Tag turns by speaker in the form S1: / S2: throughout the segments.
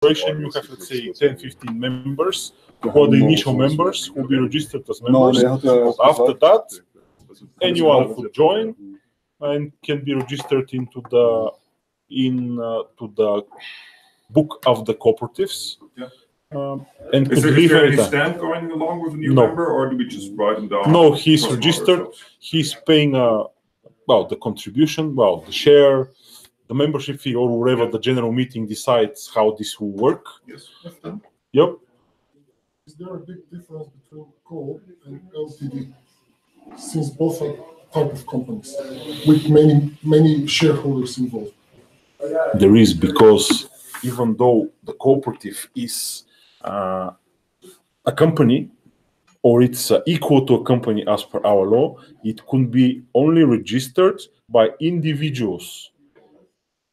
S1: corporation, you have, let's say, 10, 15 members who are the initial members who will be registered as members. After that, anyone could join and can be registered into the to the book of the cooperatives. And
S2: is there any stand going along with a new member, or do we just write them down?
S1: No, he's registered. He's paying the contribution, the share, the membership fee, or whatever the general meeting decides how this will work.
S2: Yes.
S1: Yep.
S3: Is there a big difference between Coop and Ltd, since both are type of companies with many shareholders involved?
S1: There is, because even though the cooperative is a company, or it's equal to a company as per our law, it could be only registered by individuals,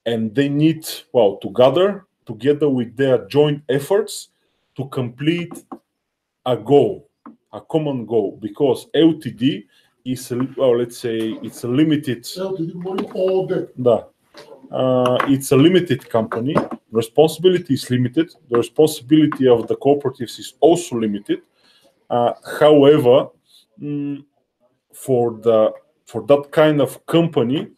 S1: and they need to gather together with their joint efforts to complete a goal, a common goal, because Ltd is let's say it's a limited.
S3: LTD all day.
S1: It's a limited company. Responsibility is limited. The responsibility of the cooperatives is also limited. However, for that kind of company,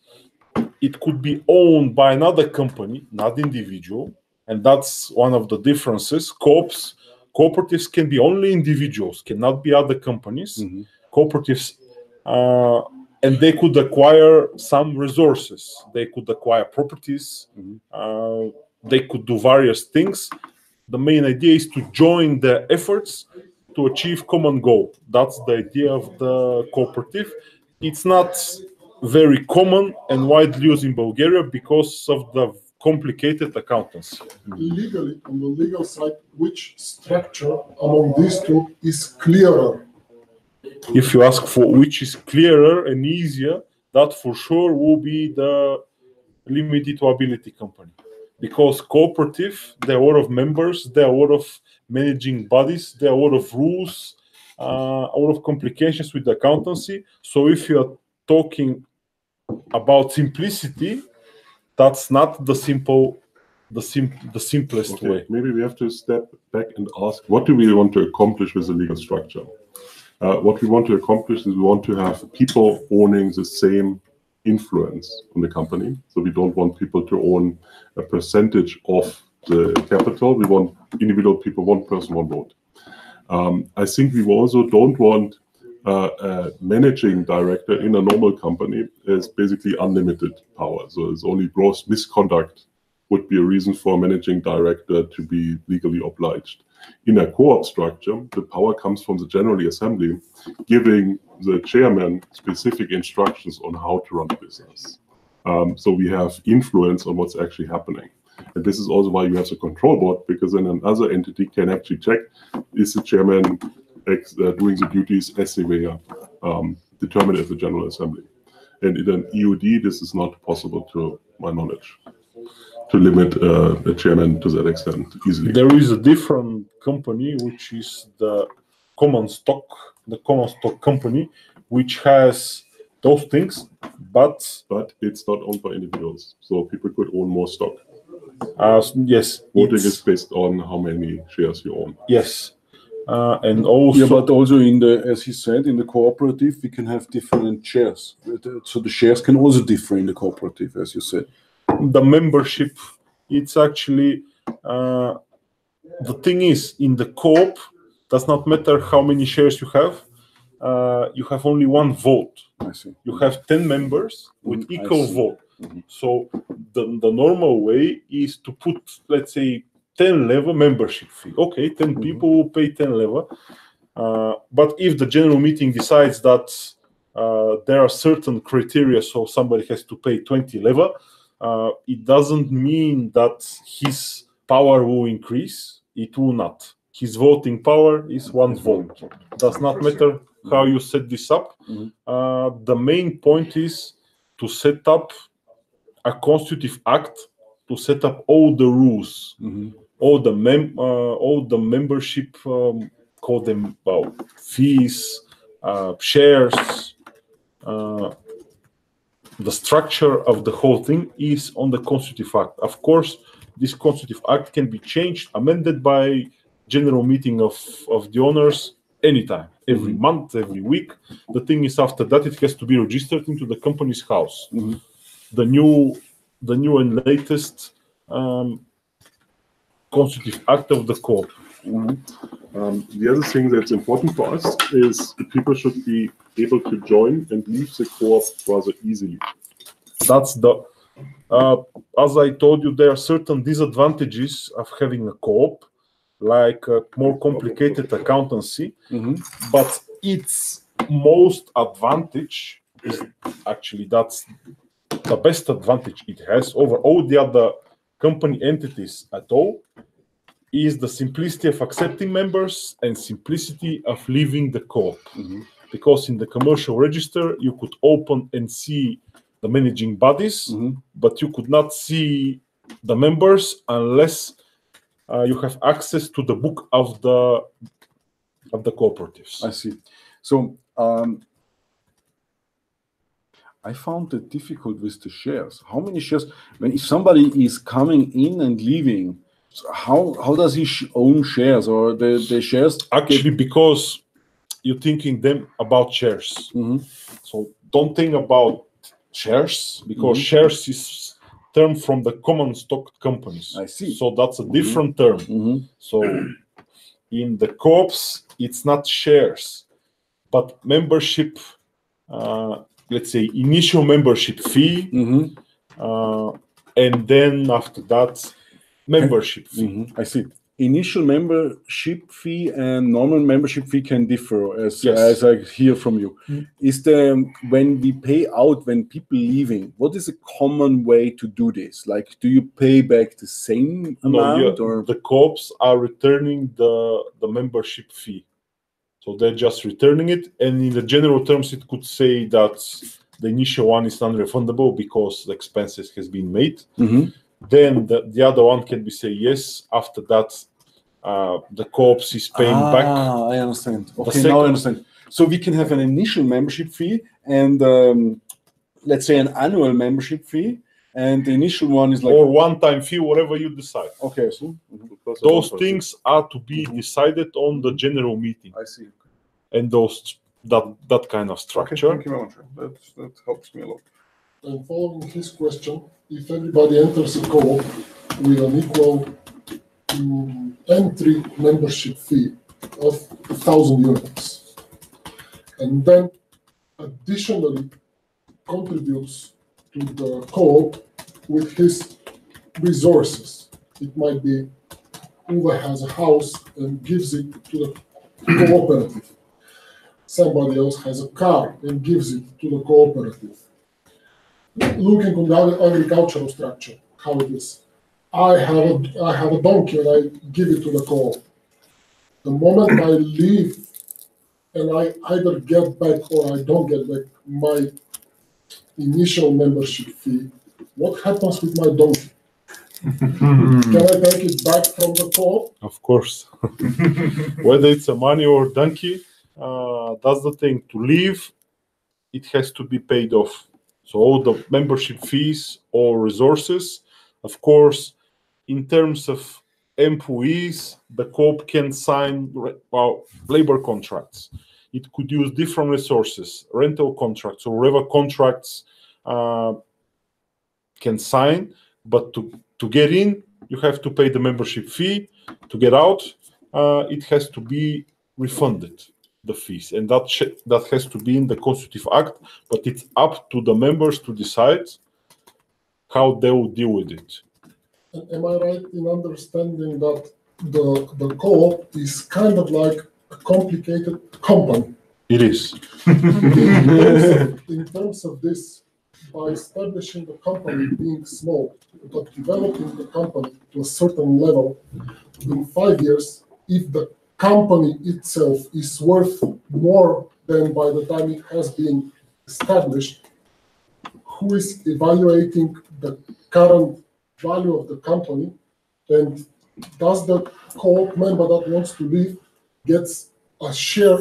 S1: it could be owned by another company, not individual, and that's one of the differences. Cooperatives can be only individuals, cannot be other companies. Cooperatives. And they could acquire some resources. They could acquire properties. They could do various things. The main idea is to join their efforts to achieve common goal. That's the idea of the cooperative. It's not very common and widely used in Bulgaria because of the complicated accountancy.
S3: Legally, on the legal side, which structure among these two is clearer?
S1: If you ask for which is clearer and easier, that for sure will be the limited liability company. Because cooperative, there are a lot of members, there are a lot of managing bodies, there are a lot of rules, a lot of complications with the accountancy. So if you are talking about simplicity, that's not the simplest way.
S4: Maybe we have to step back and ask, what do we want to accomplish with the legal structure? What we want to accomplish is we want to have people owning the same influence on the company. So we don't want people to own a percentage of the capital. We want individual people, one person, one vote. I think we also don't want a managing director in a normal company is basically unlimited power. So it's only gross misconduct would be a reason for a managing director to be legally obliged. In a co-op structure, the power comes from the General Assembly, giving the chairman specific instructions on how to run the business. So we have influence on what's actually happening. And this is also why you have the control board, because then another entity can actually check, is the chairman doing the duties as they were determined at the General Assembly. And in an EUD, this is not possible, to my knowledge, to limit a chairman to that extent easily.
S1: There is a different company, which is the common stock company, which has those things, but
S4: it's not owned by individuals, so people could own more stock.
S1: Yes,
S4: voting is based on how many shares you own.
S1: Yes, and also,
S5: but also in the, as he said, in the cooperative, we can have different shares. So the shares can also differ in the cooperative, as you said.
S1: The membership, it's actually the thing is, in the co-op, does not matter how many shares you have only one vote.
S5: I see.
S1: You have 10 members with equal vote. So the normal way is to put, let's say, 10 level membership fee. Okay, 10 people will pay 10 level. But if the general meeting decides that there are certain criteria, so somebody has to pay 20 level, it doesn't mean that his power will increase. It will not. His voting power is one vote. Does not matter how you set this up. The main point is to set up a constitutive act, to set up all the rules, all the membership, call them fees, shares. The structure of the whole thing is on the constitutive act. Of course, this constitutive act can be changed, amended by general meeting of the owners anytime, every month, every week. The thing is, after that, it has to be registered into the company's house. The new and latest constitutive act of the Coop.
S4: The other thing that's important for us is people should be able to join and leave the co-op rather easily.
S1: That's the, as I told you, there are certain disadvantages of having a co-op, like more complicated accountancy, but its most advantage is actually, that's the best advantage it has over all the other company entities at all, is the simplicity of accepting members and simplicity of leaving the co-op. Because in the commercial register, you could open and see the managing bodies, but you could not see the members unless you have access to the book of the cooperatives.
S5: I see. So I found it difficult with the shares. How many shares? If somebody is coming in and leaving, so how does he own shares, or the shares?
S1: Actually, because you're thinking them about shares. So don't think about shares, because shares is term from the common stock companies.
S5: I see.
S1: So that's a different term. So in the co-ops, it's not shares, but membership, let's say initial membership fee, and then after that, membership fee.
S5: I see. Initial membership fee and normal membership fee can differ, as I hear from you. Is when we pay out, when people leaving, what is a common way to do this? Like, do you pay back the same amount, or
S1: the co-ops are returning the membership fee? So they're just returning it, and in the general terms, it could say that the initial one is non-refundable because the expenses has been made. Then the other one can be say yes. After that, the co-ops is paying back.
S5: I understand. Okay, now I understand. So we can have an initial membership fee and let's say an annual membership fee, and the initial one is like,
S1: or one-time fee, whatever you decide.
S5: Okay, so
S1: those things are to be decided on the general meeting.
S5: I see.
S1: And that kind of structure.
S2: Okay, thank you very much. That helps me a lot.
S3: And following his question, if everybody enters a co-op with an equal entry membership fee of 1,000 units, and then additionally contributes to the co-op with his resources. It might be Uwe has a house and gives it to the cooperative. Somebody else has a car and gives it to the cooperative. Looking on the agricultural structure, how it is. I have a donkey and I give it to the co-op. The moment I leave and I either get back or I don't get back my initial membership fee, what happens with my donkey? Can I take it back from the co-op?
S1: Of course. Whether it's a money or donkey, that's the thing. To leave, it has to be paid off. So all the membership fees or resources, of course, in terms of employees, the co-op can sign labor contracts. It could use different resources, rental contracts, or whatever contracts can sign. But to get in, you have to pay the membership fee. To get out, it has to be refunded, the fees, and that has to be in the Constitutive Act, but it's up to the members to decide how they will deal with it.
S3: Am I right in understanding that the co-op is kind of like a complicated company?
S1: It is.
S3: In terms of this, by establishing the company being small, but developing the company to a certain level, in 5 years, if the company itself is worth more than by the time it has been established, who is evaluating the current value of the company, and does the co-op member that wants to leave gets a share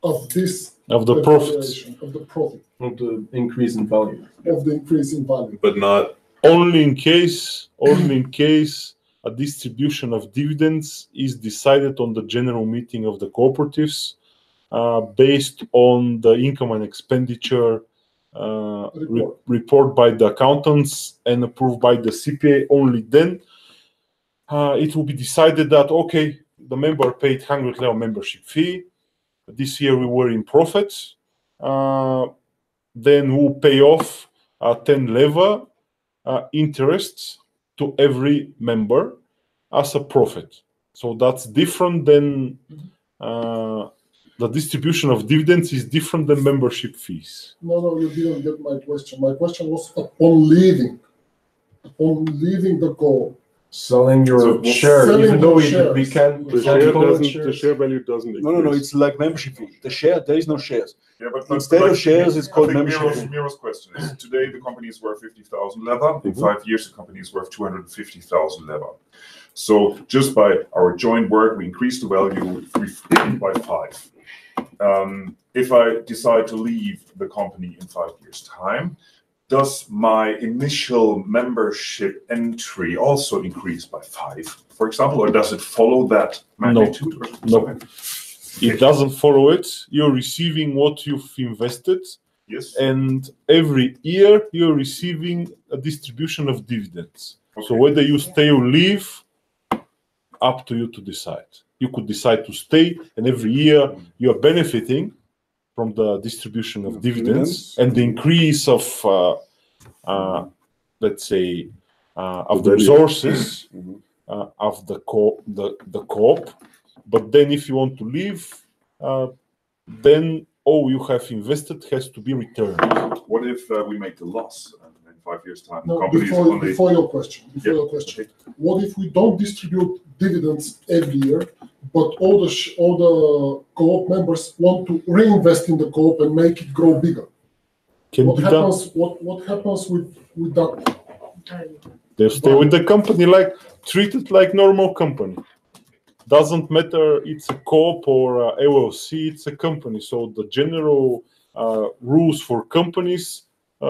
S3: of this
S1: of the profits,
S3: of the profit,
S6: of the increase in value,
S3: of the increase in value,
S6: but not
S1: only in case a distribution of dividends is decided on the general meeting of the cooperatives based on the income and expenditure report by the accountants and approved by the CPA. Only then it will be decided that, okay, the member paid 100 leva membership fee. This year we were in profits. Then we'll pay off 10 leva interests to every member as a profit. So that's different than the distribution of dividends is different than membership fees.
S3: No, you didn't get my question. My question was upon leaving the co-op.
S6: Selling your share,
S3: selling
S6: even though
S3: your
S6: we
S3: shares.
S6: can.
S4: The share value doesn't exist.
S5: No, it's like membership fee. The share, there is no shares.
S2: Yeah, but
S5: Instead of shares, it's called membership fee.
S2: Miro's question is, today the company is worth 50,000 leva. In 5 years, the company is worth 250,000 leva. So just by our joint work, we increase the value by 5. If I decide to leave the company in 5 years' time, does my initial membership entry also increase by 5, for example, or does it follow that magnitude?
S1: No. It doesn't follow it. You're receiving what you've invested.
S2: Yes.
S1: And every year you're receiving a distribution of dividends.
S2: Okay.
S1: So whether you stay or leave, up to you to decide. You could decide to stay, and every year you're benefiting from the distribution of dividends and the increase of, let's say, of the resources of the co-op. But then if you want to leave, then all you have invested has to be returned.
S2: What if we make a loss in 5 years' time?
S3: No,
S2: the company is only...
S3: before your question. What if we don't distribute dividends every year, but all the co-op members want to reinvest in the co-op and make it grow bigger? What happens with that?
S1: They stay with the company, like treated like normal company. Doesn't matter it's a co-op or a LLC, it's a company. So the general rules for companies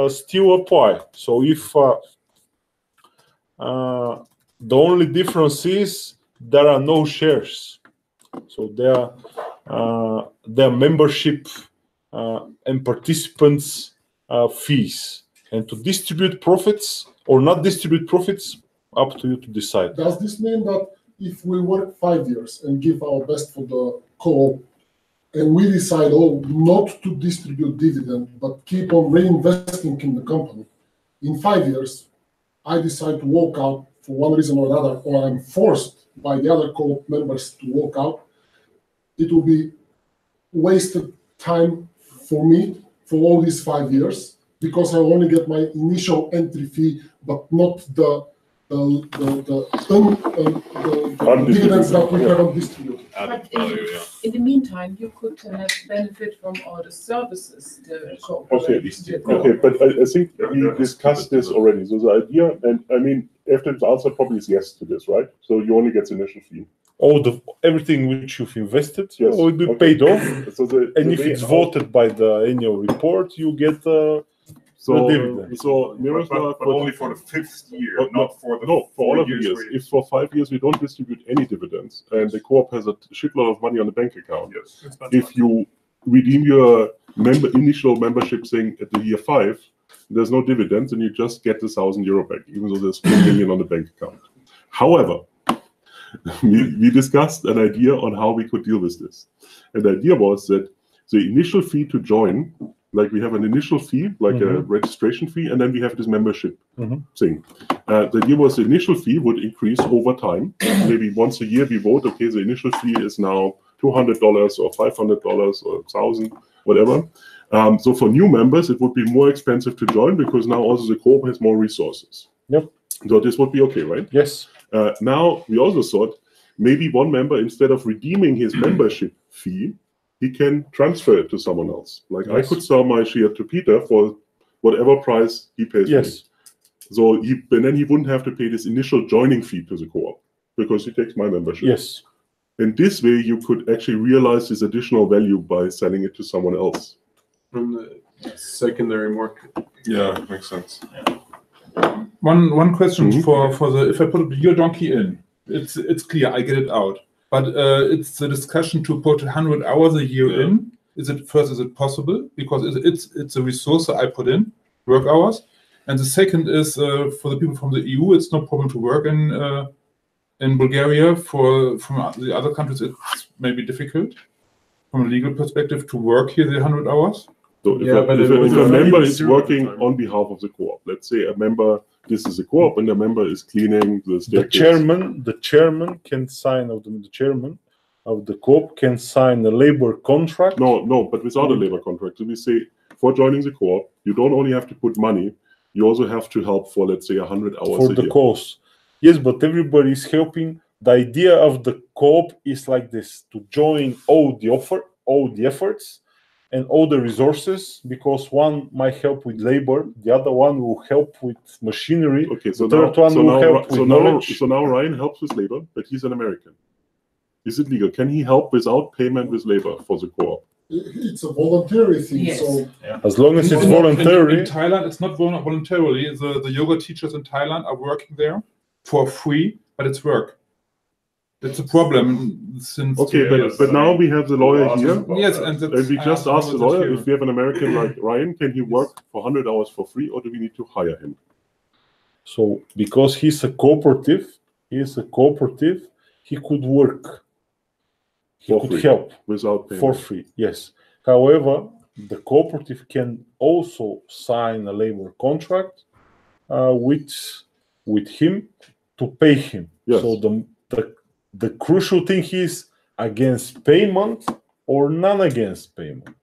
S1: still apply. So if the only difference is there are no shares, so there are membership and participants fees, and to distribute profits or not distribute profits, up to you to decide.
S3: Does this mean that if we work 5 years and give our best for the co-op, and we decide not to distribute dividend but keep on reinvesting in the company, in 5 years I decide to walk out for one reason or another, or I'm forced by the other co-op members to walk out, it will be wasted time for me for all these 5 years because I only get my initial entry fee, but not the dividends that we haven't distributed.
S7: But in the meantime, you could benefit from all the services the cooperation.
S4: Okay, but I think we discussed this already. So the idea, and I mean, Eftim's answer probably is yes to this, right? So you only get the initial fee.
S1: Everything which you've invested,
S4: yes,
S1: will be paid off.
S4: So
S1: and if it's voted by the annual report, you get the dividend.
S4: So
S2: but only for the 5th year, not for the
S4: for all of the
S2: 4
S4: years. If for 5 years we don't distribute any dividends and the co-op has a shitload of money on the bank account, if you redeem your initial membership thing at the year 5, there's no dividends and you just get the €1,000 back, even though there's 4 million on the bank account. However, we discussed an idea on how we could deal with this. And the idea was that the initial fee to join, like we have an initial fee, like a registration fee, and then we have this membership thing. The idea was the initial fee would increase over time. Maybe once a year we vote, okay, the initial fee is now $200 or $500 or $1,000, whatever. So for new members, it would be more expensive to join because now also the co-op has more resources.
S1: Yep.
S4: So this would be okay, right?
S1: Yes.
S4: Now we also thought maybe one member, instead of redeeming his membership fee, he can transfer it to someone else. Like I could sell my share to Peter for whatever price he pays me. So then he wouldn't have to pay this initial joining fee to the co-op because he takes my membership.
S1: Yes.
S4: And this way you could actually realize this additional value by selling it to someone else.
S6: From the secondary market.
S2: Yeah, makes sense.
S8: One question
S4: Mhm.
S8: for the if I put a beer donkey in, it's clear, I get it out. But it's the discussion to put 100 hours a year
S4: Yeah.
S8: in. Is it possible? Because it's a resource I put in, work hours. And the second is for the people from the EU, it's no problem to work in Bulgaria. From the other countries, it's maybe difficult from a legal perspective to work here the 100 hours.
S4: So if
S6: Yeah,
S4: a,
S6: but
S4: if
S6: it
S4: a,
S6: was
S4: if a
S6: a
S4: member
S6: very
S4: is
S6: serious
S4: working
S6: time.
S4: on behalf of the co-op, let's say a member, this is a co-op, and a member is cleaning the
S1: The
S4: staircase.
S1: chairman can sign the chairman of the co-op can sign a labor contract.
S4: No, but without a labor contract. So we say for joining the co-op, you don't only have to put money, you also have to help for, let's say, 100 hours
S1: for
S4: a
S1: the
S4: year.
S1: cause. Yes, but everybody is helping. The idea of the co-op is like this: to join all the efforts, and all the resources, because one might help with labor, the other one will help with machinery,
S4: Okay, so
S1: the third one will help with knowledge.
S4: So now Ryan helps with labor, but he's an American. Is it legal? Can he help without payment with labor for the co-op?
S3: It's a voluntary thing,
S7: Yes.
S3: so
S1: As long as it's
S8: In
S1: voluntary.
S8: Thailand, it's not voluntarily. The yoga teachers in Thailand are working there for free, but it's work. It's a problem since.
S4: Okay,
S2: Yes,
S4: but now we have the lawyer here.
S8: Yes, and
S4: And we just asked the lawyer if we have an American like Ryan, can he
S8: Yes.
S4: work for 100 hours for free, or do we need to hire him?
S1: So because he's a cooperative, he could work. He
S4: For
S1: could
S4: free,
S1: help
S4: without payment.
S1: for free, yes. However, the cooperative can also sign a labor contract with him to pay him.
S4: Yes.
S1: So the crucial thing is against payment or non-against payment.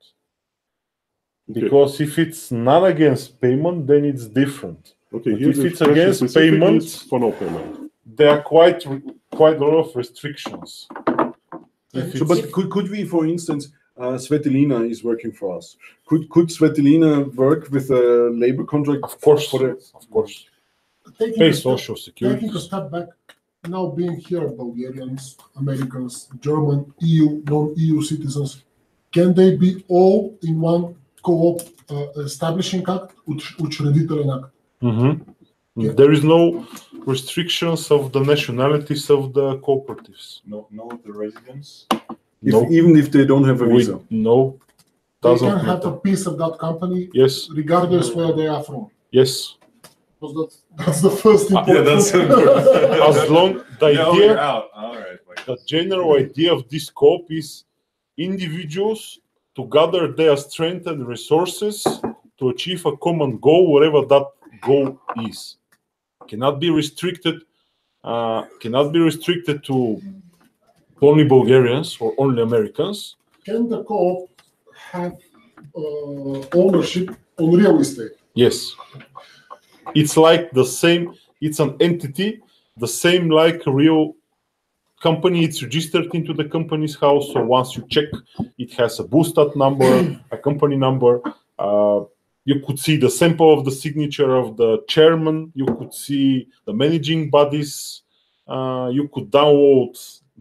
S4: Okay.
S1: Because if it's non-against payment, then it's different.
S4: Okay,
S1: But
S4: here
S1: if
S4: the
S1: it's
S4: question
S1: against
S4: specifically
S1: payment,
S4: is for no payment.
S1: there are quite a lot of restrictions. If
S5: So,
S1: it's-
S5: but could we, for instance, Svetlina is working for us. Could Svetlina work with a labor contract?
S1: Of course,
S5: For the,
S1: of course.
S3: taking
S1: Pay
S3: a step-
S1: social security.
S3: taking a step back, now being here, Bulgarians, Americans, German, EU, non-EU citizens, can they be all in one co-op establishing act, учредителен act?
S1: Mhm. There is no restrictions of the nationalities of the cooperatives.
S2: No, the residents.
S1: No,
S5: even if they don't have a
S1: we,
S5: visa.
S1: no,
S3: They
S1: doesn't
S3: can have a
S1: matter.
S3: piece of that company
S1: Yes,
S3: regardless where they are from.
S1: yes.
S3: Because that's the first important.
S2: Yeah, that's important.
S1: As long the
S2: No,
S1: idea,
S2: you're out. All right.
S1: the general idea of this co-op is individuals to gather their strength and resources to achieve a common goal, whatever that goal is. Cannot be restricted to only Bulgarians or only Americans.
S3: Can the co-op have ownership on real estate?
S1: Yes. It's like the same, it's an entity, the same like a real company. It's registered into the company's house. So once you check, it has a Boostat number, a company number. You could see the sample of the signature of the chairman. You could see the managing bodies. You could download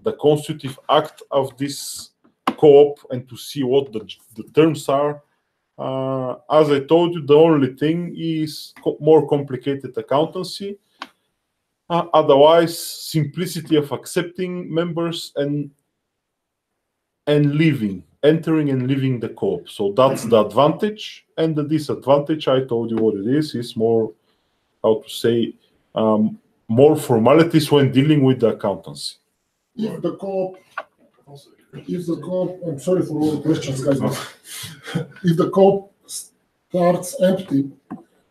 S1: the constitutive act of this co-op and to see what the terms are. As I told you, the only thing is more complicated accountancy. Otherwise, simplicity of accepting members and entering and leaving the co-op. So that's the advantage. And the disadvantage, I told you what it is more, how to say, more formalities when dealing with the accountancy.
S3: If the co-op, I'm sorry for all the questions, guys. If the co-op starts empty,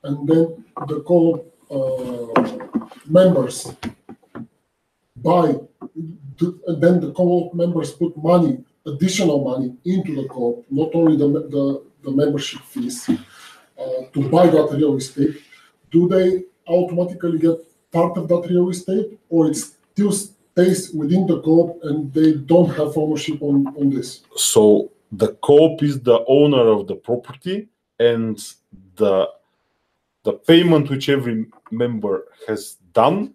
S3: and then the co-op members buy, and then the co-op members put money, additional money into the co-op, not only the membership fees, to buy that real estate, do they automatically get part of that real estate, or it still stays within the co-op and they don't have ownership on this?
S1: So the co-op is the owner of the property, and the payment which every member has done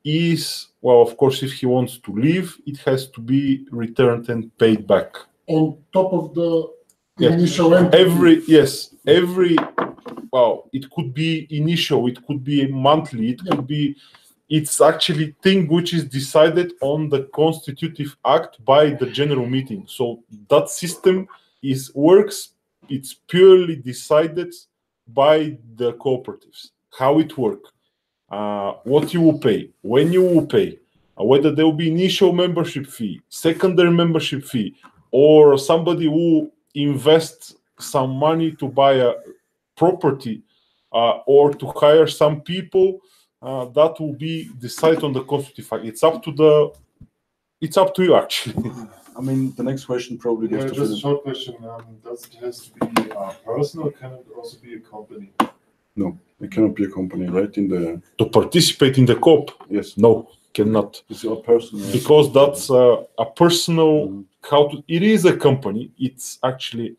S1: is, well, of course, if he wants to leave, it has to be returned and paid back.
S3: On top of the
S1: Yeah.
S3: initial entity.
S1: Every well, it could be initial, it could be monthly, it could be. It's actually thing which is decided on the constitutive act by the general meeting. So that system works. It's purely decided by the cooperatives. How it works, what you will pay, when you will pay, whether there will be initial membership fee, secondary membership fee, or somebody who invests some money to buy a property or to hire some people. That will be decided on the constitutive act. It's up to you actually.
S5: I mean, the next question probably goes to
S6: Just a
S5: Philip.
S6: short question. Does it has to be personal, or can it also be a company?
S5: No, it cannot be a company, right?
S1: To participate in the Coop,
S5: Yes,
S1: no, cannot.
S5: it's your personal.
S1: Because that's a personal. It is a company. It's actually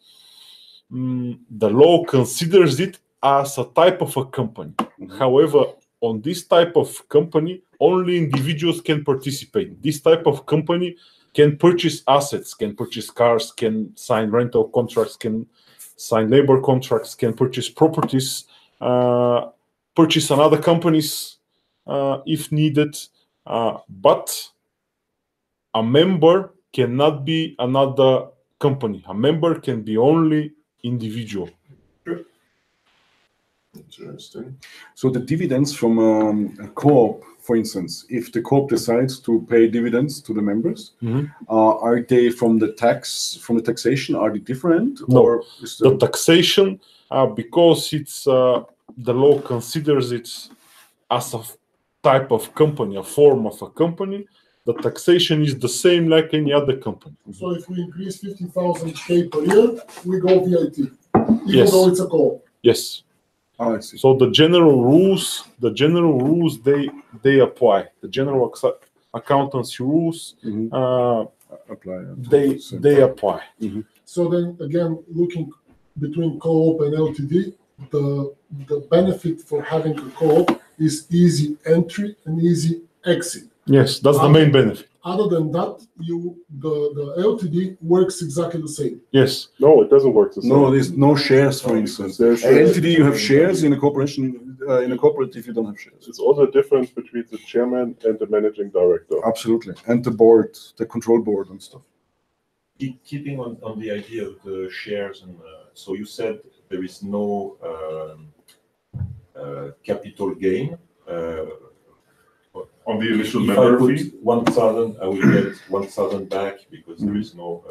S1: the law considers it as a type of a company. However, on this type of company, only individuals can participate. This type of company can purchase assets, can purchase cars, can sign rental contracts, can sign labor contracts, can purchase properties, purchase another companies if needed. But a member cannot be another company. A member can be only individual.
S6: Interesting.
S5: So the dividends from a co-op, for instance, if the co-op decides to pay dividends to the members, are they from the taxation? Are they different?
S1: No,
S5: or is
S1: the taxation, because it's the law considers it as a type of company, a form of a company. The taxation is the same like any other company.
S3: So if we increase 50,000 K per year, we go VAT, even
S1: Yes.
S3: though it's a co-op.
S1: Yes.
S5: I see.
S1: So the general rules, they apply. The general accountancy rules,
S5: Apply.
S1: they apply.
S3: So then again, looking between co-op and LTD, the benefit for having a co-op is easy entry and easy exit.
S1: Yes, that's the main benefit.
S3: Other than that, the LTD works exactly the same.
S1: Yes.
S4: No, it doesn't work the same.
S5: No, there's no shares, for instance.
S4: There's
S5: An entity, you have shares. In a corporation, in a cooperative, you don't have shares.
S4: It's also a difference between the chairman and the managing director.
S5: Absolutely. And the board, the control board and stuff.
S9: Keeping on the idea of the shares, and so you said there is no capital gain.
S2: On the initial
S9: If I
S2: member
S9: put
S2: fee?
S9: 1,000, I will get 1,000 back because there is no.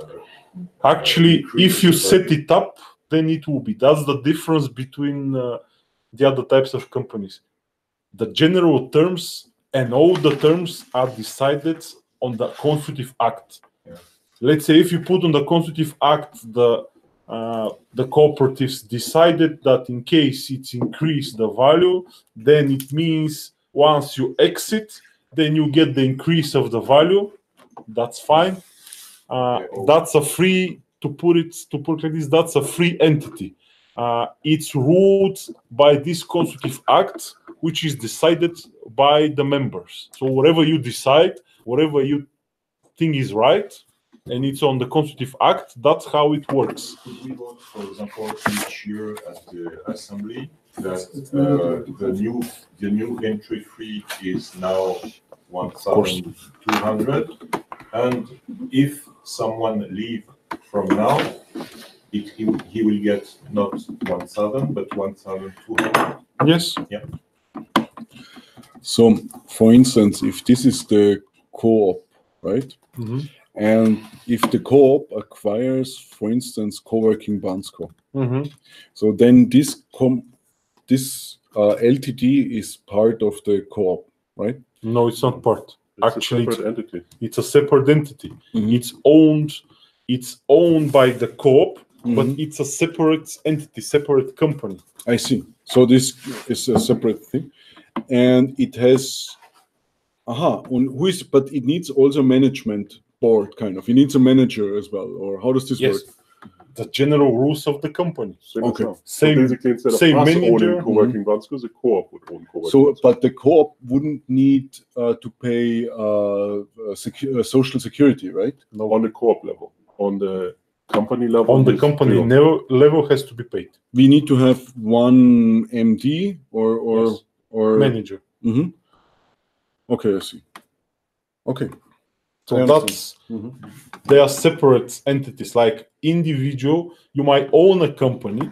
S1: Actually, if you set it up, then it will be. That's the difference between the other types of companies. The general terms and all the terms are decided on the constitutive act.
S9: Yeah.
S1: Let's say if you put on the constitutive act, the cooperatives decided that in case it's increased the value, then it means once you exit, then you get the increase of the value. That's fine. That's a free, to put it like this, that's a free entity. It's ruled by this constitutive act, which is decided by the members. So whatever you decide, whatever you think is right, and it's on the constitutive act, that's how it works.
S9: Could we vote, for example, each year at the assembly that the new entry fee is now 1,200, and if someone leave from now, he will get not 1,000 but 1,200.
S1: Yes.
S9: Yeah.
S5: So, for instance, if this is the co-op, right? And if the co-op acquires, for instance, co-working Bansko, so then this LTD is part of the co-op, right?
S1: No, it's not part.
S4: It's
S1: Actually,
S4: a separate entity.
S1: it's a separate entity. It's owned by the co-op, but it's a separate entity, separate company.
S5: I see. So this is a separate thing, and it has, but it needs also management board, kind of. It needs a manager as well, or how does this work?
S1: The general rules of the company.
S5: Okay.
S4: So basically, instead of us owning co-working Bansko, the co-op would own co-working.
S5: So, but the co-op wouldn't need to pay social security, right?
S4: No, on the co-op level. On the company level.
S1: On the
S4: is
S1: company
S4: zero.
S1: level has to be paid.
S5: We need to have one MD or
S1: Yes. Manager.
S5: Mhm. Okay, I see. Okay.
S1: So
S5: I
S1: that's
S5: understand.
S1: they are separate entities. Like individual, you might own a company,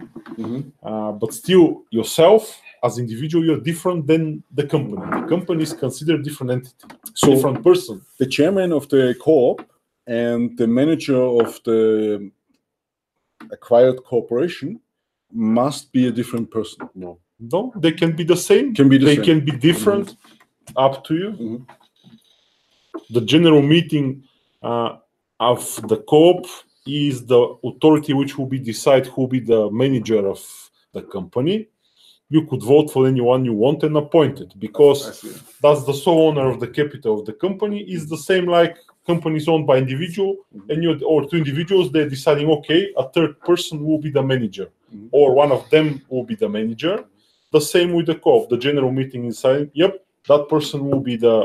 S1: but still yourself as individual, you're different than the company. The company is considered different entity,
S5: So
S1: different person.
S5: the chairman of the co-op and the manager of the acquired corporation must be a different person.
S1: No, they can be the same.
S5: Can be the
S1: they
S5: same.
S1: can be different. Up to you.
S5: Mhm.
S1: The general meeting of the co-op is the authority which will be decide who will be the manager of the company. You could vote for anyone you want and appoint it, because that's the sole owner of the capital of the company. Is the same like companies owned by individual, and you or two individuals, they're deciding, okay, a third person will be the manager, or one of them will be the manager. The same with the co-op. The general meeting is saying, yep, that person will be the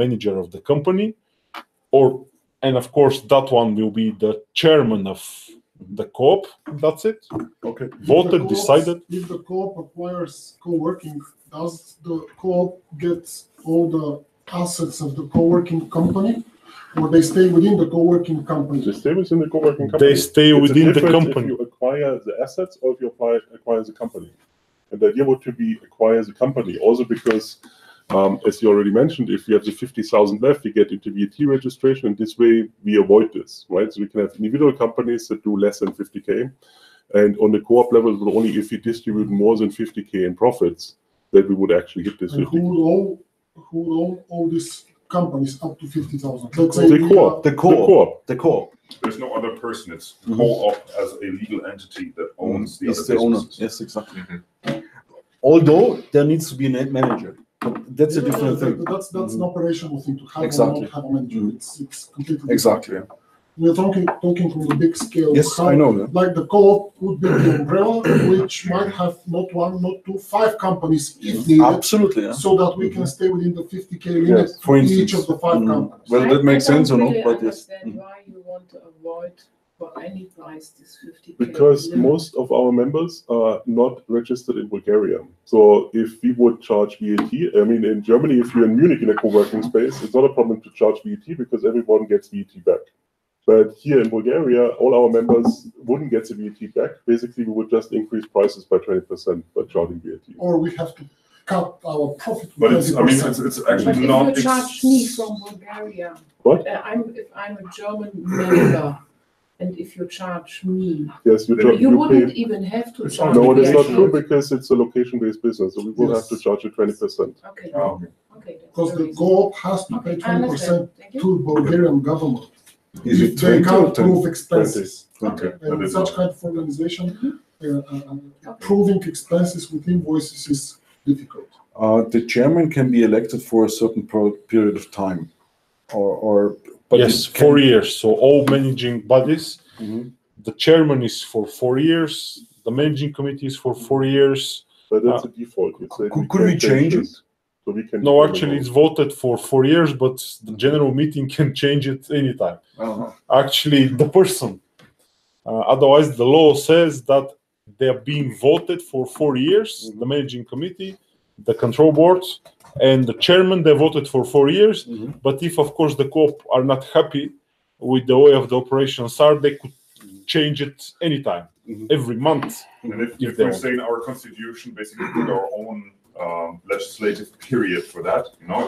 S1: manager of the company, and of course that one will be the chairman of the co-op. That's it.
S5: Okay.
S1: Voted, decided.
S3: If the co-op acquires co-working, does the co-op get all the assets of the co-working company, or they stay within the co-working company?
S4: They stay within the co-working company.
S1: They stay
S4: It's a
S1: within the
S4: difference
S1: company.
S4: If you acquire the assets or if you acquire the company. And the idea would to be acquire the company, also because, as you already mentioned, if you have the 50,000 left, you get into VAT registration, and this way we avoid this, right? So we can have individual companies that do less than 50K, and on the co-op level, it will only if we distribute more than 50K in profits that we would actually hit this
S3: And
S4: 50K.
S3: who would own all these companies up to 50,000?
S4: The
S5: co-op.
S2: There's no other person. It's co-op as a legal entity that owns the
S10: It's
S2: other
S10: the owner.
S2: businesses.
S10: Yes, exactly. Although there needs to be a net manager. That's a different thing.
S3: That's an operational thing, to have
S10: Exactly.
S3: or not have a manager. It's completely different.
S10: Exactly.
S3: We're talking from the big scale.
S10: Yes,
S3: how,
S10: I know that.
S3: Like the co-op would be the umbrella, which might have not one, not two, 5 companies if needed,
S10: Absolutely. Yeah.
S3: so that we can stay within the 50K limit
S10: for
S3: for
S10: instance.
S3: each of the 5 companies.
S10: Well, that makes sense or not,
S7: I
S10: but
S7: don't
S10: yes.
S7: really understand why you want to avoid for any price this 50K
S4: Because
S7: limit.
S4: most of our members are not registered in Bulgaria. So if we would charge VAT, I mean, in Germany, if you're in Munich in a co-working space, it's not a problem to charge VAT because everyone gets VAT back. But here in Bulgaria, all our members wouldn't get the VAT back. Basically, we would just increase prices by 20% by charging VAT.
S3: Or we have to cut our profit.
S2: But it's actually
S7: But if
S2: not.
S7: you charge me from Bulgaria,
S4: What?
S7: if I'm a German member, and if you charge me,
S4: Yes,
S7: you wouldn't
S4: pay.
S7: even have to charge
S4: No,
S7: me.
S4: that's not
S7: actually.
S4: true because it's a location-based business, so we will have to charge you 20%.
S7: Okay.
S2: Oh.
S7: Okay. that's
S3: Because the
S7: reason.
S3: co-op has to pay
S7: Okay, I understand.
S3: 20%
S7: Thank you.
S3: to Bulgarian government.
S10: Is
S3: If
S10: it
S3: they
S10: 20 or
S3: can't
S10: 10?
S3: prove expenses.
S10: Okay.
S3: And with such kind of organization, proving expenses with invoices is difficult.
S10: The chairman can be elected for a certain period of time, but
S1: Yes,
S10: it can-
S1: 4 years. So all managing bodies, the chairman is for 4 years, the managing committee is for 4 years.
S4: But that's a default. It's like
S10: Could we
S4: can
S10: change it?
S4: this. So we can
S1: No, actually, it's voted for 4 years, but the general meeting can change it anytime.
S10: Uh-huh.
S1: Actually, the person. Otherwise, the law says that they're being voted for 4 years, the managing committee, the control boards, and the chairman, they voted for 4 years. But if, of course, the co-op are not happy with the way of the operations are, they could change it anytime, every month.
S2: And if
S1: they
S2: we
S1: want.
S2: say in our constitution, basically put our own legislative period for that,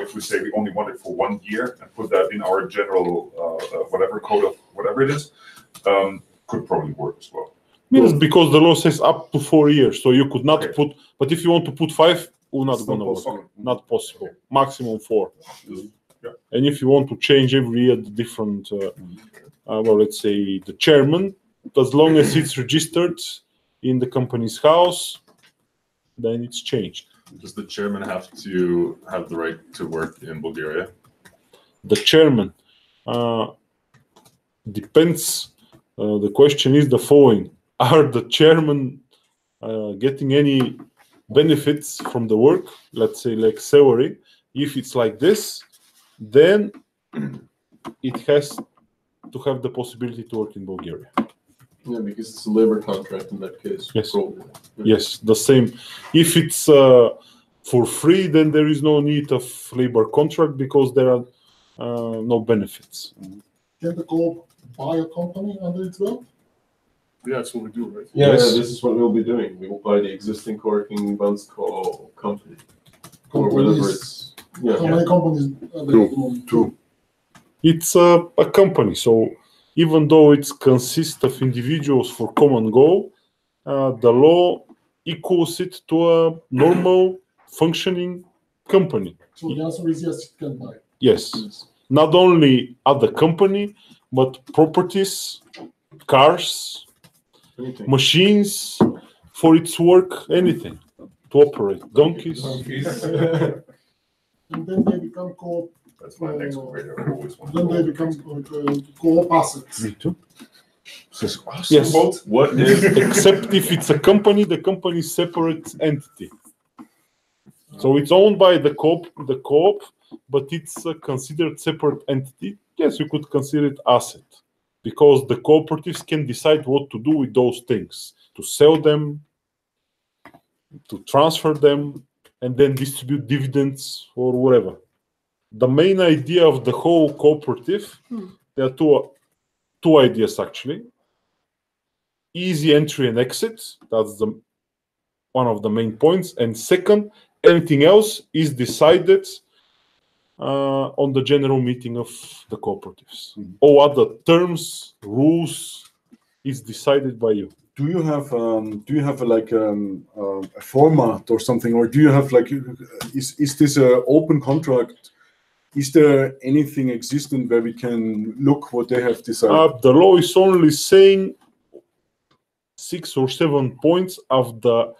S2: if we say we only want it for 1 year and put that in our general whatever code of whatever it is, could probably work as well.
S1: Yes, because the law says up to 4 years, so you could not
S2: Okay.
S1: put. But if you want to put 5, will not
S10: It's
S1: gonna
S10: not
S1: work.
S10: possible.
S1: Not possible. Maximum 4.
S2: Yeah.
S1: And if you want to change every year the different, let's say the chairman, as long as it's registered in the company's house, then it's changed.
S11: Does the chairman have to have the right to work in Bulgaria?
S1: The chairman depends. The question is the following: are the chairman getting any benefits from the work? Let's say like salary. If it's like this, then it has to have the possibility to work in Bulgaria.
S12: Yeah, because it's a labor contract in that case.
S1: Yes.
S12: Probably.
S1: Yes, the same. If it's for free, then there is no need of labor contract because there are no benefits.
S3: Can the co-op buy a company under its belt?
S8: Yeah, that's what we do, right?
S12: Yeah,
S1: Yes.
S12: this is what we'll be doing. We will buy the existing co-working Bunds company. Or whatever it's.
S3: How
S12: Yeah.
S3: many companies are there at the moment?
S10: Two.
S1: It's a company, so even though it consists of individuals for common goal, the law equals it to a normal functioning company.
S3: So the answer is yes, it can buy.
S1: Yes, not only at the company, but properties, cars,
S12: Anything.
S1: machines for its work, anything to operate, donkeys.
S3: And then they become co-op.
S2: That's my next career. I always wanted
S3: Then
S2: to
S3: they
S2: go.
S3: become co-op assets.
S1: Me too.
S2: Yes. What if
S1: Except if it's a company, the company is separate entity. So it's owned by the co-op, but it's considered separate entity. Yes, you could consider it asset because the cooperatives can decide what to do with those things, to sell them, to transfer them, and then distribute dividends or whatever. The main idea of the whole cooperative, there are two ideas actually. Easy entry and exit, that's one of the main points. And second, anything else is decided on the general meeting of the cooperatives. All other terms, rules is decided by you.
S10: Do you have a format or something, or do you have like is this an open contract? Is there anything existent where we can look what they have decided?
S1: The law is only saying 6 or 7 points of the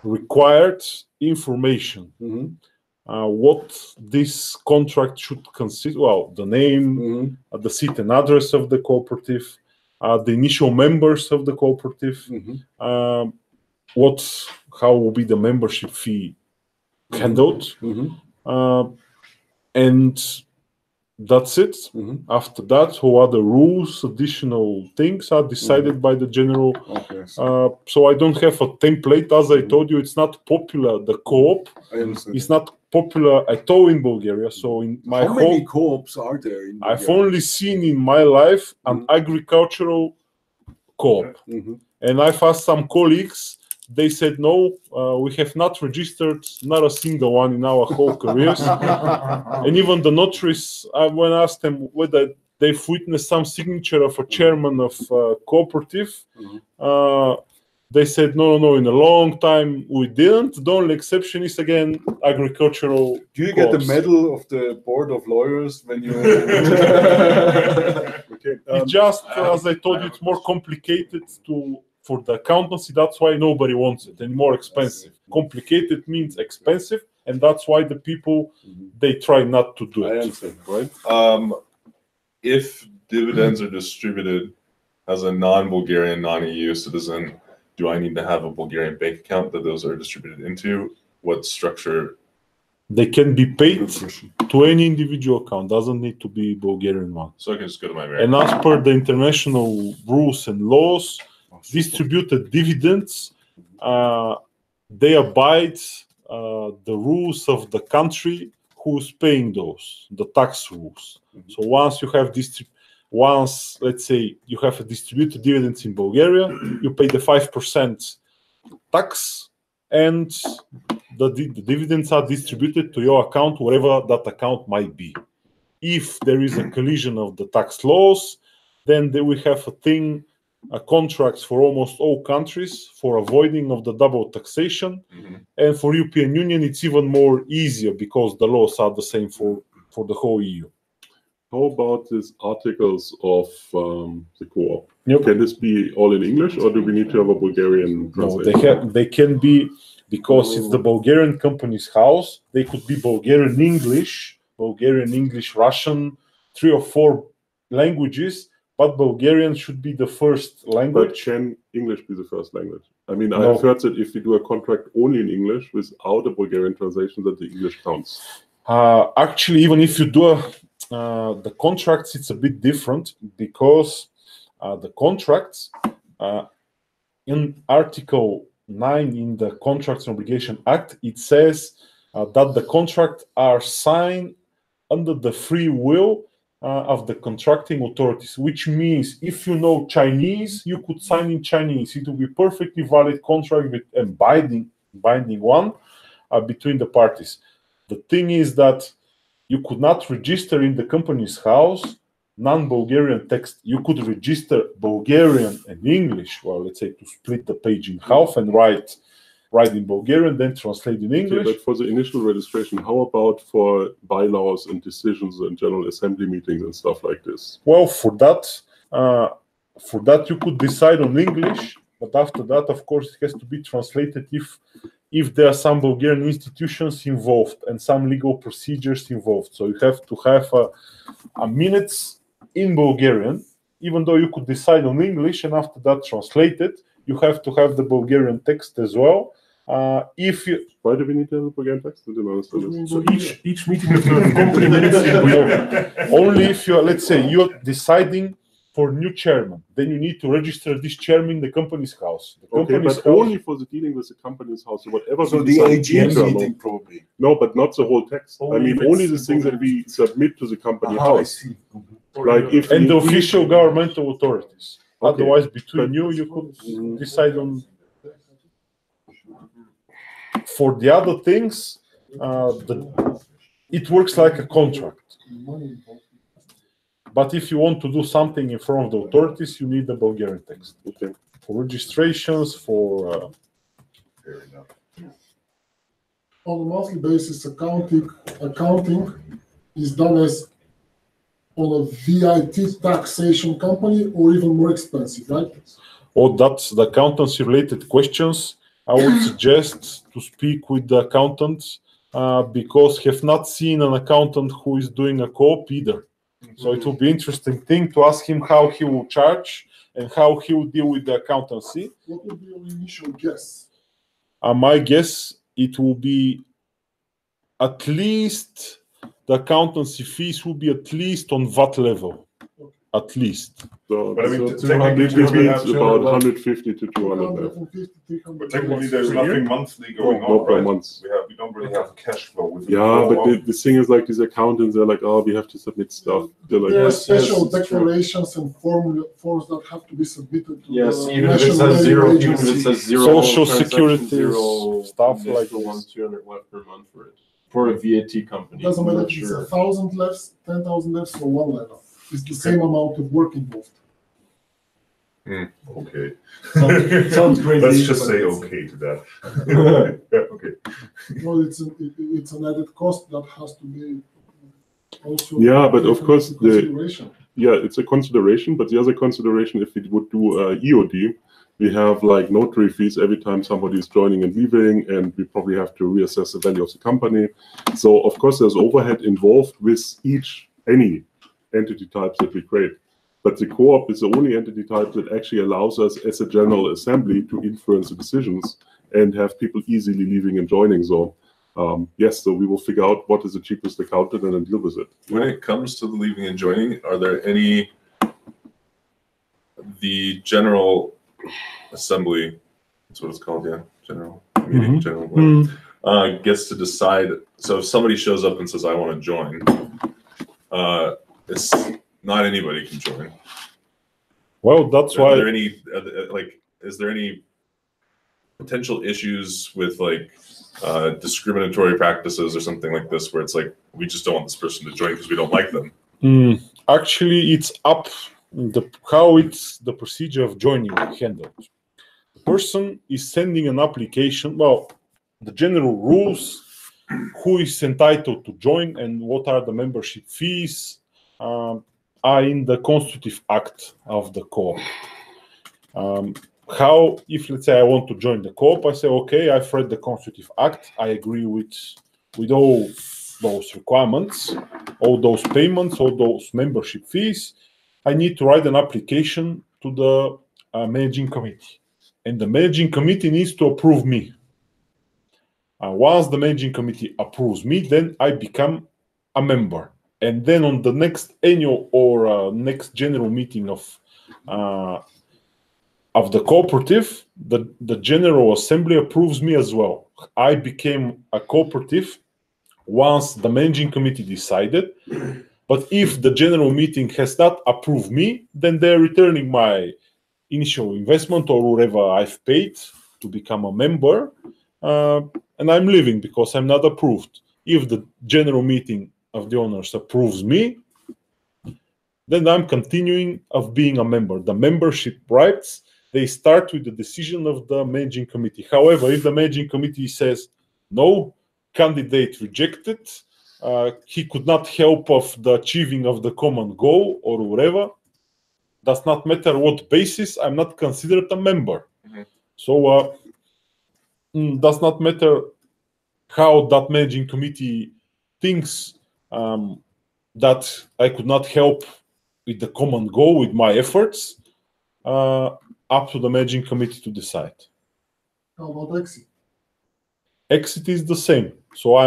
S1: required information. What this contract should consist. Well, the name, the seat and address of the cooperative, the initial members of the cooperative, how will be the membership fee handled, and that's it. After that, all other rules, additional things are decided by the general. So I don't have a template. As I told you, it's not popular. The co-op is not popular at all in Bulgaria. So in my
S10: How many co-ops are there in Bulgaria?
S1: I've only seen in my life an agricultural co-op, and I've asked some colleagues. They said no, we have not registered not a single one in our whole careers. And even the notaries, when I asked them whether they've witnessed some signature of a chairman of a cooperative, they said no, in a long time we didn't. The only exception is again agricultural.
S10: Do you get the medal of the board of lawyers when you?
S1: It's just as I told you, it's more complicated for the accountancy. That's why nobody wants it, and more expensive. Complicated means expensive, and that's why the people they try not to do it.
S10: I understand, right?
S11: If dividends are distributed as a non-Bulgarian, non-EU citizen, do I need to have a Bulgarian bank account that those are distributed into? What structure?
S1: They can be paid to any individual account. Doesn't need to be Bulgarian one.
S11: So I can just go to my American.
S1: And as per the international rules and laws, distributed dividends, they abide the rules of the country who's paying those, the tax rules. So once you have let's say you have distributed dividends in Bulgaria, you pay the 5% tax, and the dividends are distributed to your account, wherever that account might be. If there is a collision of the tax laws, then we have contracts for almost all countries for avoiding of the double taxation. And for European Union, it's even more easier because the laws are the same for the whole EU.
S4: How about these articles of the co-op? Can this be all in English, or do we need to have a Bulgarian translation?
S1: No, they can be, because it's the Bulgarian company's house. They could be Bulgarian English, Russian, 3 or 4 languages. But Bulgarian should be the first language.
S4: But can English be the first language? I mean,
S1: No.
S4: I've heard that if you do a contract only in English without a Bulgarian translation, that the English counts.
S1: Actually, even if you do the contracts, it's a bit different because the contracts in Article 9 in the Contracts and Obligation Act, it says that the contracts are signed under the free will of the contracting authorities, which means if you know Chinese, you could sign in Chinese. It will be perfectly valid contract with a binding one between the parties. The thing is that you could not register in the company's house non-Bulgarian text. You could register Bulgarian and English, well, let's say to split the page in half and write in Bulgarian, then translate in English.
S4: Okay, but for the initial registration, how about for bylaws and decisions and general assembly meetings and stuff like this?
S1: Well, for that you could decide on English, but after that, of course, it has to be translated if there are some Bulgarian institutions involved and some legal procedures involved. So you have to have a minutes in Bulgarian, even though you could decide on English, and after that translated, you have to have the Bulgarian text as well. Why
S4: do we need to have a Bulgarian text? I don't understand this.
S2: So each meeting of the company minutes
S1: only if you're, let's say, you're deciding for new chairman, then you need to register this chairman in the company's house.
S4: Only for the dealing with the company's house, so whatever.
S10: So the AGM meeting probably.
S4: No, but not the whole text. Only the things that we submit to the company house.
S10: I see.
S4: Like if
S1: and the official governmental authorities. Okay. Otherwise, between you could decide on. For the other things, it works like a contract. But if you want to do something in front of the authorities, you need the Bulgarian text.
S4: Okay.
S1: For registrations, for...
S3: On a monthly basis, accounting is done as on a VIT taxation company or even more expensive, right?
S1: Oh, that's the accountancy-related questions. I would suggest to speak with the accountants because have not seen an accountant who is doing a co-op either. So it will be interesting thing to ask him how he will charge and how he will deal with the accountancy.
S3: What would be your initial guess?
S1: My guess, it will be at least, the accountancy fees will be at least on VAT level. At least.
S4: So,
S2: but I mean,
S4: so 200 means about 150 to 200.
S2: But technically, there's nothing monthly going on,
S4: no,
S2: right?
S4: Months.
S2: We don't really have a cash flow. With
S4: but the thing is, like, these accountants, they're like, oh, we have to submit stuff. They're like,
S3: there are special declarations and forms that have to be submitted to
S12: the
S3: even if it says
S12: zero, even if it says zero,
S1: social security stuff like
S12: this. 200 left per month for it. For a VAT company.
S3: It doesn't matter if it's 1,000 left, 10,000 left, or 1 level. It's the same amount of work involved.
S2: Okay.
S3: Sounds crazy.
S2: Let's just say okay to that. Yeah, okay.
S3: Well, it's an added cost that has to be also.
S4: Yeah, but of course
S3: consideration.
S4: It's a consideration. But the other consideration, if we would do EOD, we have like notary fees every time somebody is joining and leaving, and we probably have to reassess the value of the company. So of course, there's overhead involved with any entity types that we create. But the co-op is the only entity type that actually allows us as a general assembly to influence the decisions and have people easily leaving and joining. So so we will figure out what is the cheapest accountant and then deal with it.
S11: When it comes to the leaving and joining, are there the general assembly, that's what it's called, general meeting, general gets to decide. So if somebody shows up and says, I want to join, it's not anybody can join.
S1: Well, that's why.
S11: Is there any potential issues with discriminatory practices or something like this, where it's like we just don't want this person to join because we don't like them?
S1: Actually, it's up how it's the procedure of joining handled. The person is sending an application. Well, the general rules, who is entitled to join and what are the membership fees, are in the constitutive act of the co-op. How, if let's say I want to join the co-op, I say, okay, I've read the constitutive act, I agree with all those requirements, all those payments, all those membership fees. I need to write an application to the managing committee, and the managing committee needs to approve me. Once the managing committee approves me, then I become a member. And then on the next annual or next general meeting of of the cooperative, the General Assembly approves me as well. I became a cooperative once the managing committee decided. But if the general meeting has not approved me, then they're returning my initial investment or whatever I've paid to become a member, and I'm leaving because I'm not approved. If the general meeting of the owners approves me, then I'm continuing of being a member. The membership rights, they start with the decision of the managing committee. However, if the managing committee says, no, candidate rejected, he could not help of the achieving of the common goal or whatever, does not matter what basis, I'm not considered a member. So does not matter how that managing committee thinks that I could not help with the common goal, with my efforts, up to the managing committee to decide.
S3: How about exit?
S1: Exit is the same. So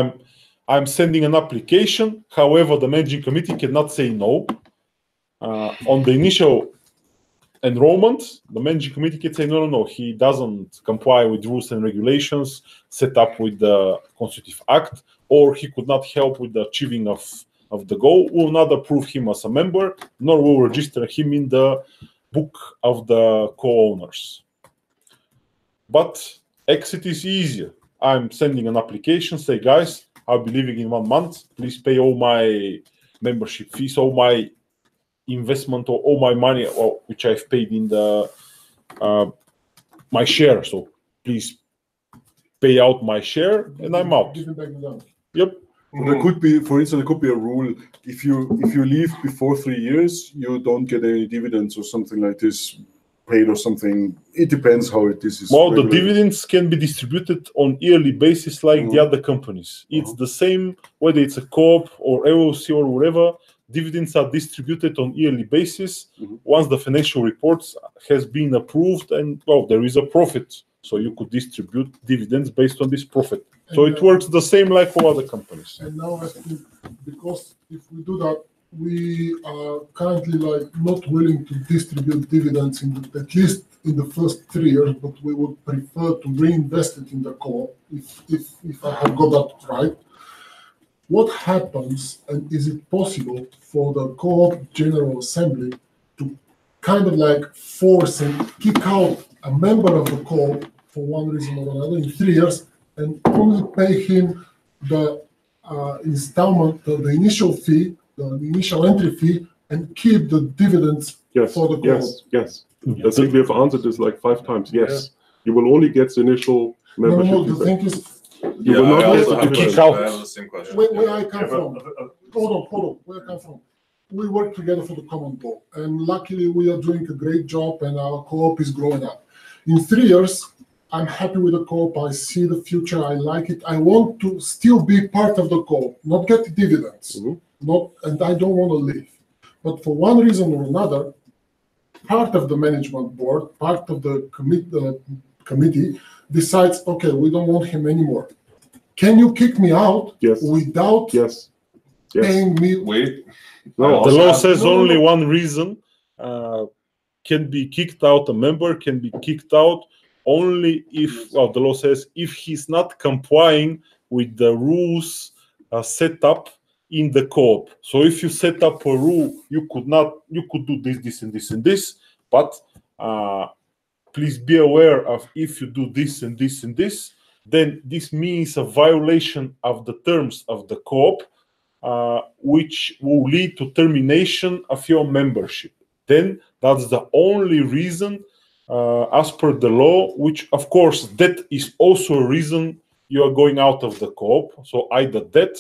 S1: I'm sending an application. However, the managing committee cannot say no. On the initial enrollment, the managing committee can say no, he doesn't comply with rules and regulations set up with the Constitutive Act, or he could not help with the achieving of the goal. We will not approve him as a member, nor will register him in the book of the co-owners. But exit is easier. I'm sending an application, say, guys, I'll be leaving in 1 month. Please pay all my membership fees, all my investment, or all my money, which I've paid in the my share. So please pay out my share, and I'm out. Yep.
S10: There could be, for instance, there could be a rule: if you leave before 3 years, you don't get any dividends or something like this paid or something. It depends how it is.
S1: Well, the dividends can be distributed on yearly basis like the other companies. It's the same whether it's a Coop or LLC or whatever. Dividends are distributed on yearly basis once the financial reports has been approved, and well, there is a profit, so you could distribute dividends based on this profit. So it works the same like for other companies.
S3: And now I think, because if we do that, we are currently not willing to distribute dividends at least in the first 3 years, but we would prefer to reinvest it in the co-op if I have got that right. What happens, and is it possible for the co-op General Assembly to kind of force and kick out a member of the co-op for one reason or another in 3 years, and only pay him the installment, the initial fee, the initial entry fee, and keep the dividends for the co-op?
S4: Yes. I think we have answered this 5 times. Yes, you will only get the initial membership.
S3: No, the thing is,
S4: you will not get the
S11: dividends. I have the same question.
S3: Where I come from, hold on, where I come from. We work together for the common goal, and luckily we are doing a great job, and our co-op is growing up. In 3 years, I'm happy with the co-op. I see the future. I like it. I want to still be part of the co-op, not get dividends, and I don't want to leave. But for one reason or another, part of the management board, part of the committee decides, okay, we don't want him anymore. Can you kick me out without paying me?
S11: Wait.
S1: No, the law says only one reason can be kicked out. A member can be kicked out only if, well, the law says if he's not complying with the rules set up in the co-op. So if you set up a rule, you could do this, and this, and this, but please be aware of if you do this and this and this, then this means a violation of the terms of the co-op, which will lead to termination of your membership. Then that's the only reason, as per the law, which of course that is also a reason you are going out of the co-op. So either that,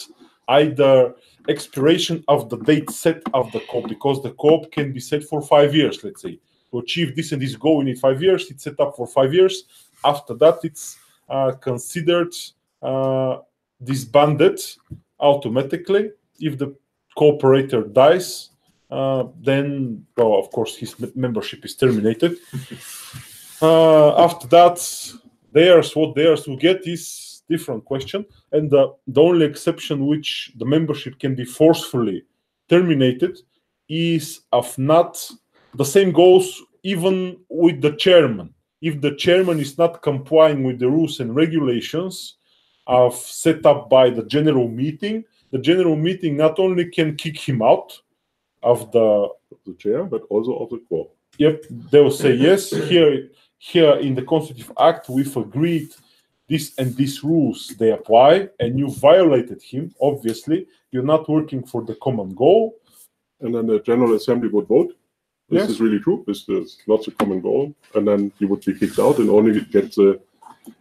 S1: either expiration of the date set of the co-op, because the co-op can be set for 5 years, let's say. To achieve this and this goal, we need 5 years. It's set up for 5 years. After that, it's considered disbanded automatically. If the cooperator dies, then, well, of course, his membership is terminated. After that, what theirs will get is different question. And the only exception which the membership can be forcefully terminated is of not. The same goes even with the chairman. If the chairman is not complying with the rules and regulations set up by the general meeting not only can kick him out of the
S4: chair, but also of the co-op.
S1: Yep, they will say, yes, here in the Constitutive Act, we've agreed this and these rules, they apply, and you violated him, obviously. You're not working for the common goal.
S4: And then the General Assembly would vote. This is really true. This is not a common goal. And then you would be kicked out and only get the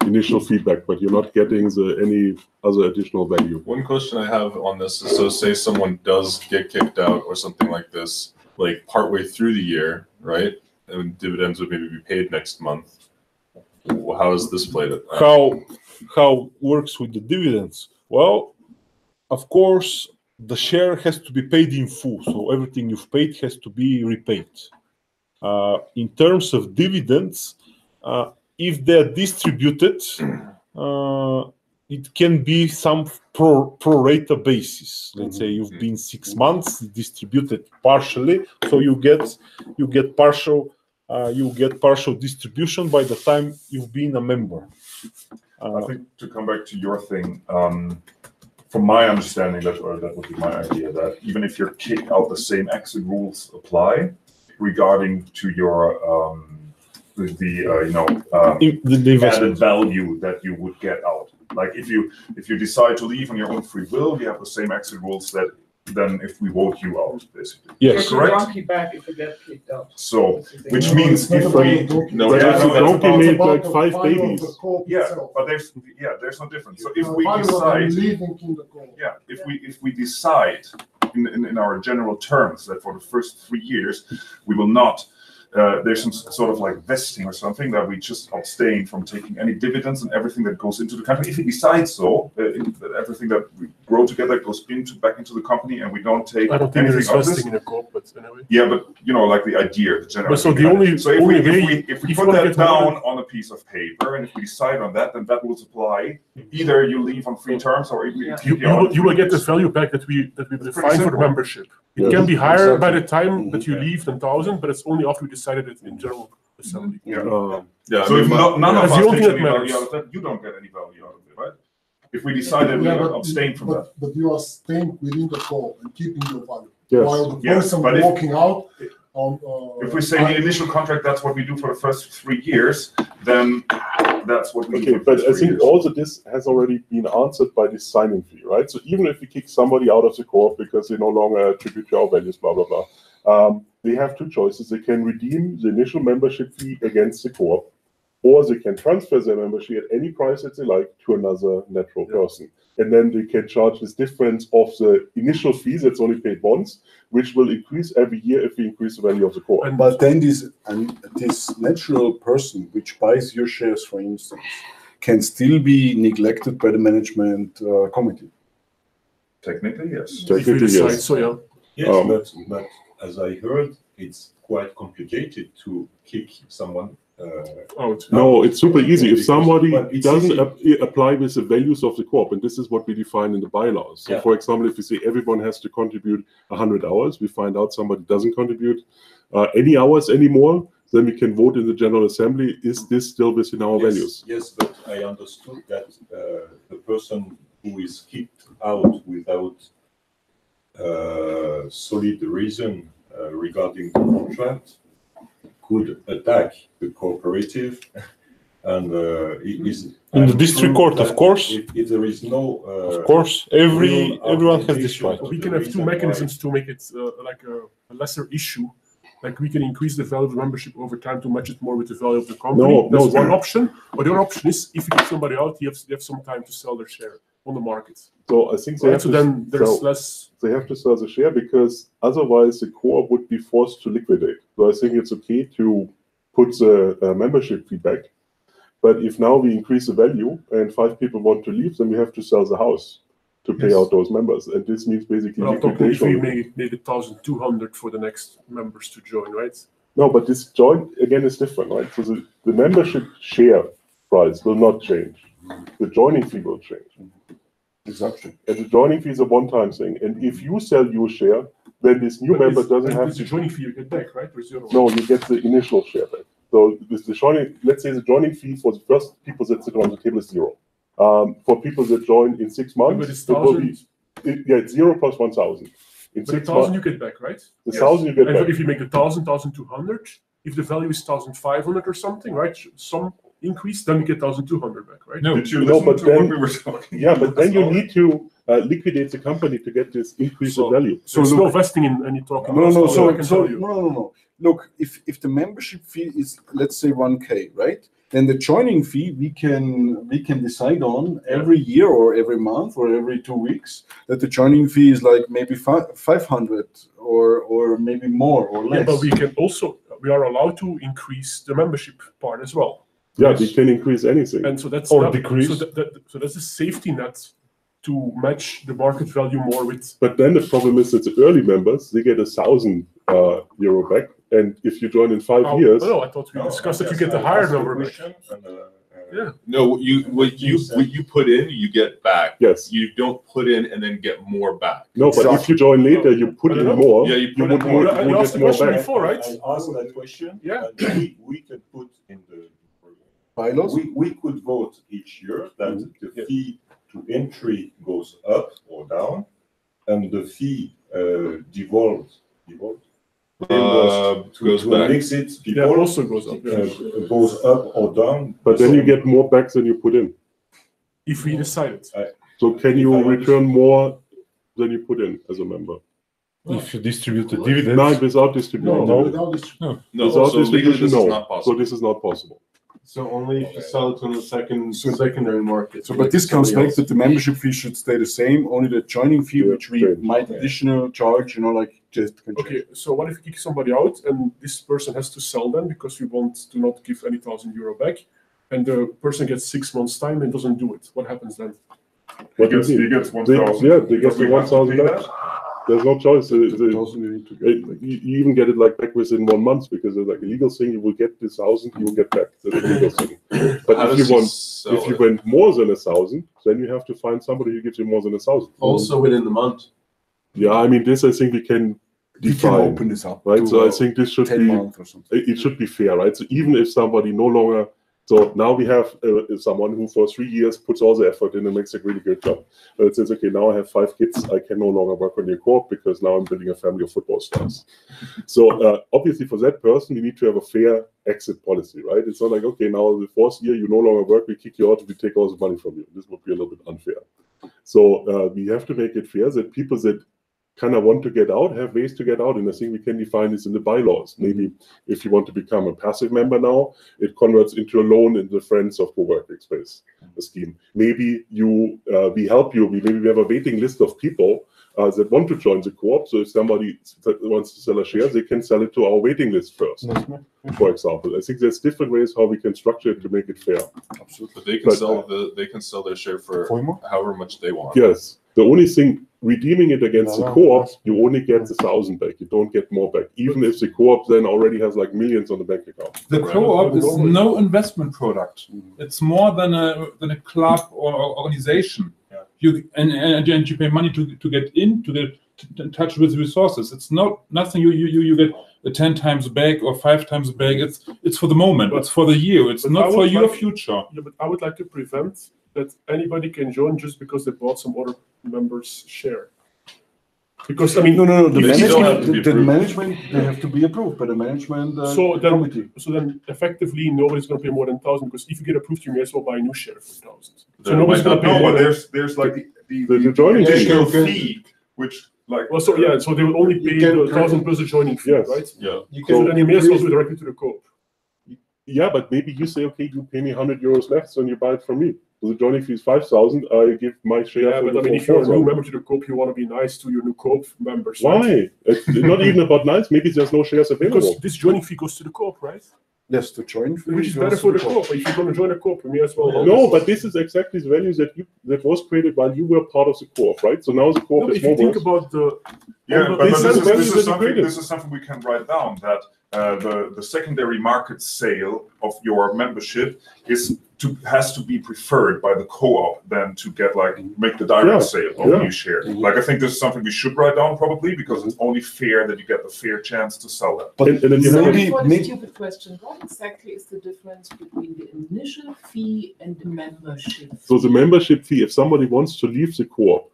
S4: initial feedback, but you're not getting any other additional value.
S11: One question I have on this is, so say someone does get kicked out or something like this, like partway through the year, right? And dividends would maybe be paid next month. How is this played out?
S1: How works with the dividends? Well, of course, the share has to be paid in full, so everything you've paid has to be repaid. In terms of dividends, if they're distributed, it can be some pro rata basis. Let's say you've been 6 months, distributed partially, so you get partial distribution by the time you've been a member.
S2: I think to come back to your thing, from my understanding, that would be my idea, that even if you're kicked out, the same exit rules apply regarding to your the added value that you would get out. Like if you decide to leave on your own free will, you have the same exit rules that then if we vote you out, basically.
S1: Yes,
S2: correct.
S7: Donkey back if you get kicked out.
S2: So, which means if we
S4: donkey made like 5 babies.
S2: But there's no difference. So if we decide, if we decide in our general terms that for the first 3 years we will not. There's some sort of like vesting or something that we just abstain from taking any dividends and everything that goes into the company. If we decide so, that everything that we grow together goes back into the company, and we don't take.
S13: I don't think there is vesting in a co-op, but anyway.
S2: Yeah, but like the idea, the general.
S13: But so the only
S2: so if we put that down on a piece of paper, and if we decide on that, then that will apply. Either you leave on free terms, or
S13: you will get the value back that we define for the membership. It can be higher by the time that you leave than 1,000, but it's only after we decided it in general assembly.
S2: So if none of us takes any value out of that, you don't get any value out of it, right? If we decided we abstain from that.
S3: But you are staying within the goal and keeping your value.
S4: Yes.
S3: While the person walking out
S2: if we say the initial contract, that's what we do for the first 3 years, then that's what we do.
S4: But I think also this has already been answered by this signing fee, right? So even if we kick somebody out of the co-op because they no longer attribute to our values, blah, blah, blah, they have 2 choices. They can redeem the initial membership fee against the co-op, or they can transfer their membership at any price that they like to another natural person. And then they can charge this difference of the initial fees that's only paid once, which will increase every year if we increase the value of the co-op.
S10: But then this natural person which buys your shares, for instance, can still be neglected by the management committee.
S2: Technically, yes.
S13: Technically, yes. So, yeah.
S9: Yes, but as I heard, it's quite complicated to kick someone out.
S4: No, it's super easy. If somebody doesn't apply with the values of the co-op, and this is what we define in the bylaws. So, for example, if we say everyone has to contribute 100 hours, we find out somebody doesn't contribute any hours anymore, then we can vote in the General Assembly, is this still within our values?
S9: Yes, but I understood that the person who is kicked out without solid reason regarding the contract could attack the cooperative, and
S1: in the district court, of course.
S9: If there is no,
S1: of course, everyone has this right.
S13: We can have 2 mechanisms to make it like a lesser issue. Like we can increase the value of the membership over time to match it more with the value of the company. That's one option. But the other option is if you get somebody out, they have some time to sell their share on the market.
S4: So I think they have they have to sell the share, because otherwise the co-op would be forced to liquidate. So I think it's okay to put the membership fee back. But if now we increase the value and 5 people want to leave, then we have to sell the house to pay out those members. And this means basically liquidation.
S13: If we made 1,200 for the next members to join, right?
S4: No, but this join again is different, right? So the membership share price will not change. The joining fee will change.
S10: Exactly.
S4: And the joining fee is a one-time thing. And if you sell your share, then this new member doesn't have
S13: the joining fee you get back, right? Or zero?
S4: No, you get the initial share back. So with the joining, let's say the joining fee for the first people that sit around the table is 0. For people that join in 6 months,
S13: it's
S4: it will be it's 0 plus 1,000. In 6
S13: 1,000 you get back, right?
S4: The 1,000 you get
S13: and
S4: back.
S13: If you make 1,000, 1,200, if the value is 1,500 or something, right? Some increase, then you get 1,200 back, right?
S2: Did you listen to what we were talking?
S4: Yeah, but then you need to liquidate the company to get this increase in value.
S13: So there's no vesting in any talking.
S10: No. Look, if the membership fee is, let's say, 1K, right? Then the joining fee we can decide on every year or every month or every 2 weeks, that the joining fee is like maybe 500 or maybe more or less.
S13: Yeah, but we are allowed to increase the membership part as well.
S4: Yeah, we can increase anything.
S13: And so that's
S4: decrease.
S13: So that's a safety net to match the market value more with.
S4: But then the problem is that the early members, they get €1,000 back. And if you join in 5 years,
S13: no, I thought we discussed that you get the higher number back.
S11: Yeah. No, what you put in, you get back.
S4: Yes.
S11: You don't put in and then get more back.
S4: No, but if you join later, you put in more.
S11: Yeah,
S4: you would get more back.
S13: Before, right?
S9: I asked that question.
S13: Yeah.
S9: We can put in the
S10: bylaws.
S9: We could vote each year that the fee to entry goes up or down, and the fee devolves.
S11: Goes back.
S9: Exit
S13: people also goes up.
S9: Goes up or down.
S4: But then you get more back than you put in.
S13: If we decide it.
S4: So can you return more than you put in as a member?
S1: If you distribute the dividends?
S4: No, without distributing.
S1: No.
S4: Without
S11: so
S4: distribution,
S11: this is
S4: no.
S11: not possible.
S4: So this is not possible.
S6: So only if you sell it on the secondary market.
S10: So, but this comes back that the membership fee should stay the same. Only the joining fee, which we might additional charge,
S13: Okay, so what if we kick somebody out and this person has to sell them because we want to not give any €1,000 back, and the person gets 6 months time and doesn't do it? What happens then?
S2: He gets 1,000.
S4: Yeah, they get the 1,000 back. There's no choice. You even get it like back within 1 month because there's like a legal thing. You will get this 1,000, you will get back the legal thing. But if you went more than 1,000, then you have to find somebody who gives you more than 1,000.
S12: Also within the month.
S4: Yeah, I mean this. I think we can define.
S10: Open this up,
S4: right? So I think this should be. It should be fair, right? So even if somebody no longer. So now we have someone who for 3 years puts all the effort in and makes a really good job. But it says, okay, now I have 5 kids. I can no longer work on your Coop because now I'm building a family of football stars. So obviously for that person, we need to have a fair exit policy, right? It's not like, okay, now the 4th year, you no longer work, we kick you out, we take all the money from you. This would be a little bit unfair. So we have to make it fair that people that kind of want to get out, have ways to get out, and I think we can define this in the bylaws. Maybe if you want to become a passive member now, it converts into a loan in the Friends of Co-working Space scheme. Maybe we help you. Maybe we have a waiting list of people that want to join the co-op. So if somebody wants to sell a share, they can sell it to our waiting list first, for example. I think there's different ways how we can structure it to make it fair.
S11: Absolutely. But they can sell their share for however much they want.
S4: Yes. The only thing, redeeming it against the co-op, you only get the 1,000 back. You don't get more back, even if the co-op then already has like millions on the bank account.
S8: The co-op is no investment product. It's more than a club or organization. And you pay money to get in, to get in touch with resources. It's nothing you get 10 times back or 5 times back. It's for the moment. It's for the year. It's not for your future.
S13: Yeah, but I would like to prevent that anybody can join just because they bought some other members' share. Because I mean,
S10: no. The management they have to be approved by the management committee.
S13: So then, effectively, nobody's going to pay more than 1,000 because if you get approved, you may as well buy a new share for 1,000. So nobody's going to pay more.
S2: There's like
S4: the joining
S2: fee, which like
S13: so they will only pay the 1,000 plus the joining fee, right?
S11: Yeah.
S13: So then you may as well go directly to the Coop.
S4: Yeah, but maybe you say, okay, you pay me €100 less, and you buy it from me. So the joining fee is 5,000. I give my share.
S13: Yeah, but I mean, if you're a new member to the Coop, you want to be nice to your new Coop members.
S4: Why?
S13: Right?
S4: It's not even about nice. Maybe there's no shares available.
S13: Because this joining fee goes to the Coop, right?
S10: Yes, the join fee.
S13: Which is better for the Coop. If you're going to join a Coop, you may as well.
S4: No, but this is exactly the value that was created while you were part of the Coop, right? So now the Coop is
S13: if you think about
S2: Yeah,
S1: But
S2: but
S1: this is value
S2: this
S1: dedicated.
S2: is something we can write down, that the secondary market sale of your membership has to be preferred by the co-op than to get make the direct sale of a new share. I think this is something we should write down probably, because it's only fair that you get the fair chance to sell it.
S10: But
S7: Sorry for the stupid question. What exactly is the difference between the initial fee and the membership fee?
S4: So the membership fee, if somebody wants to leave the co-op,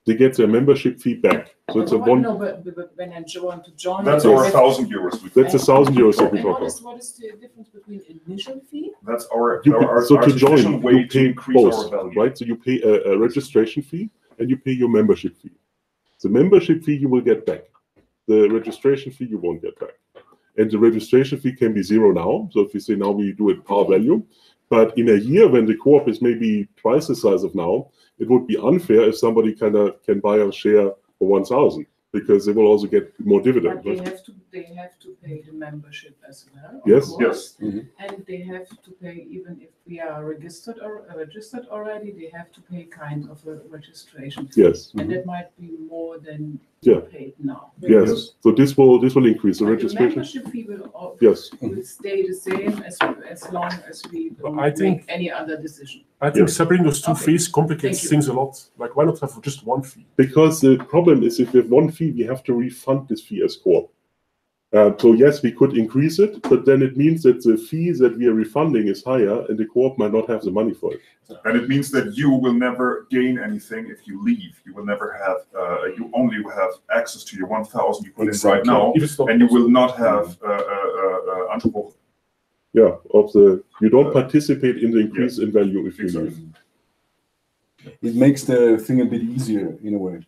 S4: they get their membership fee back. So it's a one.
S7: No, but when I want to join,
S2: that's our €1,000.
S4: That's €1,000 that we talk about.
S7: What is the difference between initial fee?
S2: That's our
S4: so to join,
S2: way
S4: you
S2: to
S4: pay
S2: increase
S4: both,
S2: our value.
S4: right? So you pay a registration fee and you pay your membership fee. The membership fee you will get back. The registration fee you won't get back. And the registration fee can be zero now. So if you say now we do it par value, but in a year when the co-op is maybe twice the size of now, it would be unfair if somebody can buy a share for 1,000, because they will also get more dividend.
S7: But they have to pay the membership as well.
S4: Yes.
S2: Yes.
S7: And they have to pay, even if we are registered already, they have to pay kind of a registration fee.
S4: Yes.
S7: And that might be more than paid now.
S4: Yes. So this will increase the
S7: But
S4: registration.
S7: the membership fee will
S4: will
S7: stay the same as long as we don't make any other decision.
S13: I think separating those two fees complicates things a lot. Like, why not have just one fee?
S4: Because the problem is, if we have one fee, we have to refund this fee as co-op. So yes, we could increase it, but then it means that the fee that we are refunding is higher, and the co-op might not have the money for it.
S2: And it means that you will never gain anything if you leave. You will never have. You only have access to your 1,000 you put in right now, and you will not have Anspruch.
S4: Yeah, you don't participate in the increase in value if you leave.
S10: It makes the thing a bit easier in a way,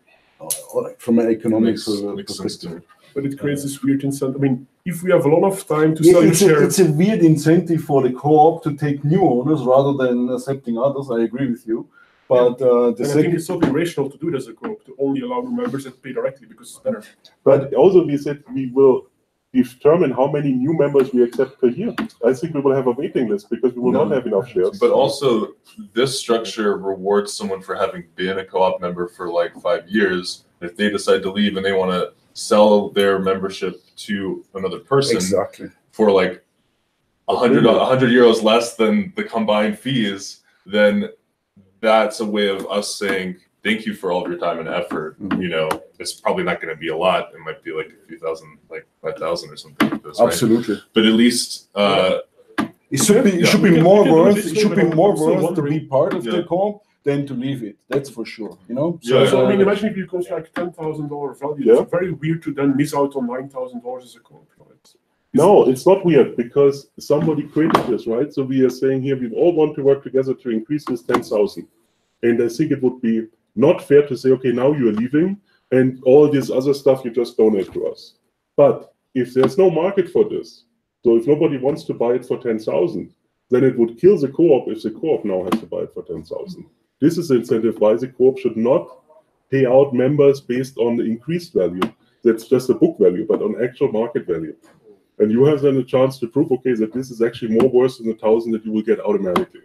S10: from an economic perspective.
S13: But it creates this weird incentive. I mean, if we have a lot of time to sell your share,
S10: it's a weird incentive for the co-op to take new owners rather than accepting others. I agree with you. But
S13: I think it's totally rational to do it as a co-op, to only allow new members that pay directly, because it's better.
S4: But also we said we will determine how many new members we accept per year. I think we will have a waiting list because we will not have enough shares.
S11: But also, this structure rewards someone for having been a co-op member for like 5 years. If they decide to leave and they want to sell their membership to another person for like 100 euros less than the combined fees, then that's a way of us saying thank you for all of your time and effort. You know, it's probably not going to be a lot. It might be like a few thousand, like 5,000 or something like this.
S10: Absolutely.
S11: Right? But at least
S10: it should be more worth. It should be more worth to be part of the co-op than to leave it. That's for sure. You know.
S13: So I mean, imagine if you cost like $10,000 value. It's very weird to then miss out on $9,000 as a co-op.
S4: No, it's not weird because somebody created this, right? So we are saying here we all want to work together to increase this 10,000, and I think it would be not fair to say, okay, now you are leaving, and all this other stuff you just donate to us. But if there's no market for this, so if nobody wants to buy it for 10,000, then it would kill the co-op if the co-op now has to buy it for 10,000. This is the incentive why the co-op should not pay out members based on the increased value. That's just a book value, but on actual market value. And you have then a chance to prove, okay, that this is actually more worth than the 1,000 that you will get automatically.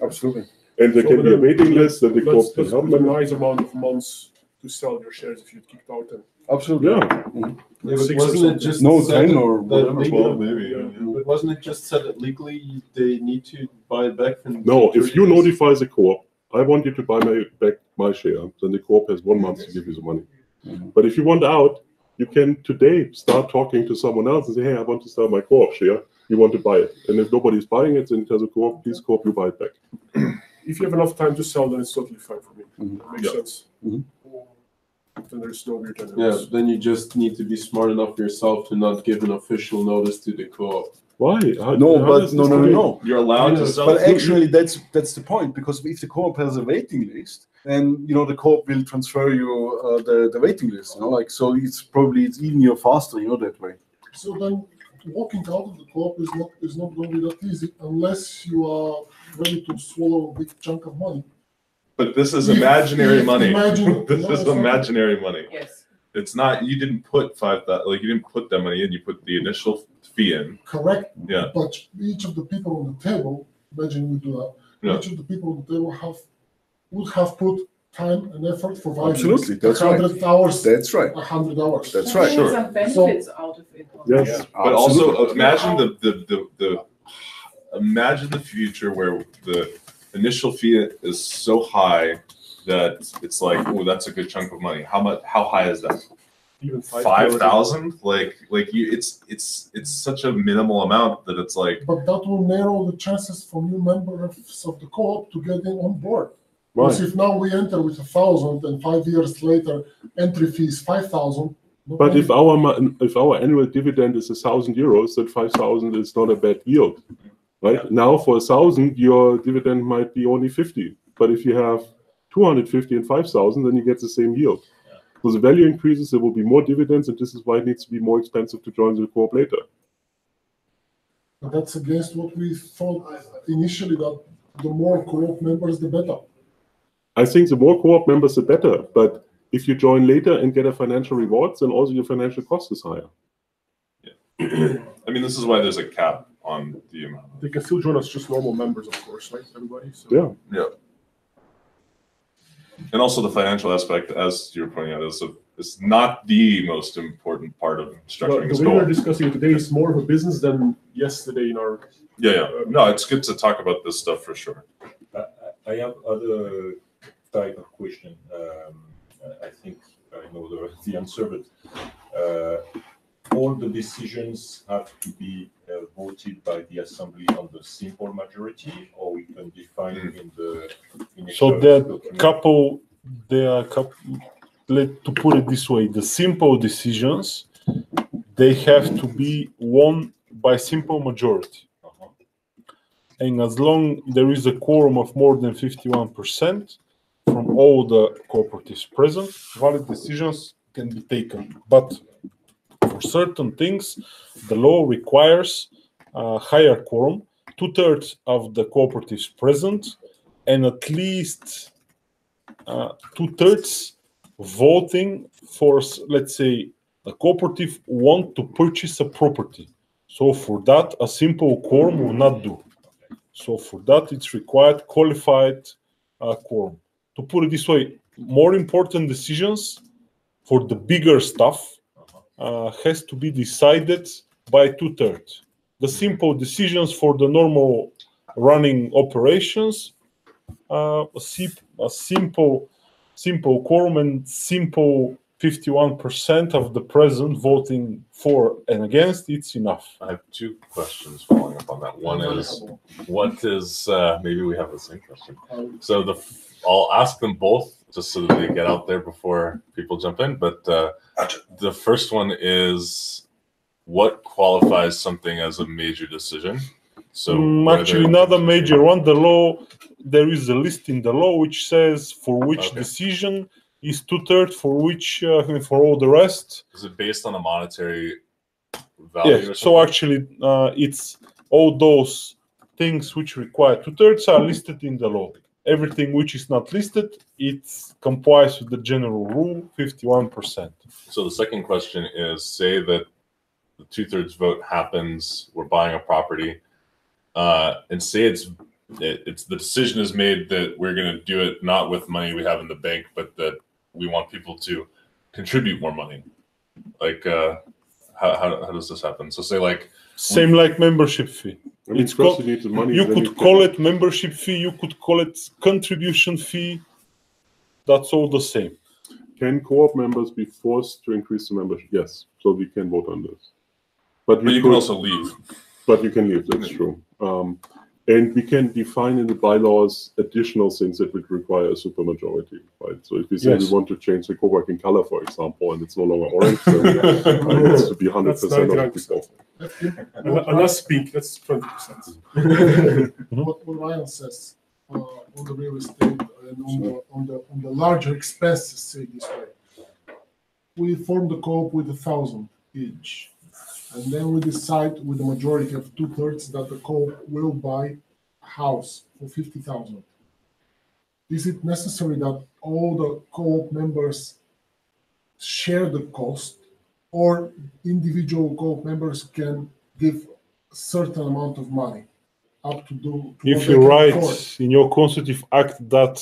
S10: Absolutely.
S4: And there can be a waiting list that the co-op can help
S13: them. A nice amount of months to sell your shares if you get kicked out.
S10: Absolutely.
S4: Yeah.
S6: But wasn't it just
S10: no
S6: said
S10: 10 or
S6: that
S10: whatever?
S6: But wasn't it just said that legally they need to buy it back from?
S4: No, if you notify the co-op, I want you to buy back my share, then the co-op has 1 month to give you the money. But if you want out, you can today start talking to someone else and say, hey, I want to sell my co-op share. You want to buy it. And if nobody's buying it, then tell the co-op, please co-op, you buy it back.
S13: If you have enough time to sell, then it's totally fine for me. That makes sense. Then there's no weird dynamics.
S6: Yeah, then you just need to be smart enough yourself to not give an official notice to the co-op.
S4: Why?
S10: No.
S11: You're allowed to sell.
S10: But actually, that's the point, because if the co-op has a waiting list, then the co-op will transfer you the waiting list. So it's easier, faster, that way.
S3: So then, walking out of the co-op is not going to be that easy unless you are ready to swallow a big chunk of money.
S11: But this is imaginary money. This is
S3: sorry.
S11: imaginary money.
S7: Yes.
S11: It's not. You didn't put you didn't put that money in. You put the initial fee in.
S3: Correct.
S11: Yeah.
S3: But each of the people on the table, imagine we do that.
S11: Yeah.
S3: Each of the people on the table would have put time and effort for 5
S10: Absolutely,
S3: years.
S10: that's
S3: 100
S10: right.
S3: hours.
S10: That's right.
S3: 100 hours.
S10: That's
S7: But
S10: right.
S7: there are some benefits out of it.
S10: Yes.
S11: Yeah. But also
S10: Absolutely.
S11: imagine imagine the future where the initial fee is so high that it's like, oh, that's a good chunk of money. How high is that?
S13: Even
S11: 5,000? Like you, it's such a minimal amount that it's like.
S3: But that will narrow the chances for new members of the co-op to get in on board.
S4: Right.
S3: Because if now we enter with 1,000 and 5 years later entry fee is 5,000.
S4: But if our annual dividend is €1,000, then 5,000 is not a bad yield, right?
S11: Yeah.
S4: Now for 1,000, your dividend might be only 50. But if you have 250 and 5,000, then you get the same yield.
S11: Yeah.
S4: So the value increases, there will be more dividends, and this is why it needs to be more expensive to join the co-op later.
S3: But that's against what we thought initially, that the more co-op members, the better.
S4: I think the more co-op members, the better. But if you join later and get a financial reward, then also your financial cost is higher.
S11: Yeah. I mean, this is why there's a cap on the amount.
S13: They can still join us, just normal members, of course, right? Everybody. So.
S4: Yeah.
S11: Yeah. And also the financial aspect, as you're pointing out, is not the most important part of structuring this
S13: The way we're
S11: goal.
S13: discussing it today is more of a business than yesterday in our.
S11: Yeah. No, it's good to talk about this stuff for sure.
S9: I have other type of question. I think I know the answer, but all the decisions have to be voted by the assembly on the simple majority, or we can define in the.
S1: So there are to put it this way, the simple decisions, they have to be won by simple majority. And as long there is a quorum of more than 51% from all the cooperatives present, valid decisions can be taken. But for certain things, the law requires a higher quorum, 2/3 of the cooperatives present, and at least 2/3 voting for, let's say, a cooperative want to purchase a property. So for that, a simple quorum will not do. So for that, it's required qualified quorum. To put it this way, more important decisions for the bigger stuff has to be decided by 2/3. The simple decisions for the normal running operations, a simple quorum and simple 51% of the present voting for and against, it's enough.
S11: I have two questions following up on that. One is, what is, maybe we have the same question. So I'll ask them both just so that they get out there before people jump in. But the first one is, what qualifies something as a major decision? So
S1: actually, not a major one. The law, there is a list in the law which says for which decision is 2/3, for which for all the rest.
S11: Is it based on a monetary value?
S1: Yeah. So actually, it's all those things which require 2/3 are listed in the law. Everything which is not listed, it complies with the general rule, 51%.
S11: So the second question is, say that the 2/3 vote happens, we're buying a property, and say it's the decision is made that we're going to do it not with money we have in the bank, but that we want people to contribute more money. Like, how does this happen? So say like
S1: same like membership fee.
S4: I mean, first you need the money.
S1: You could call it membership fee. You could call it contribution fee. That's all the same.
S4: Can co-op members be forced to increase the membership? Yes. So we can vote on this. But
S11: you can also leave.
S4: But you can leave. That's true. And we can define in the bylaws additional things that would require a supermajority, right? So if we say we want to change the co-working color, for example, and it's no longer orange, then it needs to be 100% of the people.
S13: Unless speak, that's 20%.
S3: What Ryan says on the real estate and on the larger expenses, say this way. We form the co-op with 1,000 each. And then we decide with the majority of 2/3 that the co-op will buy a house for 50,000. Is it necessary that all the co-op members share the cost, or individual co-op members can give a certain amount of money up to do?
S1: If you write in your constitutive act that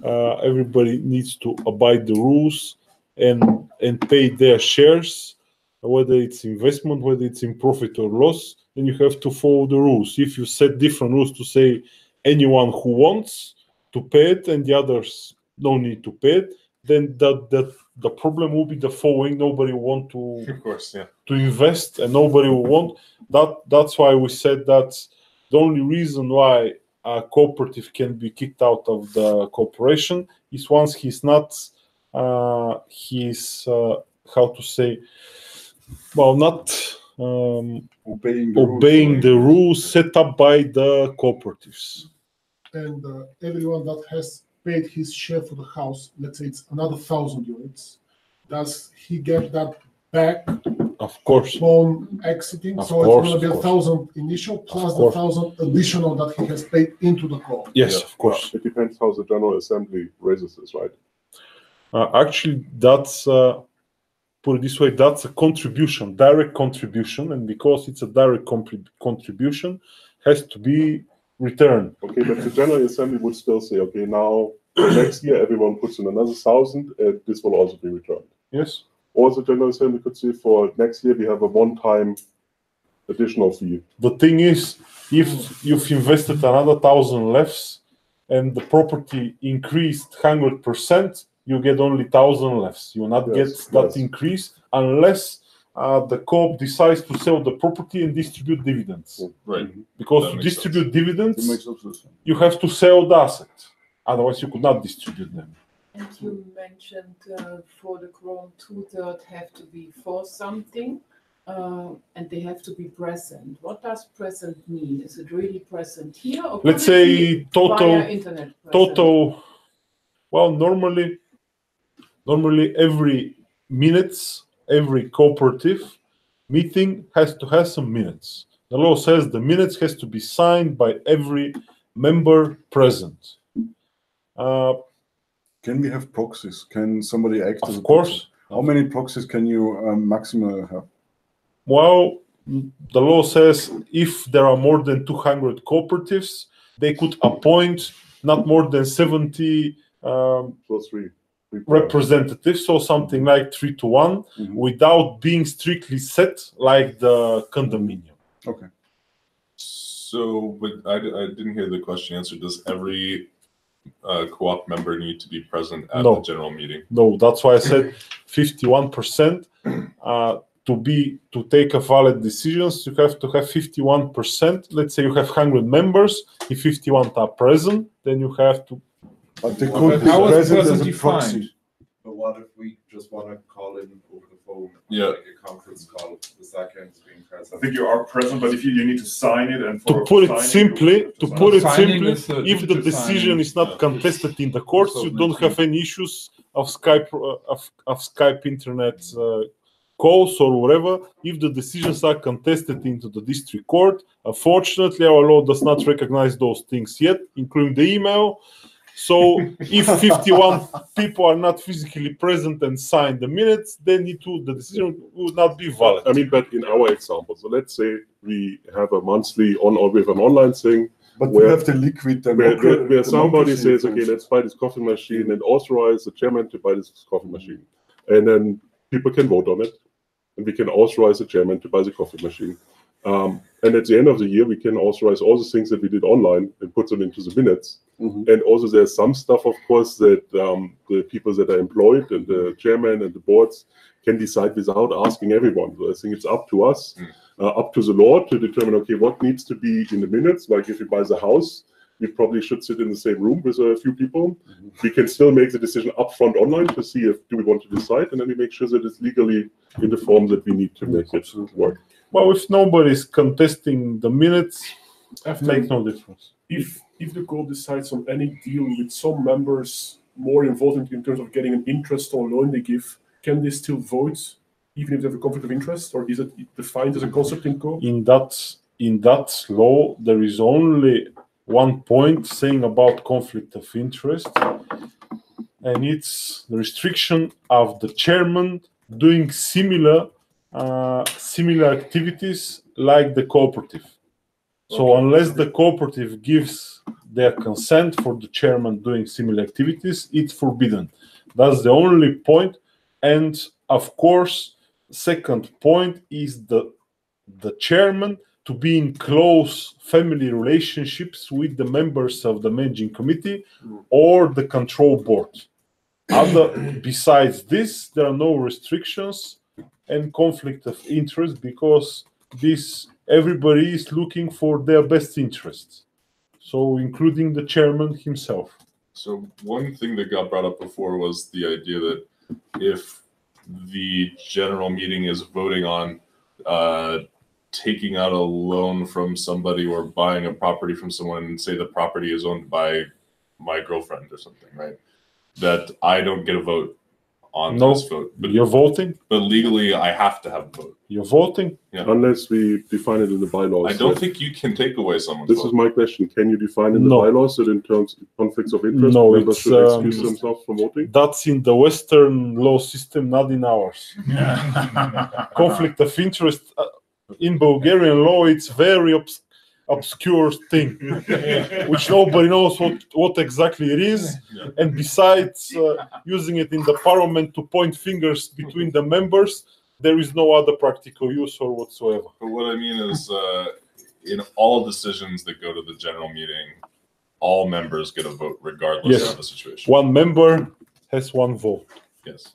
S1: Everybody needs to abide the rules and pay their shares, whether it's investment, whether it's in profit or loss. Then you have to follow the rules. If you set different rules to say anyone who wants to pay it and the others don't need to pay it, then the problem will be the following: nobody will want to,
S11: Of course, yeah.
S1: to invest, and nobody will want that. That's why we said that the only reason why a cooperative can be kicked out of the corporation is once he's not how to say, well, not obeying the rules set up by the cooperatives.
S3: And everyone that has paid his share for the house, let's say it's another 1,000 units, does he get that back?
S1: Of course.
S3: Upon exiting,
S1: Of
S3: so
S1: course,
S3: it's going to be
S1: of
S3: 1,000 initial plus the
S1: course.
S3: 1,000 additional that he has paid into the co-op.
S1: Yes, of course.
S4: It depends how the General Assembly raises this, right?
S1: Actually, that's put it this way: that's a contribution, direct contribution, and because it's a direct contribution, has to be returned.
S4: Okay, but the General Assembly would still say, okay, now next year everyone puts in another 1,000, and this will also be returned.
S1: Yes.
S4: Or the General Assembly could say, for next year we have a one-time additional fee.
S1: The thing is, if you've invested another 1,000 lefts and the property increased 100%, you get only 1,000 lefts. You will not get that increase unless the co-op decides to sell the property and distribute dividends.
S11: Right.
S1: Because to distribute dividends, you have to sell the asset. Otherwise, you could not distribute them.
S7: And you mentioned for the quorum 2/3 have to be for something, and they have to be present. What does present mean? Is it really present here, or
S1: let's
S7: could it
S1: say
S7: be
S1: total
S7: via internet present?
S1: Well, normally every minutes, every cooperative meeting has to have some minutes. The law says the minutes has to be signed by every member present.
S10: Can we have proxies? Can somebody act as a
S1: Of course.
S10: proxy? How many proxies can you maximum have?
S1: Well, the law says if there are more than 200 cooperatives, they could appoint not more than 70 representatives, so something like 3-to-1, without being strictly set like the condominium.
S10: Okay.
S11: So, but I didn't hear the question answered. Does every co-op member need to be present at the general meeting?
S1: No, that's why I said 51%. To take a valid decisions, you have to have 51%. Let's say you have 100 members. If 51 are present, then you have to.
S10: But they could be present as a proxy.
S6: But what if we just want to call in over the phone?
S11: Yeah.
S6: Like a conference call. Does that count as being present?
S2: I think you are present, but if you need to sign it, and
S1: To put it simply, if the
S8: digital
S1: decision
S8: signing.
S1: is not contested in the courts, you don't have any issues of Skype internet calls or whatever. If the decisions are contested into the district court, unfortunately, our law does not recognize those things yet, including the email. So if 51 people are not physically present and sign the minutes, then the decision would not be valid.
S4: I mean, but in our example, so let's say we have a monthly or we have an online thing.
S10: But we have the liquid.
S4: Where somebody says, okay, let's buy this coffee machine and authorize the chairman to buy this coffee machine. And then people can vote on it. And we can authorize the chairman to buy the coffee machine. And at the end of the year, we can authorize all the things that we did online and put them into the minutes. And also there's some stuff, of course, that the people that are employed and the chairman and the boards can decide without asking everyone. So I think it's up to us, up to the law to determine, okay, what needs to be in the minutes. Like if you buy the house, we probably should sit in the same room with a few people. We can still make the decision upfront online to see if do we want to decide, and then we make sure that it's legally in the form that we need to make it work.
S1: Well, if nobody's contesting the minutes, it makes no difference.
S13: If the co-op decides on any deal with some members more involved in terms of getting an interest or loan they give, can they still vote even if they have a conflict of interest, or is it defined as a concept in co-op?
S1: In that law, there is only one point saying about conflict of interest, and it's the restriction of the chairman doing similar activities like the cooperative. So unless the cooperative gives their consent for the chairman doing similar activities, it's forbidden. That's the only point. And of course, second point is the chairman to be in close family relationships with the members of the managing committee or the control board. Besides this, there are no restrictions and conflict of interest because everybody is looking for their best interests. So including the chairman himself.
S11: So one thing that got brought up before was the idea that if the general meeting is voting on taking out a loan from somebody or buying a property from someone, and say the property is owned by my girlfriend or something, right? That I don't get a vote on this vote. But
S1: you're voting?
S11: But legally, I have to have a vote.
S1: You're voting?
S11: Yeah.
S4: Unless we define it in the bylaws.
S11: I don't think you can take away someone's
S4: This
S11: vote.
S4: is my question. Can you define in the bylaws that in terms of conflicts of interest,
S1: No,
S4: members
S1: it's,
S4: should excuse themselves from voting?
S1: That's in the Western law system, not in ours. Conflict of interest in Bulgarian law, it's very obscure thing, which nobody knows what exactly it is.
S11: Yeah.
S1: And besides using it in the parliament to point fingers between the members, there is no other practical use or whatsoever.
S11: But what I mean is, in all decisions that go to the general meeting, all members get a vote regardless of the situation.
S1: One member has one vote.
S11: Yes.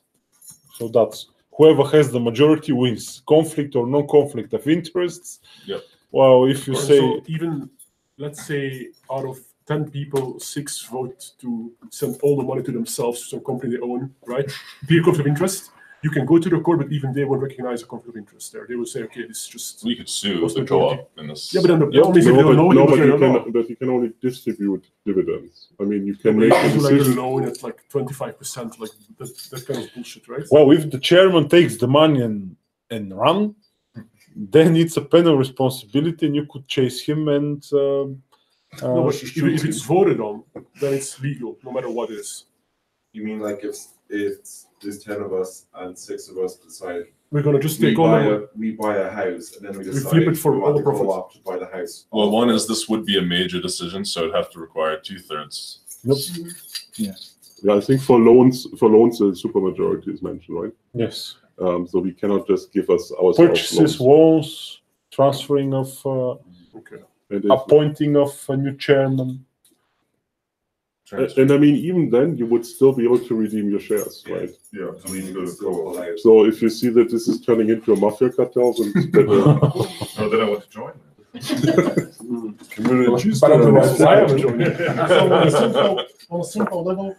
S1: So that's whoever has the majority wins. Conflict or no-conflict of interests.
S11: Yep.
S1: Well, if you say...
S13: So even, let's say, out of 10 people, 6 vote to send all the money to themselves to some company they own, right? Be a conflict of interest. You can go to the court, but even they won't recognize a conflict of interest there. They will say, okay, this is just...
S11: We could sue the co-op in this.
S13: Yeah, but then the problem is they don't know.
S4: But you can only distribute dividends. I mean, you can make a
S13: like a
S4: decision.
S13: loan at like 25%, like that kind of bullshit, right?
S1: Well, if the chairman takes the money and run, then it's a penal responsibility, and you could chase him and.
S13: No, but if it's voted on, then it's legal, no matter what it is.
S9: You mean like if there's 10 of us and 6 of us decide
S13: we're gonna just take all
S9: we buy a house and then we decide
S13: flip it for
S9: we
S13: all
S9: want
S13: the
S9: to go
S13: profits.
S9: up to buy the house.
S11: Well, one is this would be a major decision, so it'd have to require 2/3.
S1: Nope.
S10: Yeah.
S4: Yeah, I think for loans, the supermajority is mentioned, right?
S1: Yes.
S4: So we cannot just give us ourselves
S1: Purchases, loans, transferring of, appointing of a new chairman.
S4: And I mean, even then, you would still be able to redeem your shares, right?
S2: Yeah, I mean, go
S4: So if you see that this is turning into a mafia cartel, then
S2: no, then I want to join.
S3: On a simple level,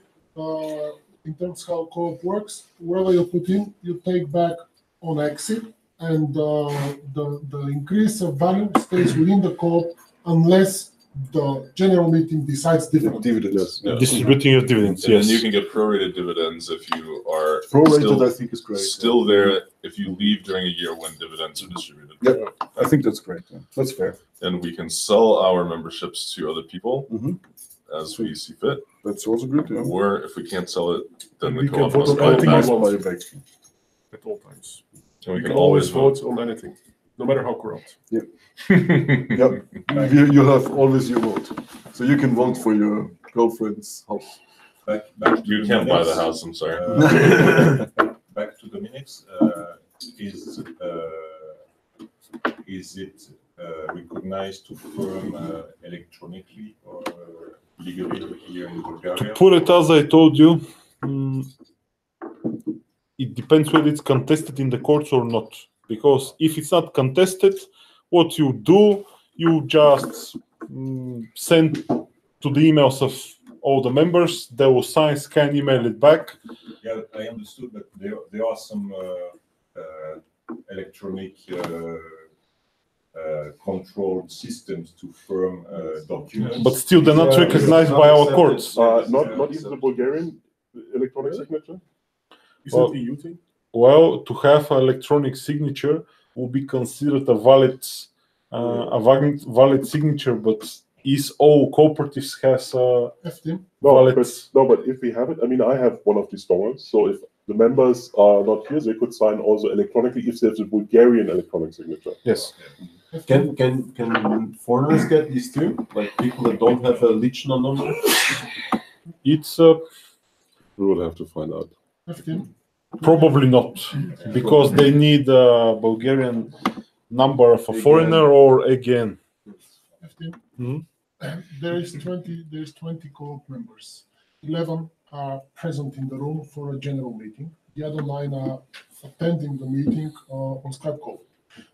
S3: in terms how co-op works, wherever you put in, you take back on exit, and the increase of value stays within the co-op unless the general meeting decides dividends.
S11: Yeah.
S1: Distributing your dividends,
S11: And
S1: yes.
S11: then you can get prorated dividends if you are
S10: Prorated, I think, is great.
S11: Still there if you leave during a year when dividends are distributed.
S10: Yeah, I think that's great. Yeah. That's fair.
S11: And we can sell our memberships to other people as we see fit.
S10: That's also good. Yeah.
S11: Or if we can't sell it, then the
S13: We can
S11: co-op
S13: vote
S11: must
S13: on
S11: buy it
S13: anything
S11: back.
S13: at all times.
S11: And we
S13: You
S11: can
S13: can always
S11: always
S13: vote on anything, no matter how corrupt.
S10: Yeah. Yep. You have always your vote, so you can vote for your girlfriend's house.
S9: Back
S11: You can't buy the house, I'm sorry.
S9: Back to the minutes. Is it recognized to firm electronically or legally here in Bulgaria?
S1: Put it as I told you, it depends whether it's contested in the courts or not. Because if it's not contested, what you do, you just send to the emails of all the members. They will sign, scan, email it back.
S9: Yeah, I understood that there are some electronic controlled systems to firm documents.
S1: But still, they're not recognized by our courts.
S4: Not even the Bulgarian electronic signature?
S13: Is it the EU thing?
S1: Well, to have an electronic signature will be considered a valid signature, but is all cooperatives has a
S3: Eftim?
S4: but if we have it, I mean, I have one of these dongles, so if the members are not here, they could sign also electronically if there's a Bulgarian electronic signature.
S1: Yes.
S12: Can foreigners get these too? Like people that don't have a Lichna number?
S1: It's
S4: We will have to find out.
S3: Eftim,
S1: probably not, because they need a Bulgarian number of a foreigner or again.
S3: Eftim.
S1: Mhm.
S3: There is 20 co-op members. 11 are present in the room for a general meeting. The other 9 are attending the meeting on Skype call.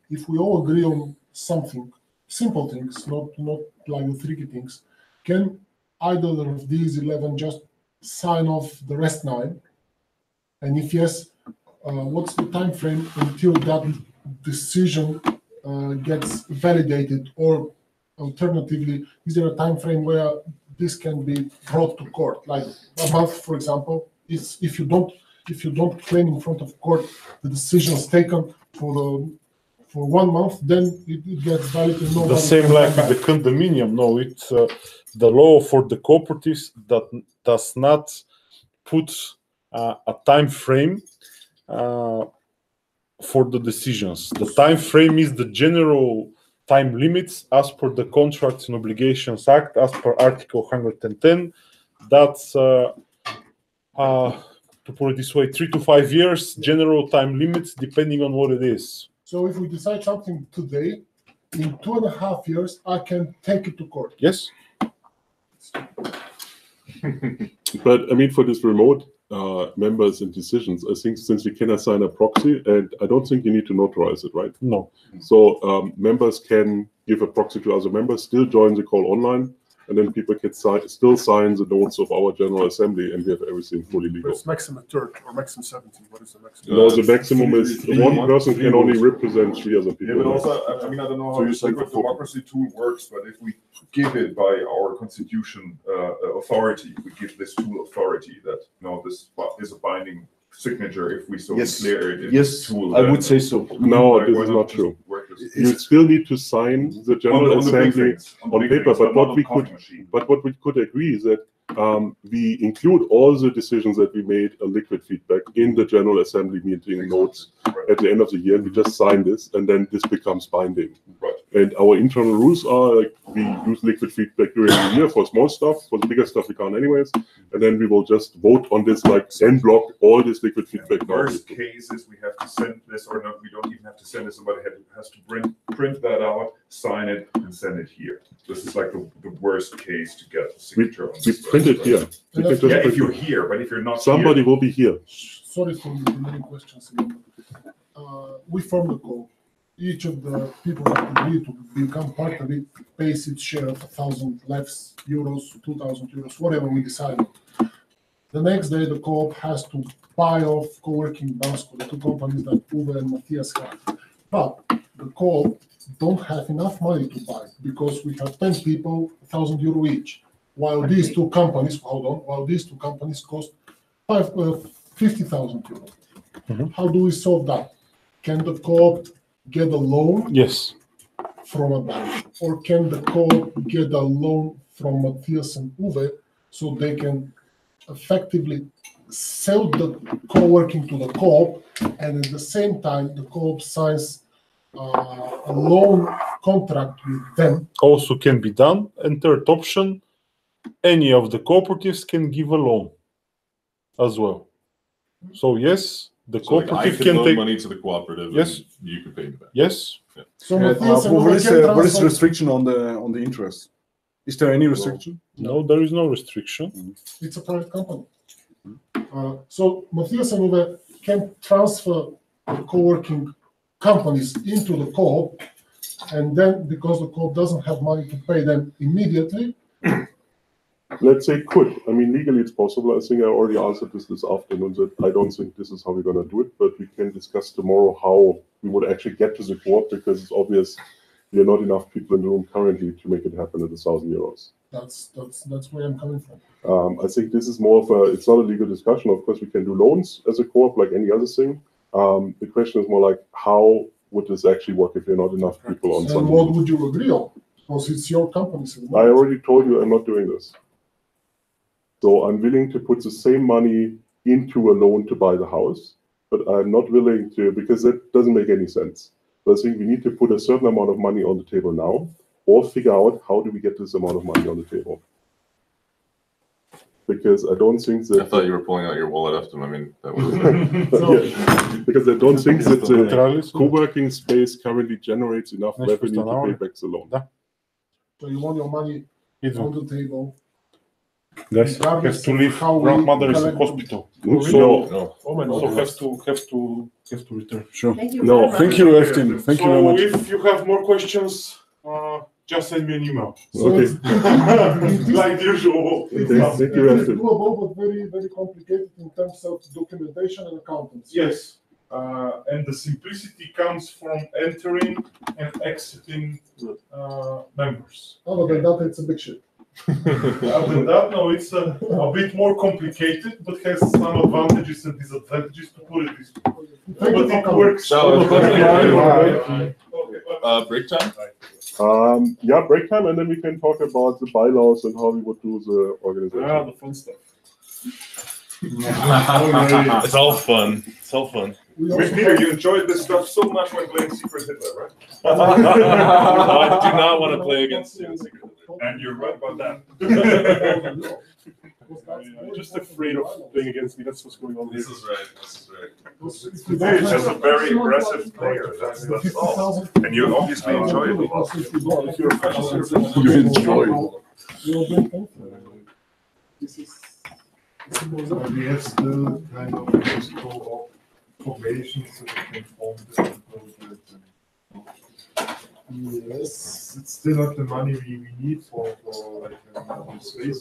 S3: If we all agree on something, simple things, not like the tricky things, can either of these 11 just sign off the rest 9? And if yes, what's the time frame until that decision gets validated? Or alternatively, is there a time frame where this can be brought to court, like a month, for example? If you don't claim in front of court the decisions taken for 1 month, then it gets valid. And
S1: the same like with the condominium. No, it's the law for the cooperatives that does not put a time frame for the decisions. The time frame is the general time limits as per the Contracts and Obligations Act, as per Article 110. That's to put it this way, 3 to 5 years, general time limits, depending on what it is.
S3: So if we decide something today, in 2.5 years, I can take it to court.
S1: Yes.
S4: But I mean, for this remote members and decisions, I think since we can assign a proxy, and I don't think you need to notarize it, right?
S1: No.
S4: So members can give a proxy to other members, still join the call online, and then people can still sign the notes of our General Assembly, and we have everything fully legal.
S13: It's maximum 30 or maximum 17. What is the maximum?
S4: No, the maximum is one person can only represent 3 other people.
S2: Yeah, but also, I mean, I don't know how the secret democracy tool works, but if we give it by our constitution authority, we give this tool authority that, this is a binding signature if we so declare it in the tool.
S10: I would say so.
S4: No, this is not true. You still need to sign the General Assembly on paper, but what we could agree is that we include all the decisions that we made a liquid feedback in the General Assembly meeting notes at the end of the year. We just sign this, and then this becomes binding.
S2: Right.
S4: And our internal rules are like we use liquid feedback during the year for small stuff. For the bigger stuff, we can't anyways. And then we will just vote on this, like en bloc all this liquid feedback.
S2: Worst case is we have to send this, or no, we don't even have to send it. Somebody has to print that out, sign it, and send it here. This is like the worst case to get a signature on this.
S4: Print it here.
S2: If you're here, but if you're not,
S4: somebody will be here.
S3: Sorry for the many questions. We form the call. Each of the people that agree to become part of it pays its share of 1,000 levs, euros, 2,000 euros, whatever we decide. The next day, the co-op has to buy off co-working Bansko, the 2 companies that Uwe and Matthias have. But the co-op don't have enough money to buy because we have 10 people, 1,000 euro each. While these 2 companies, cost 50,000 euros.
S1: Mm-hmm.
S3: How do we solve that? Can the co-op get a loan?
S1: Yes.
S3: From a bank, or can the co-op get a loan from Matthias and Uwe so they can effectively sell the co-working to the co-op, and at the same time the co-op signs a loan contract with them?
S1: Also can be done. And third option, any of the cooperatives can give a loan as well. So yes, the cooperative
S11: I
S1: can
S11: loan
S1: take
S11: money to the cooperative.
S1: Yes.
S11: And you can pay me back.
S1: Yes.
S11: Yeah.
S3: So
S10: what is the restriction on the interest? Is there any restriction?
S1: No, there is no restriction.
S3: It's a private company. So Matthias and Uwe can transfer the co-working companies into the co-op, and then because the co-op doesn't have money to pay them immediately.
S4: Let's say could. I mean, legally it's possible. I think I already answered this afternoon that I don't think this is how we're going to do it, but we can discuss tomorrow how we would actually get to the co-op, because it's obvious there are not enough people in the room currently to make it happen at 1,000 euros.
S3: That's where I'm coming from.
S4: I think this is more of a, it's not a legal discussion. Of course, we can do loans as a co-op like any other thing. The question is more like, how would this actually work if there are not enough people on Sunday?
S3: And what would you agree on? Because it's your company.
S4: I already told you I'm not doing this. So I'm willing to put the same money into a loan to buy the house, but I'm not willing to, because that doesn't make any sense. But I think we need to put a certain amount of money on the table now, or figure out how do we get this amount of money on the table. Because I don't think that.
S11: I thought you were pulling out your wallet, Eftim. I mean, that was.
S4: Yeah, because I don't think that the co-working space currently generates enough revenue to pay back the loan.
S3: So you want your money on the table.
S1: Guys, has to leave. Grandmother is in hospital.
S4: No.
S1: So have to return.
S5: Sure.
S7: Thank you.
S5: No,
S7: very
S5: thank
S7: much.
S5: you, Eftim. Thank you very
S1: So
S5: much.
S1: if you have more questions, just send me an email.
S4: Okay.
S1: Like usual.
S3: It's
S4: Thank you, Eftim.
S3: doable, but very, very complicated in terms of documentation and accountancy.
S1: Yes. And the simplicity comes from entering and exiting members.
S3: Other than that, it's a big shit.
S1: Other than that, no, it's a bit more complicated, but has some advantages and disadvantages, to put it this way.
S3: Thank you
S1: But
S3: for
S1: it
S3: coming.
S1: works.
S11: So,
S1: Bye.
S11: break time?
S4: Yeah, break time, and then we can talk about the bylaws and how we would do the organization.
S13: The fun stuff.
S11: It's all fun. It's all fun.
S2: With Peter, you enjoyed this stuff so much when playing Secret Hitler, right?
S11: No, I do not want to play against you in Secret Hitler.
S2: And you're right about that.
S13: I'm just afraid of playing against me. That's what's going on here.
S11: This is right. This is right.
S2: He's just a very aggressive player. That's all. And you obviously enjoy it a lot.
S5: You enjoy.
S6: We have still kind of those formations that we can form different projects. Yes, it's still not the money we need for like new space.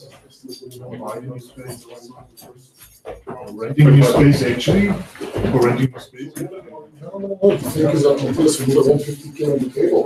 S6: Buying new space, renting new space actually, or renting new space.
S3: Because I'm confused with the 150K on the table.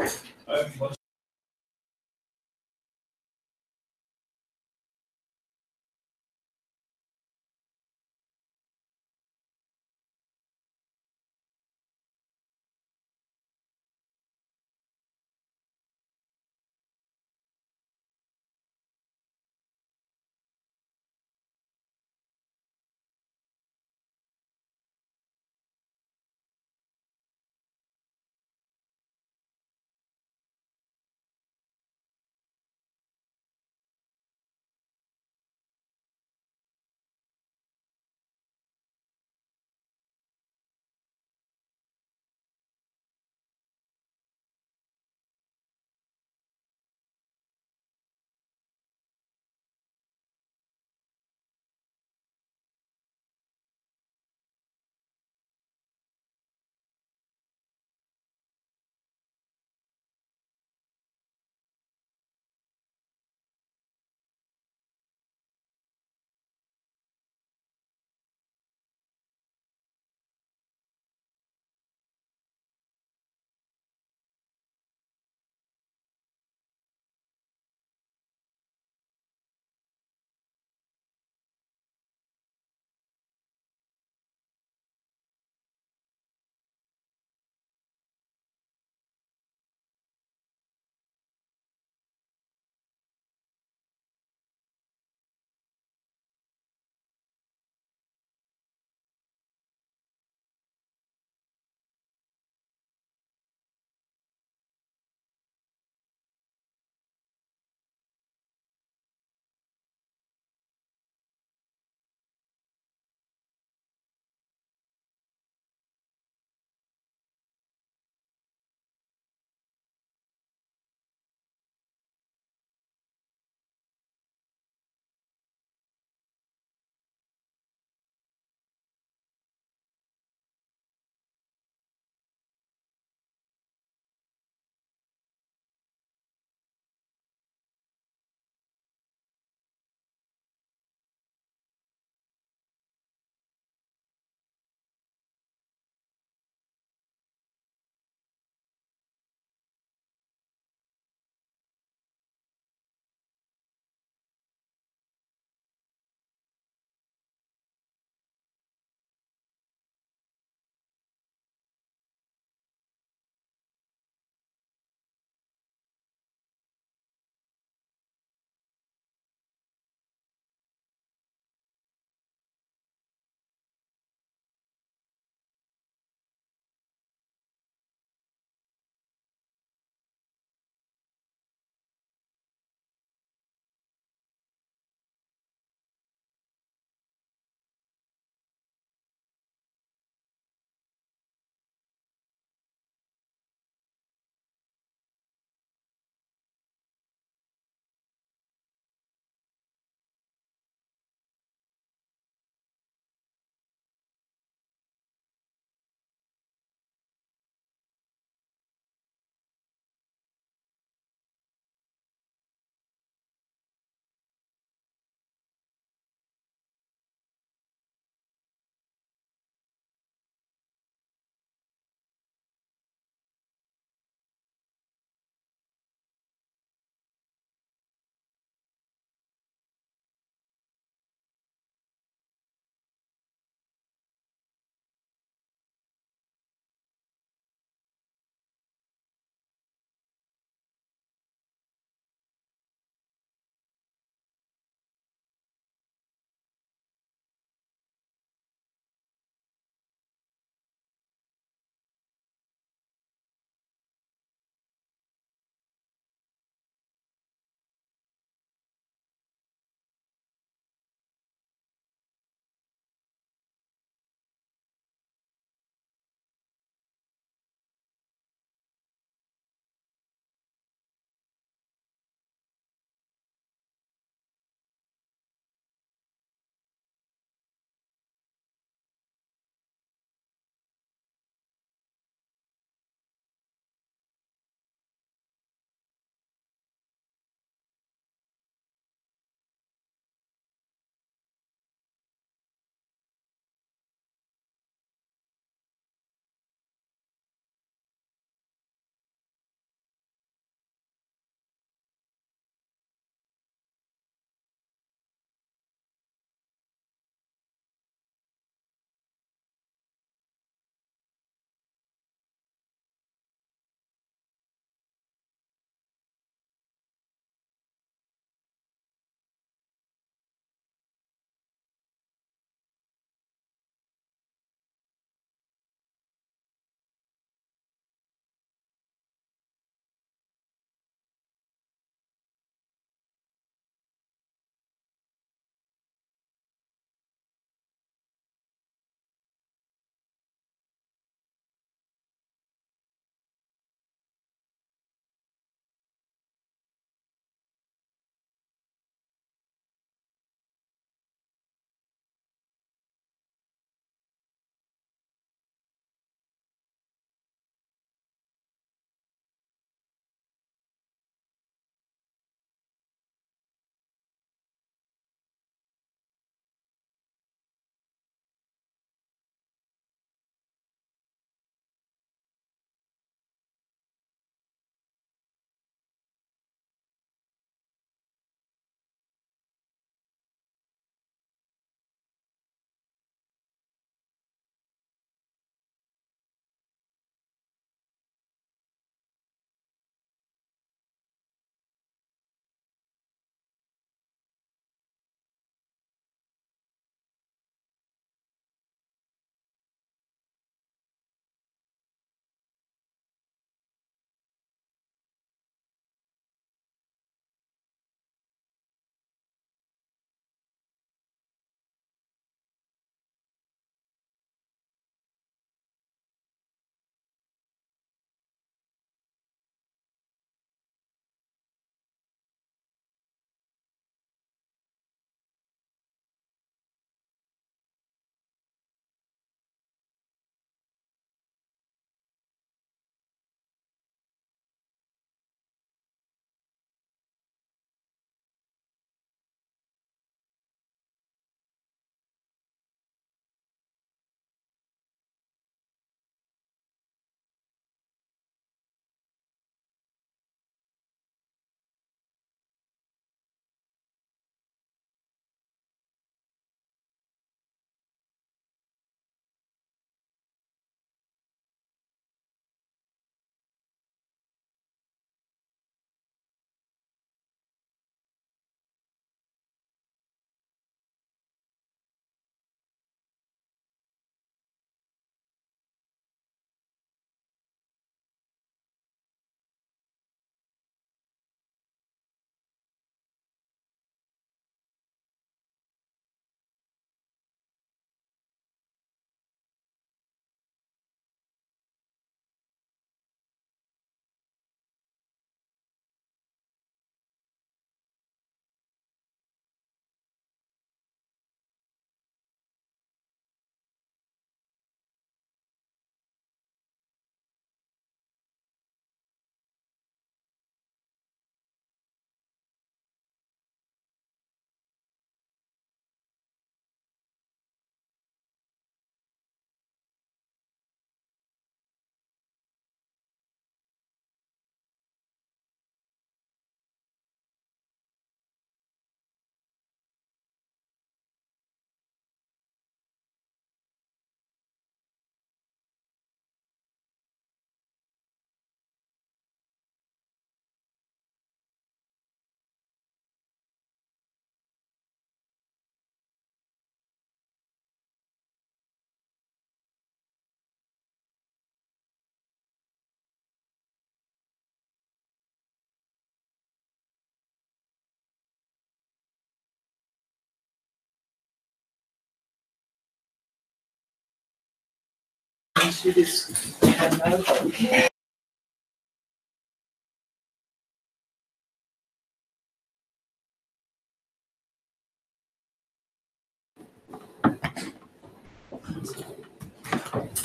S7: Kannst du das Kanal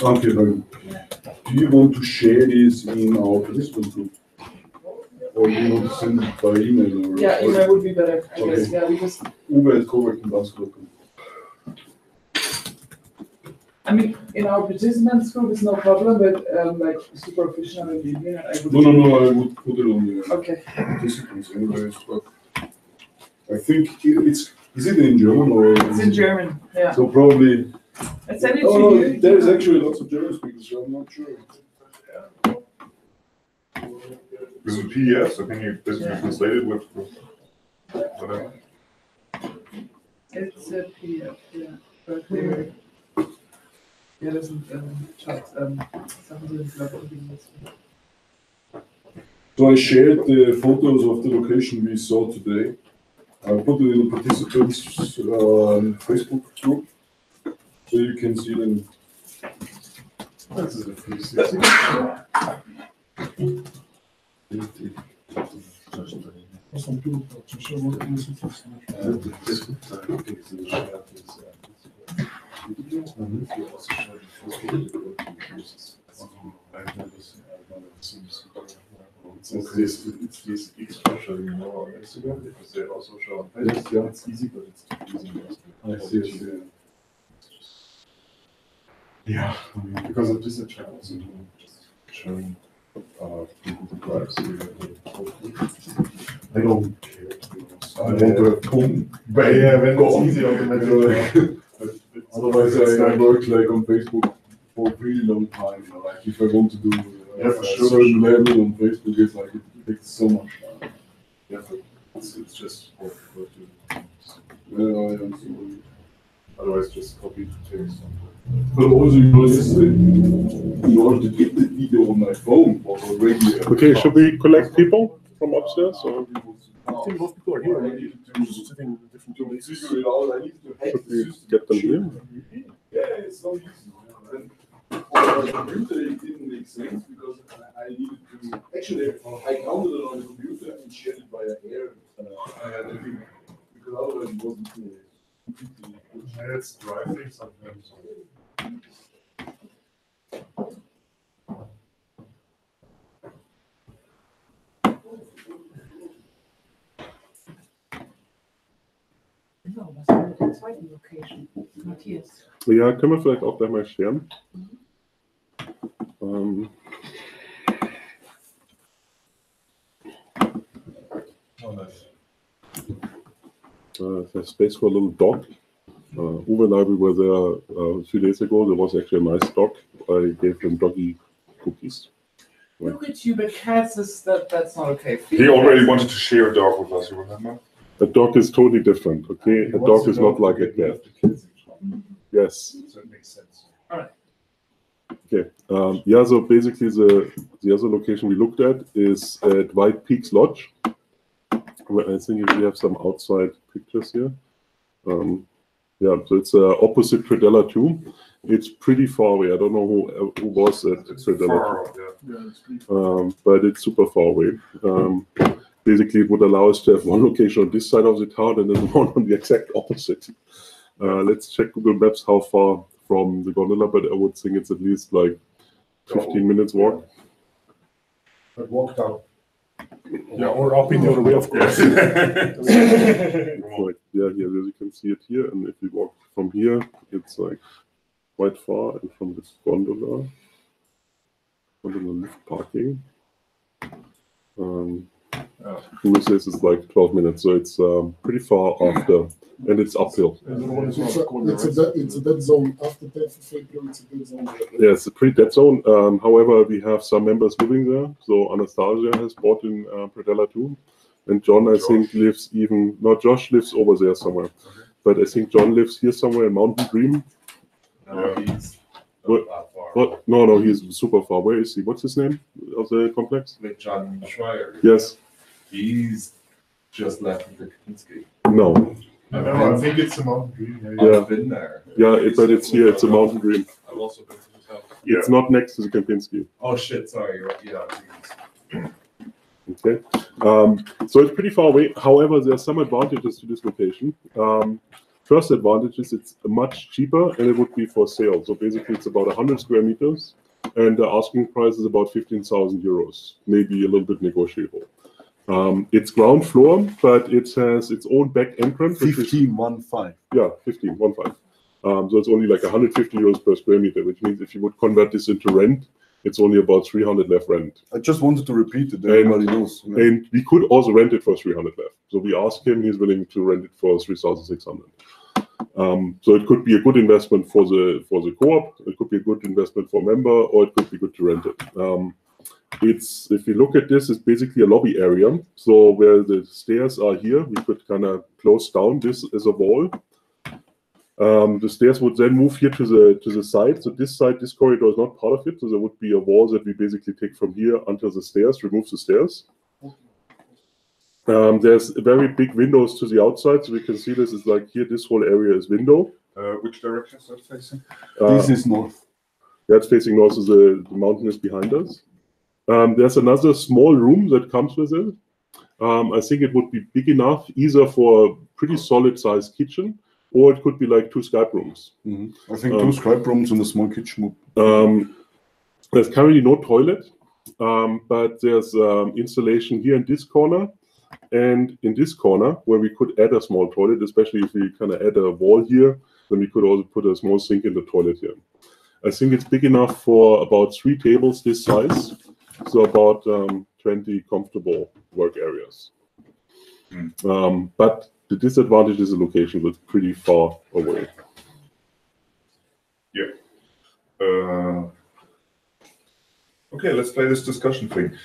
S14: Okay, then. Do you want to share this in our participant group? Or do you want to send it by email? Or,
S7: Yeah, email would be better, I guess, yeah, because
S14: Uwe@coworking.com.
S15: I mean, in our participants group, it's no problem, but like superficial and media, I would.
S14: No, I would put it on the
S15: Okay.
S14: participants anyways, but I think is it in German or?
S15: It's in German, yeah.
S14: So probably.
S15: I send it to
S14: no,
S15: you.
S14: there's actually lots of German speakers, so I'm not sure.
S2: Is it PDF? So can you basically translate it with whatever?
S15: It's a PDF, yeah. But there's chat, something like.
S14: So I shared the photos of the location we saw today. I put it in the participants Facebook group, so you can see them. This is a 360.
S9: It's this exposure, you know, on Instagram, because they also show on Facebook.
S14: Yeah.
S9: It's easy, but it's confusing.
S14: I see.
S9: Yeah, I mean, because of this, I try also to just showing people the drives. I don't care, to be honest. I want to have fun.
S14: But yeah, when
S9: Go
S14: it's
S9: on.
S14: easy, automatically. Otherwise, I work like on Facebook for a really long time. You know, like if I want to do
S9: Yeah, for
S14: a
S9: sure.
S14: certain level on Facebook, it's like it takes so much time.
S9: Yeah, but it's just what to.
S14: Yeah,
S9: Otherwise, just copy the text.
S14: but also, you know, yesterday, in order to get the video on my phone, was already.
S4: Okay, should we collect people from upstairs? Or?
S13: I think most people are here. Maybe just sitting in different places.
S4: Should we get them here?
S14: Yeah, it's so easy. And on the computer, it didn't make sense because I needed to. Actually, I counted it on the computer and shared it via air. Because otherwise it wasn't completely.
S9: Yeah, it's driving sometimes.
S7: Genau, was war mit der zweiten Location? Matthias.
S4: Ja, können wir vielleicht auch gleich mal scheren.
S9: Oh, nice.
S4: There's space for a little dog. Uwe and I, we were there a few days ago. There was actually a nice dog. I gave him doggy cookies.
S15: Look at you, but cats is that's not okay.
S2: He already wanted to share a dog with us, you remember?
S4: A dog is totally different, okay? A dog is not like a cat. Yes.
S9: So it makes sense.
S15: All right.
S4: Okay. Yeah, so basically the other location we looked at is at White Peaks Lodge. Well, I think we have some outside pictures here. Yeah, so it's opposite Predella 2. It's pretty far away. I don't know who was at Predella 2. But it's super far away. Basically, it would allow us to have one location on this side of the town and then one on the exact opposite. Let's check Google Maps how far from the gondola, but I would think it's at least like 15 minutes walk.
S14: But walk down.
S13: Yeah, or up in the other way, of course.
S4: Like, yeah, here you can see it here, and if you walk from here, it's like quite far, and from this gondola lift parking. Google says it's like 12 minutes, so it's pretty far after, and it's uphill.
S3: It's a dead zone. After 10th of April, it's a dead zone.
S4: Yeah, it's a pretty dead zone. However, we have some members living there. So Anastasia has bought in Predella 2. And John, I think, lives even... No, Josh lives over there somewhere. Okay. But I think John lives here somewhere in Mountain Dream.
S9: No, he's not that far.
S4: No, he's super far. Where is he? What's his name of the complex?
S9: Like John Schreier.
S4: Yes.
S9: He's just left the Kaczynski.
S4: No.
S9: I think it's a Mountain Dream.
S4: Yeah.
S9: I've been there.
S4: Yeah, but it's here. It's a Mountain Dream.
S9: I've also been to his house.
S4: It's not next to the Kempinski.
S2: Oh shit! Sorry. Yeah.
S4: Okay, so it's pretty far away. However, there are some advantages to this location. First advantage is it's much cheaper and it would be for sale. So basically it's about 100 square meters and the asking price is about 15,000 euros, maybe a little bit negotiable. It's ground floor, but it has its own back entrance.
S10: 15.15.
S4: Yeah, 15.15. So it's only like 150 euros per square meter, which means if you would convert this into rent, it's only about 300 left rent.
S10: I just wanted to repeat it. Everybody knows. You know.
S4: And we could also rent it for 300 left. So we asked him; he's willing to rent it for 3,600. So it could be a good investment for the co-op. It could be a good investment for a member, or it could be good to rent it. It's if you look at this, it's basically a lobby area. So where the stairs are here, we could kind of close down this as a wall. The stairs would then move here to the side. So this side, this corridor is not part of it. So there would be a wall that we basically take from here until the stairs, remove the stairs. There's very big windows to the outside. So we can see this is like here, this whole area is window.
S2: Which direction is that facing?
S10: This is north.
S4: That's facing north, so the mountain is behind us. There's another small room that comes with it. I think it would be big enough either for a pretty solid sized kitchen, or it could be like 2 Skype rooms.
S10: Mm-hmm. I think 2 Skype rooms and a small kitchen.
S4: There's currently no toilet, but there's installation here in this corner and in this corner where we could add a small toilet, especially if we kind of add a wall here, then we could also put a small sink in the toilet here. I think it's big enough for about 3 tables this size, so about 20 comfortable work areas. But the disadvantage is the location was pretty far away.
S2: Yeah. Okay, let's play this discussion thing.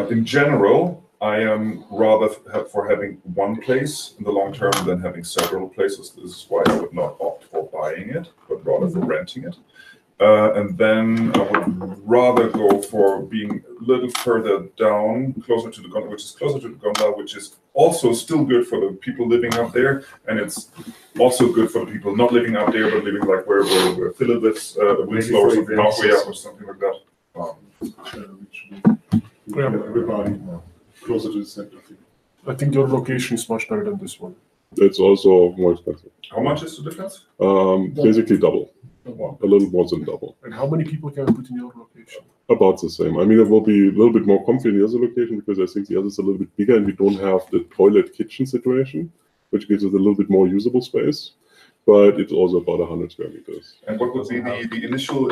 S2: In general, I am rather for having one place in the long term than having several places. This is why I would not opt for buying it, but rather for renting it. And then I would rather go for being a little further down, closer to the gondola, which is closer to the gondola, which is also still good for the people living up there, and it's also good for the people not living up there, but living like where Philip lives, Winslow or something, halfway up or something like that.
S13: Everybody
S3: closer to the center.
S13: I think your location is much better than this one.
S4: It's also more expensive.
S2: How much is the difference?
S4: Basically double. A little more than double.
S13: And how many people can you put in your location?
S4: About the same. I mean, it will be a little bit more comfy in the other location because I think the other is a little bit bigger and we don't have the toilet kitchen situation, which gives us a little bit more usable space. But it's also about 100 square meters.
S2: And what would be the initial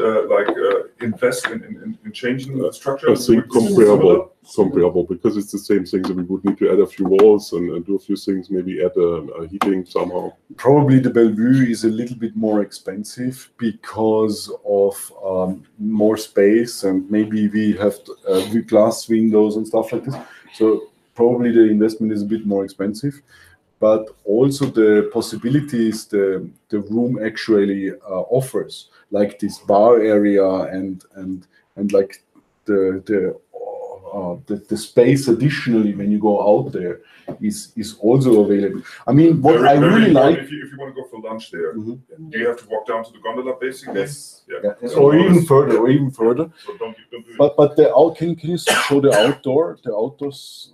S2: invest in changing the structure?
S4: I think comparable because it's the same thing. So we would need to add a few walls and do a few things, maybe add a heating somehow.
S10: Probably the Bellevue is a little bit more expensive because of more space and maybe we have glass windows and stuff like this. So probably the investment is a bit more expensive. But also the possibilities the room actually offers, like this bar area and like the space additionally when you go out there is also available. I mean, what I really like.
S2: If you want to go for lunch there, do you have to walk down to the gondola basically?
S10: Yes. Yeah. Or even further.
S2: So don't do it.
S10: But can you show the outdoors?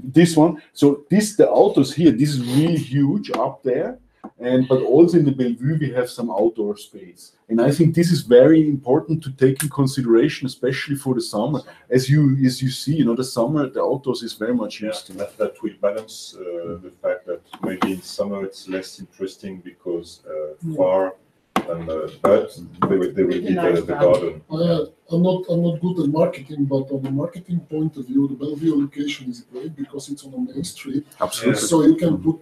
S10: This one, so the outdoors here, this is really huge up there, but also in the Bellevue we have some outdoor space, and I think this is very important to take in consideration, especially for the summer. As you see, the summer the outdoors is very much used.
S9: That will balance the fact that maybe in summer it's less interesting because far. But they will give the garden.
S3: I'm not good at marketing, but on the marketing point of view, the Bellevue location is great because it's on a main street.
S10: Absolutely.
S3: So you can put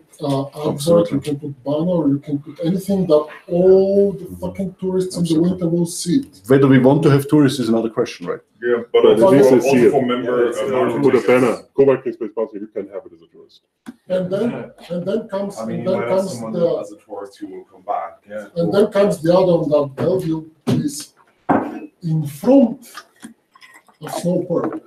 S3: advert, you can put banner, you can put anything that all the fucking tourists in the winter will see.
S10: Whether we want to have tourists is another question, right?
S2: Yeah, but also for member.
S4: Put a banner. Co-working space policy. You can have it as a tourist.
S3: And then comes.
S14: I mean,
S3: and then comes
S14: someone
S3: the.
S14: as a tourist who will come back. Yeah.
S3: And then comes the other one that Bellevue is in front of Snow Pearl.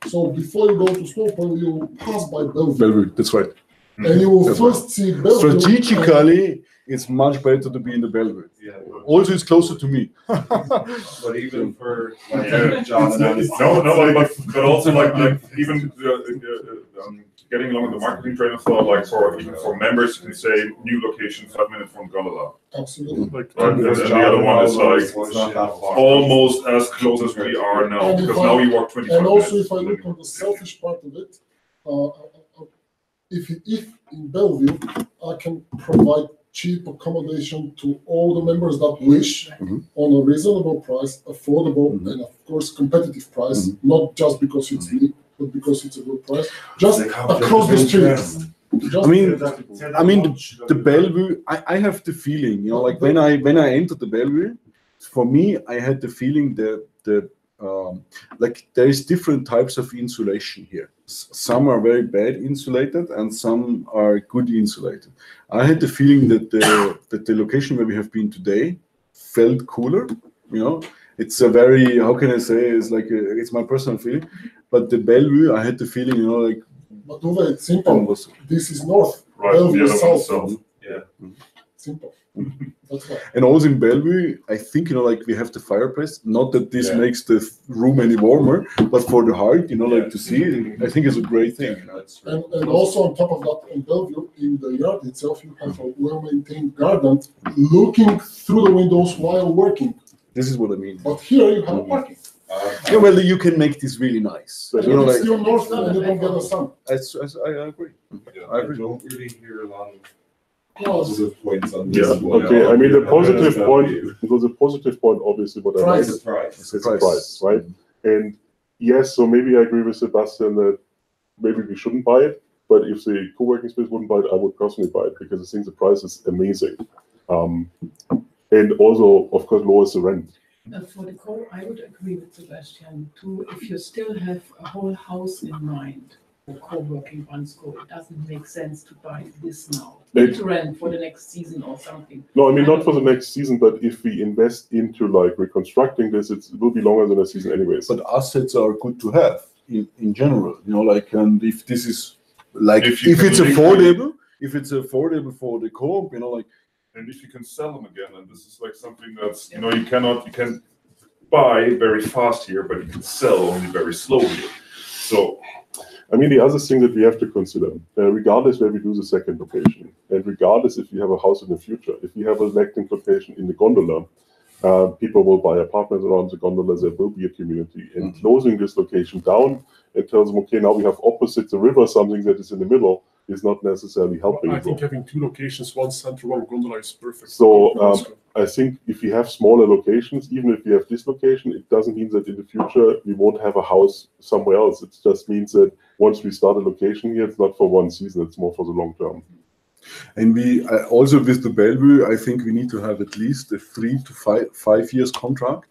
S3: So before you go to Snow Pearl, you pass by Bellevue.
S10: Bellevue, that's right.
S3: And you will first see Bellevue.
S10: Strategically, it's much better to be in the Bellevue.
S9: Yeah.
S10: Also, it's closer to me.
S9: But even for like
S2: Yeah.
S9: John and Alice,
S2: but also like even getting along with the marketing train of thought, like for members, you can say new location 5 minutes from gondola.
S3: Absolutely.
S2: And the other one is like almost as close as we are now,
S3: And
S2: because
S3: if
S2: now
S3: I-
S2: we walk 25
S3: And
S2: minutes.
S3: also, if I look on the selfish part of it, if in Bellevue, I can provide cheap accommodation to all the members that wish on a reasonable price, affordable, and of course competitive price, not just because it's me, but because it's a good price. Just across the street. Just
S10: I mean, the Bellevue. I have the feeling, like when I entered the Bellevue, for me, I had the feeling that like there is different types of insulation here. Some are very bad insulated, and some are good insulated. I had the feeling that the location where we have been today felt cooler. It's a very, how can I say? It's like it's my personal feeling. But the Bellevue, I had the feeling, like.
S3: But Uwe, it's simple. This is north.
S2: Right,
S3: Bellevue
S2: the
S3: is
S2: other one
S3: south.
S2: is south. Yeah.
S3: Simple. That's why.
S10: And also in Bellevue, I think, like we have the fireplace. Not that this makes the room any warmer, but for the heart, like to see it, I think it's a great thing.
S3: And also on top of that, in Bellevue, in the yard itself, you have a well-maintained garden looking through the windows while working.
S10: This is what I mean.
S3: But here you have a parking.
S10: Yeah, well, you can make this really nice.
S3: It's still north and you don't get the sun.
S10: I agree. I agree.
S9: don't really hear a lot of
S3: Plus,
S9: positive points on
S1: Yeah.
S9: this one.
S1: Okay. I mean, the positive point, because the positive point, obviously, what I like
S3: Price.
S1: is
S9: Price.
S1: it's the price, right? And yes, so maybe I agree with Sebastian that maybe we shouldn't buy it, but if the co-working space wouldn't buy it, I would personally buy it because I think the price is amazing. And also, of course, lowers the rent.
S7: For the co, I would agree with Sebastian too. If you still have a whole house in mind for co-working Bansko, it doesn't make sense to buy this now. To rent for the next season or something.
S1: No, I mean, not for the next season, but if we invest into like reconstructing this, it will be longer than a season anyways.
S10: But assets are good to have in general, and if this is like, if it's affordable for the co-op,
S2: And if you can sell them again, and this is like something that's, you can buy very fast here, but you can sell only very slowly. So,
S1: I mean, the other thing that we have to consider, regardless where we do the second location, and regardless if you have a house in the future, if you have a electing location in the gondola, people will buy apartments around the gondola, there will be a community. And closing this location down, it tells them, okay, now we have opposite the river, something that is in the middle, is not necessarily helping.
S13: I think having two locations, one central, one gondola is perfect.
S1: So I think if we have smaller locations, even if we have this location, it doesn't mean that in the future we won't have a house somewhere else. It just means that once we start a location here, it's not for one season, it's more for the long term.
S10: And we also with the Bellevue, I think we need to have at least a 3 to 5 years contract,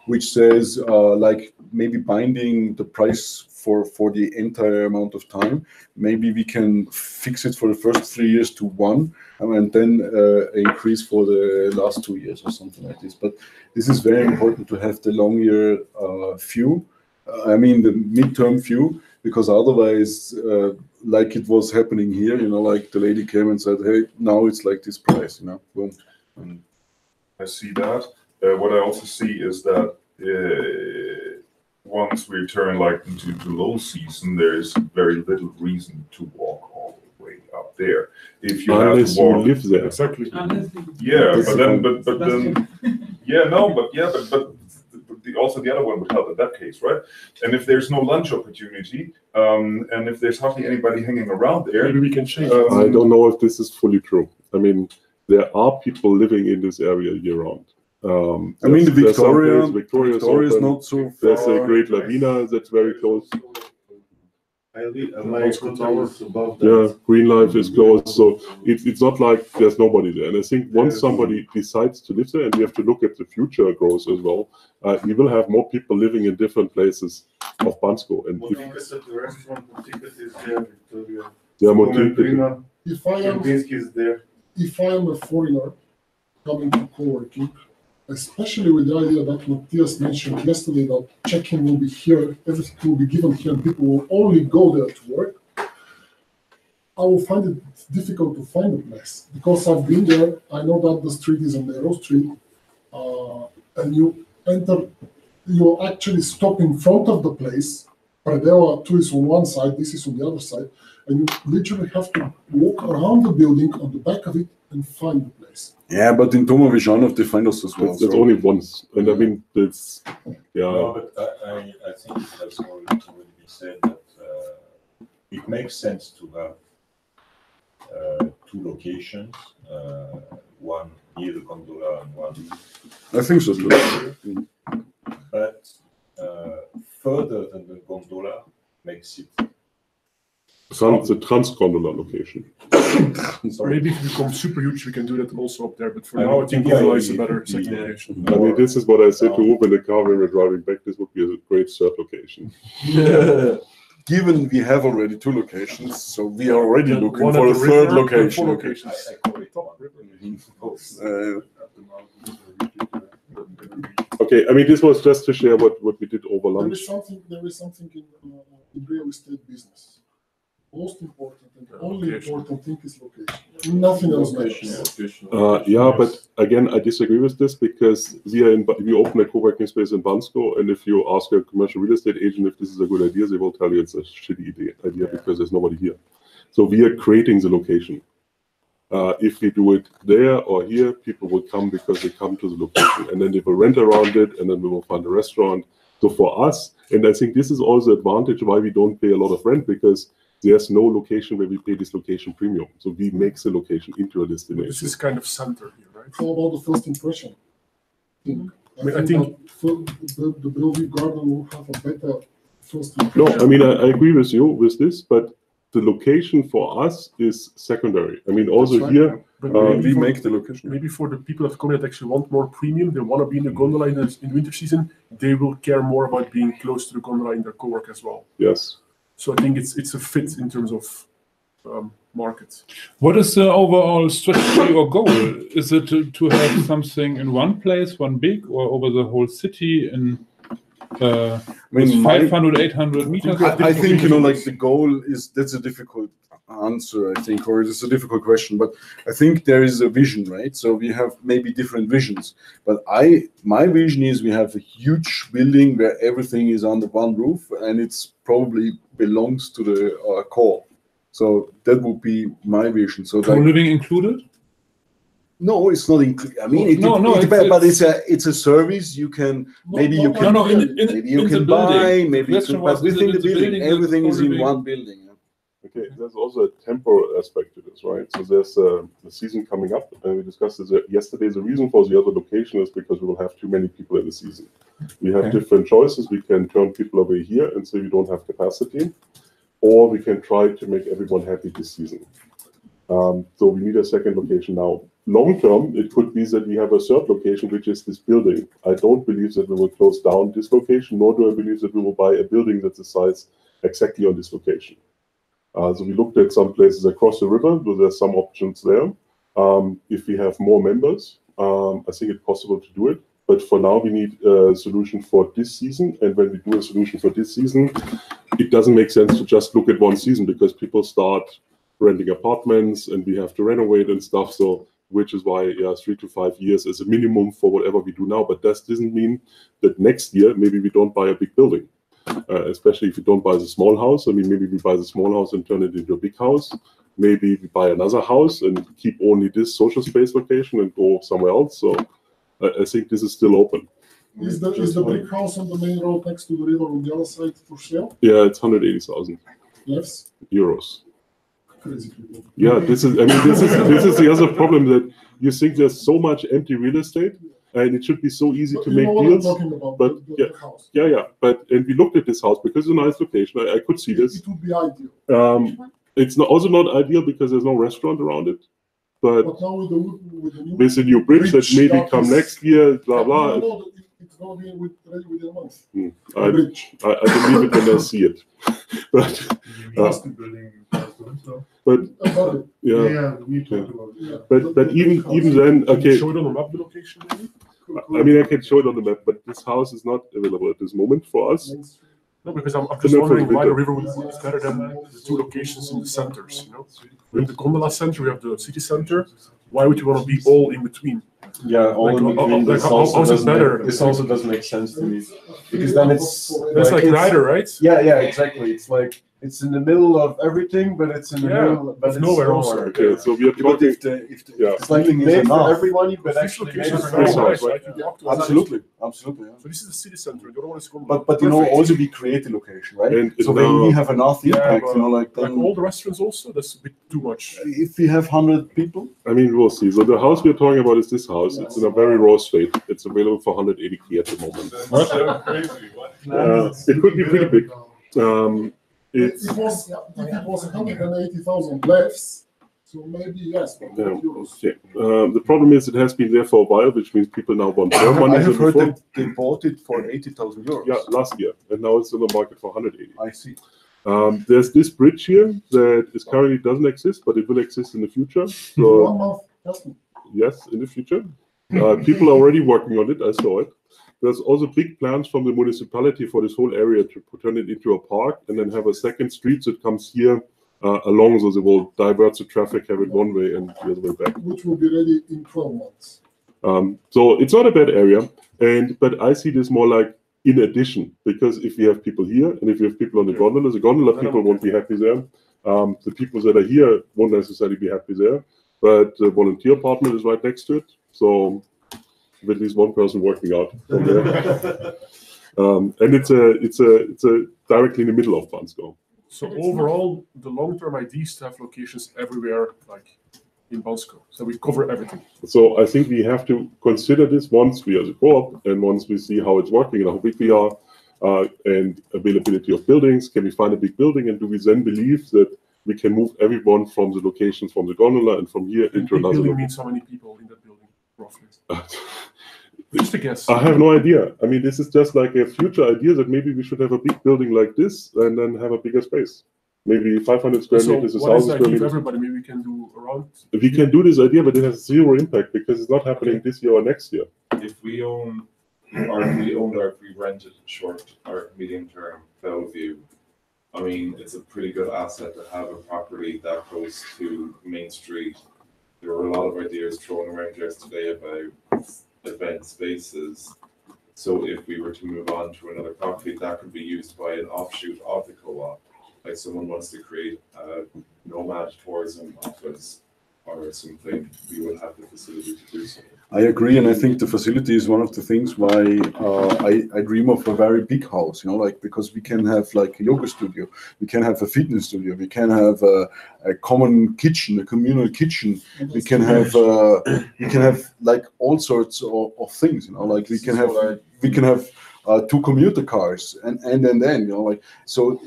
S10: which says like maybe binding the price for the entire amount of time. Maybe we can fix it for the first 3 years to 1, and then increase for the last 2 years or something like this. But this is very important to have the long year view. I mean the midterm view, because otherwise, like it was happening here, like the lady came and said, "Hey, now it's like this price," boom.
S2: I see that. What I also see is that once we turn like into the low season, there's very little reason to walk all the way up there. If you
S1: Unless
S2: have to walk,
S1: you live there.
S13: Exactly.
S2: yeah, but then, yeah, no, but also the other one would help in that case, right? And if there's no lunch opportunity, and if there's hardly anybody hanging around there,
S13: Maybe we can change.
S1: I don't know if this is fully true. I mean, there are people living in this area year round.
S10: I mean, the Victoria is
S1: open.
S10: not so far.
S1: There's a Great Lavina that's very close. Yeah, Green Life is close, so it's not like there's nobody there. And I think once somebody decides to live there, and we have to look at the future growth as well, we will have more people living in different places of Bansko. And
S3: if I am a foreigner coming to co-working, especially with the idea that Matthias mentioned yesterday that check-in will be here, everything will be given here, and people will only go there to work, I will find it difficult to find a place because I've been there. I know that the street is a narrow street, and you enter. You actually stop in front of the place. Predella 2 is on one side, this is on the other side, and you literally have to walk around the building on the back of it and find the place.
S10: Yeah, but in Tomavižanov they find us as well.
S4: It's only once, and I mean it's
S9: No, but I think it has already been said that it makes sense to have two locations, one near the gondola and one.
S10: I think so too.
S9: But further than the gondola makes it.
S4: the transcondylar location.
S13: Maybe if we become super huge, we can do that also up there. But for now, I think gondola is a better second location.
S4: I mean, this is what I said to Coop in the car when we were driving back. This would be a great third location.
S10: Given we have already two locations, so we are already looking
S13: One
S10: for
S13: at
S10: a
S13: the
S10: third
S13: river,
S10: location.
S13: four locations.
S4: Okay, I mean, this was just to share what we did over
S3: There
S4: lunch.
S3: is something in real estate business. Most important and only important thing is location. Nothing else matters.
S4: Yeah, but again, I disagree with this because we open a co-working space in Bansko, and if you ask a commercial real estate agent if this is a good idea, they will tell you it's a shitty idea because there's nobody here. So we are creating the location. If we do it there or here, people will come because they come to the location, and then they will rent around it, and then we will find a restaurant. So for us, and I think this is also the advantage why we don't pay a lot of rent, because there's no location where we pay this location premium. So we make the location into a destination.
S13: This is kind of center here, right?
S3: It's all about the first impression.
S13: I think
S3: the building garden will have a better first
S4: No,
S3: impression.
S4: I mean, I agree with you with this, but the location for us is secondary. I mean, also
S3: That's right,
S4: here,
S13: But
S10: we
S13: for-
S10: make the location.
S13: Maybe for the people that come that actually want more premium, they want to be in the gondola in the winter season, they will care more about being close to the gondola in their co-work as well.
S4: yes.
S13: So I think it's a fit in terms of market.
S8: What is the overall strategy or goal? Is it to have something in one place, one big, or over the whole city in with 500, 800 meters?
S10: I think, like the goal is, that's a difficult answer, I think, or it's a difficult question, but I think there is a vision, right? So we have maybe different visions, but my vision is we have a huge building where everything is under one roof and it's probably belongs to the core. So that would be my vision. So
S8: Co-living included?
S10: No, it's not included. I mean, but it's a service. You can maybe you can buy, maybe you can, but within the building, everything is in one building.
S4: Okay, there's also a temporal aspect to this, right? So there's a season coming up, and we discussed this yesterday. The reason for the other location is because we will have too many people in the season. We have different choices. We can turn people away here and say we don't have capacity, or we can try to make everyone happy this season. So we need a second location now. Long term, it could be that we have a third location, which is this building. I don't believe that we will close down this location, nor do I believe that we will buy a building that's the size exactly on this location. So we looked at some places across the river, so there's some options there. If we have more members, I think it's possible to do it. But for now, we need a solution for this season. And when we do a solution for this season, it doesn't make sense to just look at one season because people start renting apartments and we have to renovate and stuff. So, which is why 3 to 5 years is a minimum for whatever we do now. But that doesn't mean that next year, maybe we don't buy a big building. Especially if you don't buy the small house. I mean, maybe we buy the small house and turn it into a big house. Maybe we buy another house and keep only this social space location and go somewhere else. So I think this is still open.
S3: Is the brick house on the main road next to the river on the other side for sale?
S4: Yeah, it's 180,000
S3: Yes.
S4: euros.
S3: Crazy people.
S4: Yeah, this is the other problem, that you think there's so much empty real estate. And it should be so easy to make deals. But and we looked at this house because it's a nice location. I could see this.
S3: It would be ideal.
S4: It's also not ideal because there's no restaurant around it. But
S3: now
S4: with the new bridge that maybe come next year, blah blah.
S3: No, it's going to be within a month.
S4: I believe it when I see it. But even then, okay.
S13: Show it on the map, the location, maybe?
S4: I mean, I can show it on the map, but this house is not available at this moment for us.
S13: No, because I'm just wondering why the river is better than the two locations in the centers. You know, we have the gondola center, we have the city center. Why would you want to be all in between?
S12: Yeah, all in between.
S13: Like, how is it better?
S12: This also doesn't make sense to me because then it's
S13: like neither, right?
S12: Yeah, exactly. It's like it's in the middle of everything, but it's in the middle, but it's
S13: nowhere also.
S4: Okay, so we are talking.
S12: If it's like made for everybody, but actually made for
S13: nice, right?
S12: Absolutely. Yeah.
S13: So this is the city center. The other one is gondola.
S12: But you know, also we create a location, right?
S4: And
S12: so when we have enough impact, you know, like
S13: all the restaurants also, that's a bit too much.
S12: If we have 100 people,
S4: I mean, we'll see. So the house we're talking about is this house. It's in a very raw state. It's available for 180k at the moment. It could be pretty big.
S3: It was 180,000 lefts, so maybe yes. But
S4: okay. The problem is it has been there for a while, which means people now want more money.
S12: I have heard that they bought it for 80,000 euros.
S4: Yeah, last year, and now it's in the market for 180.
S12: I see.
S4: There's this bridge here that is currently doesn't exist, but it will exist in the future. So,
S3: 1 month.
S4: Yes, in the future. People are already working on it. I saw it. There's also big plans from the municipality for this whole area to turn it into a park and then have a second street that comes here along, so they will divert the traffic, have it one way and the other way back.
S3: Which will be ready in 12 months.
S4: So it's not a bad area, but I see this more like in addition, because if we have people here and if we have people on the gondola people won't be happy there. The people that are here won't necessarily be happy there, but the volunteer apartment is right next to it. So with at least one person working out from there. And it's a directly in the middle of Bansko.
S13: So overall, the long-term idea is to have locations everywhere, like in Bansko. So we cover everything.
S4: So I think we have to consider this once we are the co-op and once we see how it's working and how big we are, and availability of buildings. Can we find a big building, and do we then believe that we can move everyone from the locations from the gondola and from here into another
S13: building means how many people in that building, roughly? Just a guess.
S4: I have no idea. I mean, this is just like a future idea that maybe we should have a big building like this and then have a bigger space. Maybe 500 square meters, 1,000 square meters.
S13: Everybody, maybe we can do around.
S4: We can do this idea, but it has zero impact because it's not happening this year or next year.
S16: If we own, or if we owned, or if we rented short or medium term Bellevue, I mean, it's a pretty good asset to have a property that goes to Main Street. There were a lot of ideas thrown around yesterday about event spaces. So if we were to move on to another property, that could be used by an offshoot of the co-op. Like someone wants to create a nomad tourism office or something, we would have the facility to do so.
S10: I agree, and I think the facility is one of the things why I dream of a very big house, you know, like because we can have like a yoga studio, we can have a fitness studio, we can have a common kitchen, a communal kitchen, we can have like all sorts of things, you know, like we can have 2 commuter cars and then, you know, like, so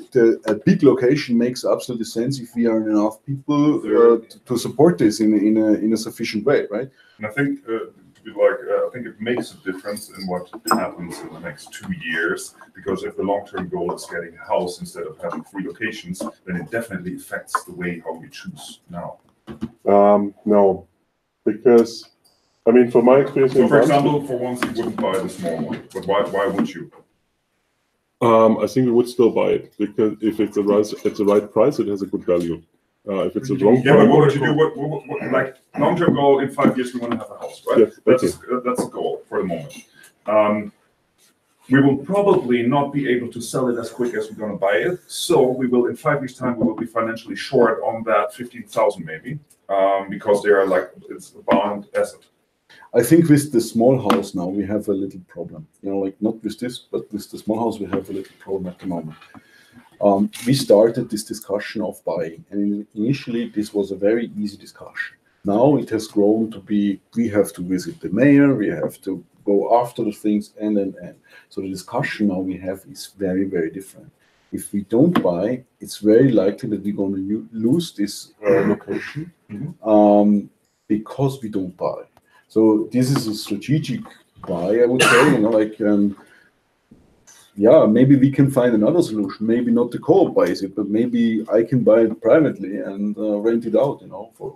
S10: a big location makes absolutely sense if we are enough people to support this in a sufficient way, right?
S2: And I think I think it makes a difference in what happens in the next 2 years, because if the long-term goal is getting a house instead of having 3 locations, then it definitely affects the way how we choose now.
S4: No, because I mean, from my experience,
S2: so for example, for once you wouldn't buy the small one, but why would you?
S4: I think we would still buy it because if it's the right price, it has a good value. If it's a wrong
S2: but what would you do? What like long-term goal in 5 years we want to have a house, right?
S4: Yes,
S2: that's a goal for the moment. We will probably not be able to sell it as quick as we're going to buy it. So we will, in 5 years' time, we will be financially short on that 15,000 maybe, because they are like it's a bond asset.
S10: I think with the small house now we have a little problem. You know, like not with this, but with the small house we have a little problem at the moment. We started this discussion of buying, and initially this was a very easy discussion. Now it has grown to be we have to visit the mayor, we have to go after the things, and. So the discussion now we have is very, very different. If we don't buy, it's very likely that we're going to lose this location because we don't buy. So this is a strategic buy, I would say. You know, like yeah, maybe we can find another solution. Maybe not the co-op buys it, but maybe I can buy it privately and rent it out. You know, for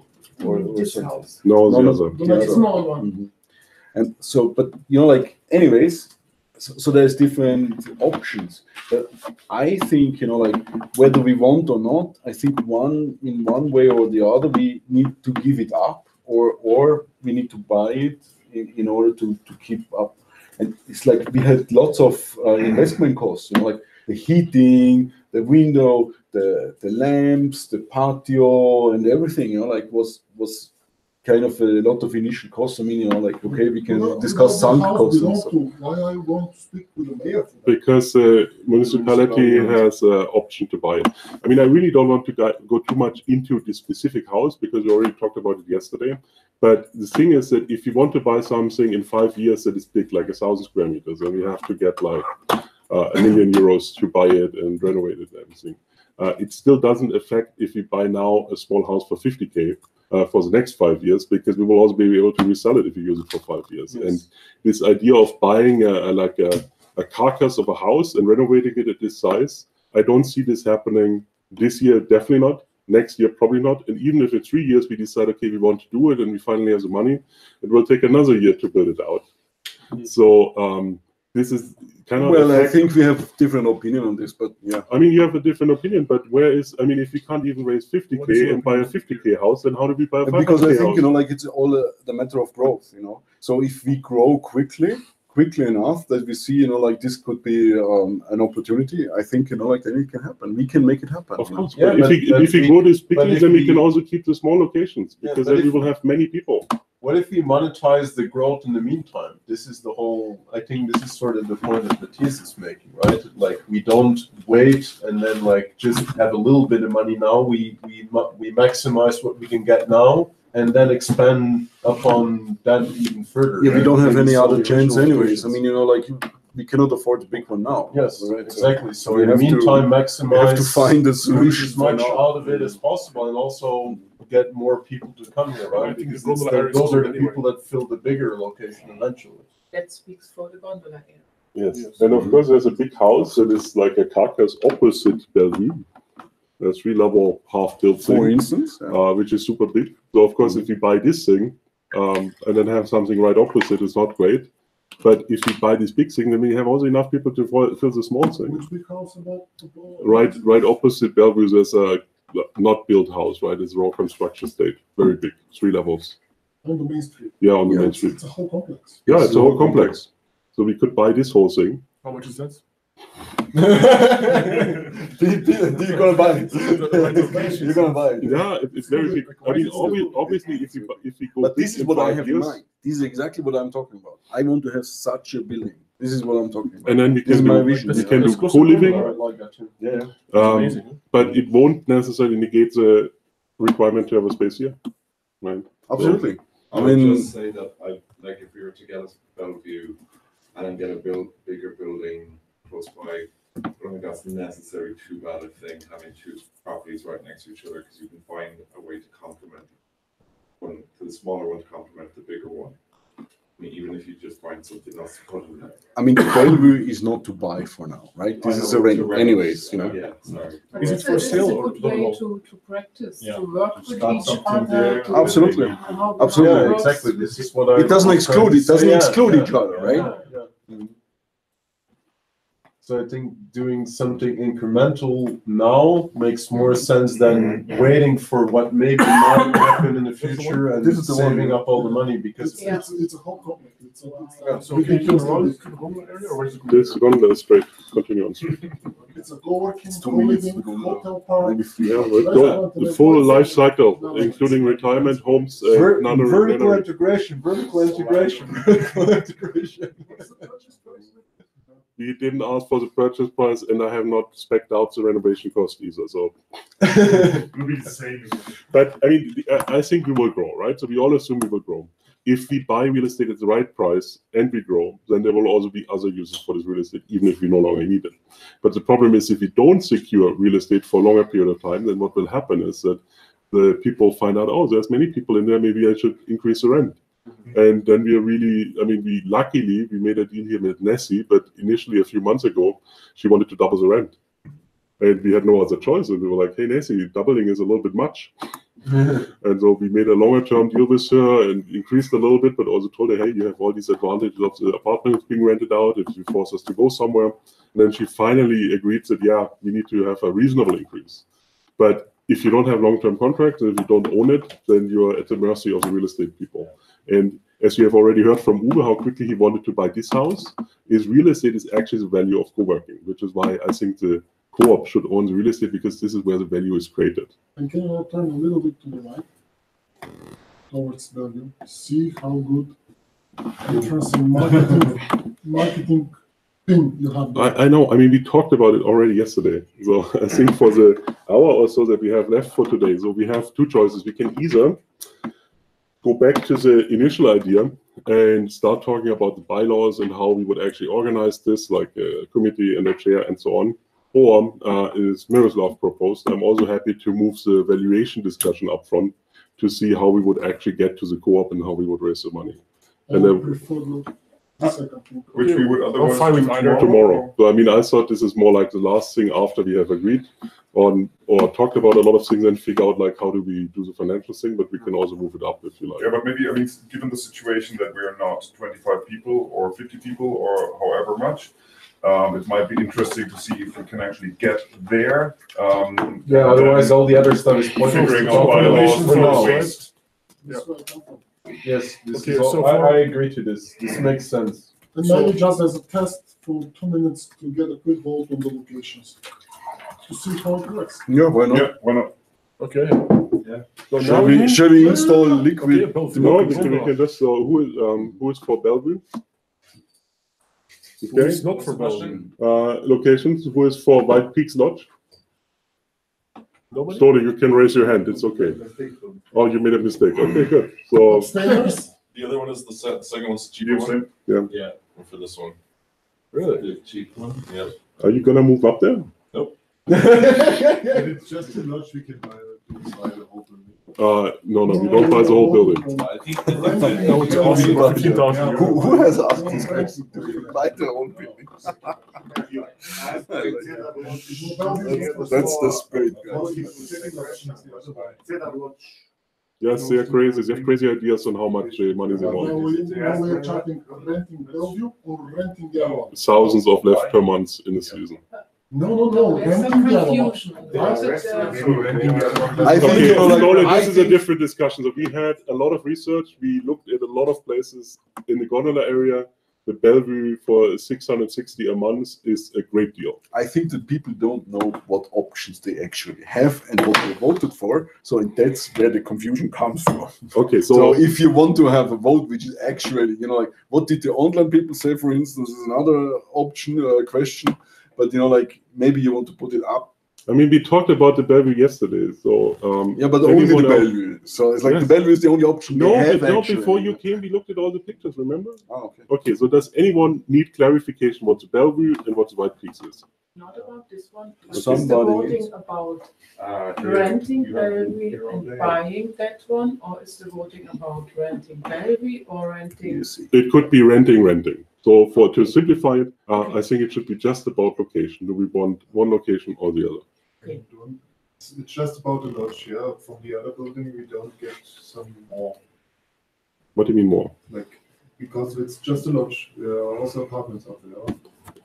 S7: this house.
S4: No, the other.
S7: The small one.
S10: And so, but you know, like, anyways, so there's different options. But I think, like whether we want or not, I think in one way or the other, we need to give it up, or we need to buy it in order to keep up. And it's like we had lots of investment costs, like the heating, the window, the lamps, the patio, and everything, like was kind of a lot of initial costs. I mean, like, okay, we can discuss sunk costs and stuff.
S3: Why I want to speak with the mayor?
S4: Because the municipality has an option to buy it. I mean, I really don't want to go too much into this specific house because we already talked about it yesterday. But the thing is that if you want to buy something in 5 years that is big, like 1,000 square meters, then we have to get like €1 million to buy it and renovate it and everything. It still doesn't affect if you buy now a small house for 50K. For the next 5 years, because we will also be able to resell it if you use it for 5 years. Yes. And this idea of buying a carcass of a house and renovating it at this size, I don't see this happening this year, definitely not. Next year, probably not. And even if in 3 years we decide, okay, we want to do it and we finally have the money, it will take another year to build it out. So this is kind of...
S10: Well, I think we have different opinion on this, but yeah.
S4: I mean, you have a different opinion, but if we can't even raise 50K and buy a 50K house, then how do we buy a 500K
S10: Because I think,
S4: house?
S10: like it's all the matter of growth, So if we grow quickly enough that we see, like this could be an opportunity, I think, like then it can happen. We can make it happen.
S4: Of course, but if we grow this quickly, then we can also keep the small locations, because then we will have many people.
S12: What if we monetize the growth in the meantime? This is the whole, I think this is sort of the point that Matthias is making, right? Like we don't wait and then like just have a little bit of money now. We maximize what we can get now and then expand upon that even further.
S10: Yeah, we don't have any other chance anyways. I mean, we cannot afford the big one now.
S12: Yes, right? Exactly. So in the meantime, maximize.
S10: We have to find a solution
S12: as much out of it as possible, and also get more people to come here, right? Because those are the people that fill the bigger location eventually.
S7: That speaks for the gondola area.
S4: Yes, and of course there's a big house that is like a carcass opposite Bellevue. A 3-level half-built thing,
S10: for instance,
S4: which is super big. So of course, if you buy this thing and then have something right opposite, it's not great. But if you buy this big thing, then we have also enough people to fill the small thing.
S3: Which big house about?
S4: Right opposite Bellevue, there's a not built house, right? It's raw construction state, very big, 3 levels.
S3: On the main street.
S4: Yeah, on the main street.
S3: It's a whole complex.
S4: Yeah, it's a whole complex. So we could buy this whole thing.
S13: How much is that?
S10: You're gonna buy it. You're gonna buy it.
S4: Yeah, it's very big. I mean, obviously, if we go.
S10: But this is what I have in
S4: years,
S10: mind. This is exactly what I'm talking about. I want to have such a building. This is what I'm talking about.
S4: And then we
S10: this
S4: can
S10: is my
S4: do,
S10: vision.
S4: we can do co-living.
S10: Yeah.
S4: But it won't necessarily negate the requirement to have a space here, right?
S10: Absolutely.
S16: I would just say that, like, if we were to get a Bellevue and then get a bigger building close by, I don't think that's necessarily too bad a thing, having 2 properties right next to each other, because you can find a way to complement the smaller one to complement the bigger one. I mean, even if you just find something else to put in there.
S10: I mean, Bellevue is not to buy for now, right? This is a rent, anyways,
S16: Yeah, sorry.
S7: But
S13: Is it for sale or
S7: it's a good way to practice, to work with
S9: start
S7: each
S9: something
S7: other.
S9: there.
S7: to
S10: Absolutely.
S7: how the
S10: Absolutely.
S7: work
S12: Yeah,
S7: works.
S12: exactly. This is what I.
S10: It doesn't exclude. It doesn't exclude each other, right?
S12: Yeah. So I think doing something incremental now makes more sense than waiting for what maybe might happen in the future and
S10: This is the
S12: saving
S10: one.
S12: up all the money because
S3: It's a whole complex.
S13: So can you turn around to the gondola area, or is it?
S4: This gondola is straight. Continue on straight.
S3: It's a co-working,
S10: 2 minutes
S3: co-living,
S10: to go now.
S3: hotel park.
S10: Maybe 3
S4: Yeah,
S10: hours.
S4: but the full life cycle, including retirement homes,
S12: vertical integration, vertical integration, vertical integration.
S4: We didn't ask for the purchase price, and I have not spec'd out the renovation cost either. So,
S6: It will be the same.
S4: but I mean, I think we will grow, right? So we all assume we will grow. If we buy real estate at the right price and we grow, then there will also be other uses for this real estate, even if we no longer need it. But the problem is, if we don't secure real estate for a longer period of time, then what will happen is that the people find out, oh, there's many people in there, maybe I should increase the rent. And then we are really, I mean, we made a deal here with Nessie, but initially a few months ago, she wanted to double the rent. And we had no other choice. And we were like, hey, Nessie, doubling is a little bit much. And so we made a longer term deal with her and increased a little bit, but also told her, hey, you have all these advantages of the apartment being rented out if you force us to go somewhere. And then she finally agreed that, yeah, we need to have a reasonable increase. But if you don't have long-term contracts and if you don't own it, then you're at the mercy of the real estate people. And as you have already heard from Uwe, how quickly he wanted to buy this house, is real estate is actually the value of co-working, which is why I think the co-op should own the real estate, because this is where the value is created.
S3: And can you turn a little bit to the right, towards value? See how good, interesting marketing thing you have there.
S4: I know. I mean, we talked about it already yesterday. So I think for the hour or so that we have left for today, so we have two choices. We can either go back to the initial idea and start talking about the bylaws and how we would actually organize this, like a committee and a chair and so on. Or as Miroslav proposed, I'm also happy to move the valuation discussion up front to see how we would actually get to the co-op and how we would raise the money. And then,
S2: which we would otherwise
S4: do tomorrow. So I mean, I thought this is more like the last thing after we have agreed on or talked about a lot of things and figure out like how do we do the financial thing, but we can also move it up if you like.
S2: Yeah, but maybe, I mean, given the situation that we are not 25 people or 50 people or however much, it might be interesting to see if we can actually get there.
S12: Yeah, otherwise all the other stuff is
S2: figuring out bylaws for now.
S12: waste.
S3: Yeah.
S12: Yes, this
S13: Okay,
S12: is all,
S13: so
S12: I agree to this. This makes sense.
S3: And maybe just as a test for 2 minutes to get a quick vote on the locations, to see how it works.
S10: Yeah, why not?
S2: Yeah, why not?
S13: Okay.
S12: Yeah.
S13: So
S10: Shall we install liquid?
S13: Okay, both.
S4: No, we can just who is for Bellevue?
S13: Who
S4: Okay.
S13: is not for Bellevue?
S4: Locations. Who is for White Peaks Lodge?
S13: Nobody?
S4: Sorry, you can raise your hand. It's okay. Oh, you made a mistake. Okay, good. So
S3: Upstairs?
S11: The other one is the second one's the cheaper one.
S4: yeah.
S11: For this one.
S12: Really?
S11: The cheap one. Yeah.
S4: Are you gonna move up there?
S11: Nope.
S14: But it's just too much, we can buy the whole building.
S4: No, we don't buy the whole building.
S11: I think
S13: No, it's possible. 15,000 euros.
S10: Who has asked this question? Do we buy their own building? That's the spirit,
S4: Yes, they are crazy. They have crazy ideas on how much money they
S3: Now
S4: want.
S3: we're talking renting Bellevue or renting Gallup?
S4: Thousands of left per month in the season.
S3: No,
S7: There's some
S3: renting Gallup.
S7: confusion.
S10: I think,
S4: Okay,
S10: you know, like,
S4: Nolan,
S10: I
S4: this is a
S10: think-
S4: different discussion. So we had a lot of research. We looked at a lot of places in the gondola area. The Bellevue for 660 a month is a great deal.
S10: I think that people don't know what options they actually have and what they voted for. So and that's where the confusion comes from.
S4: Okay,
S10: So if you want to have a vote, which is actually, you know, like what did the online people say, for instance, is another option, question. But you know, like maybe you want to put it up.
S4: I mean, we talked about the Bellevue yesterday. So
S10: Yeah, but only the
S4: anyone else-
S10: Bellevue. So it's like
S4: Yes.
S10: the Bellevue is the only option.
S4: No,
S10: they have
S4: but no,
S10: actually.
S4: before you came, we looked at all the pictures, remember?
S10: Oh, okay.
S4: Okay, so does anyone need clarification what the Bellevue and what the White Peaks is?
S7: Not about this one. Is the
S10: Somebody
S7: voting about renting Bellevue and buying that one, or is the voting about renting Bellevue or renting?
S10: You see.
S4: It could be renting. So to simplify it, I think it should be just about location. Do we want one location or the other?
S14: It's just about the lodge, yeah. From the other building, we don't get some more,
S4: What do you mean more?
S14: like, because it's just a lodge. There are also apartments out there.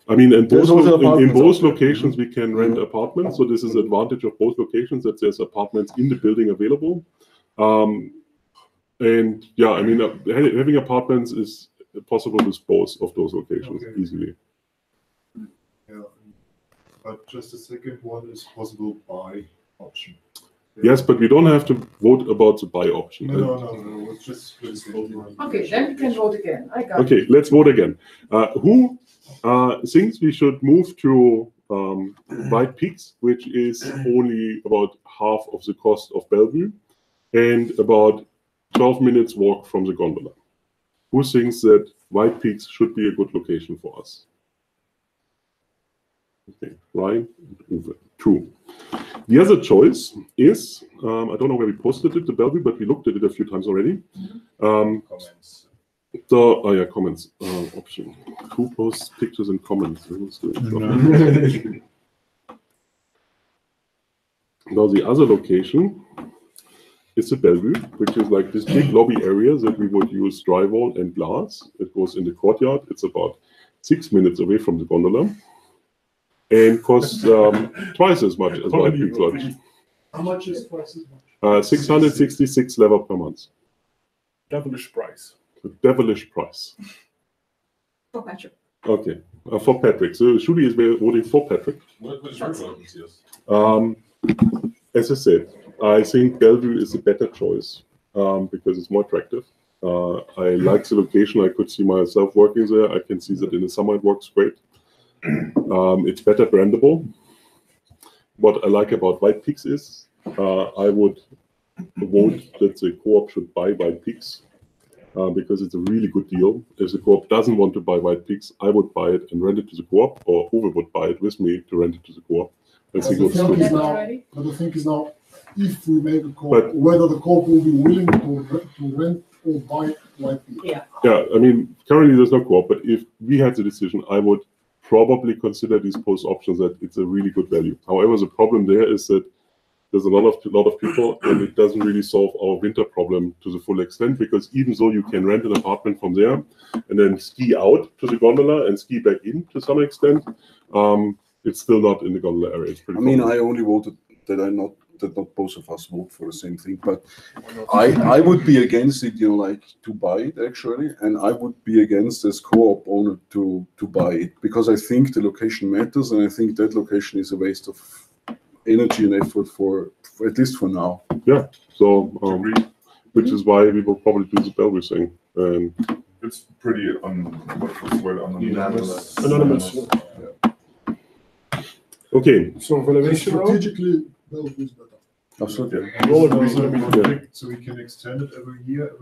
S4: I mean, in
S10: There's
S4: both,
S10: also
S4: in
S10: apartments
S4: both
S10: out there.
S4: locations, we can rent apartments. So this is the advantage of both locations, that there's apartments in the building available. And yeah, I mean, having apartments is possible with both of those locations
S14: Okay.
S4: easily.
S14: Yeah. But just the second one is possible buy option.
S4: Yes, but we don't have to vote about the buy option.
S14: No, it's just.
S7: Okay, then we can vote again. I got it.
S4: Okay, let's vote again. Who thinks we should move to White Peaks, which is only about half of the cost of Bellevue and about 12 minutes walk from the gondola? Who thinks that White Peaks should be a good location for us? Okay, Ryan and Uwe. 2. The other choice is, I don't know where we posted it, the Bellevue, but we looked at it a few times already.
S16: Comments.
S4: Comments option. Who posts pictures and comments? Who's doing stuff? Now the other location is the Bellevue, which is like this big lobby area that we would use drywall and glass. It goes in the courtyard. It's about 6 minutes away from the gondola, and costs twice as much as White Peaks Lodge.
S13: How much is twice as much?
S4: 666 lever per month.
S13: Devilish price.
S4: A devilish price.
S17: For Patrick.
S4: Okay, for Patrick. So Julie is voting for Patrick.
S11: What was your vote, Matthias?
S4: As I said, I think Bellevue is a better choice because it's more attractive. I like the location. I could see myself working there. I can see that in the summer it works great. It's better brandable. What I like about White Peaks is I would vote that the Co-op should buy White Peaks because it's a really good deal. If the Co-op doesn't want to buy White Peaks, I would buy it and rent it to the Co-op, or Uwe would buy it with me to rent it to the Co-op.
S3: But the thing is now, if we make a Co-op, whether the Co-op will be willing to rent or buy White Peaks.
S17: Yeah.
S4: Yeah, I mean, currently there's no Co-op, but if we had the decision, I would probably consider these both options that it's a really good value. However, the problem there is that there's a lot of people, and it doesn't really solve our winter problem to the full extent, because even though you can rent an apartment from there and then ski out to the gondola and ski back in to some extent, it's still not in the gondola area. It's pretty
S10: I only voted that not both of us vote for the same thing, but I would be against it, like to buy it actually, and I would be against as Co-op owner to buy it, because I think the location matters, and I think that location is a waste of energy and effort for at least for now.
S4: Yeah, so which is why we will probably do the Bellevue thing. And
S2: it's pretty anonymous.
S13: Anonymous.
S2: Yeah.
S4: Okay.
S13: So valuation
S3: strategically, Bellevue is better.
S4: Absolutely.
S6: So we can extend it every year,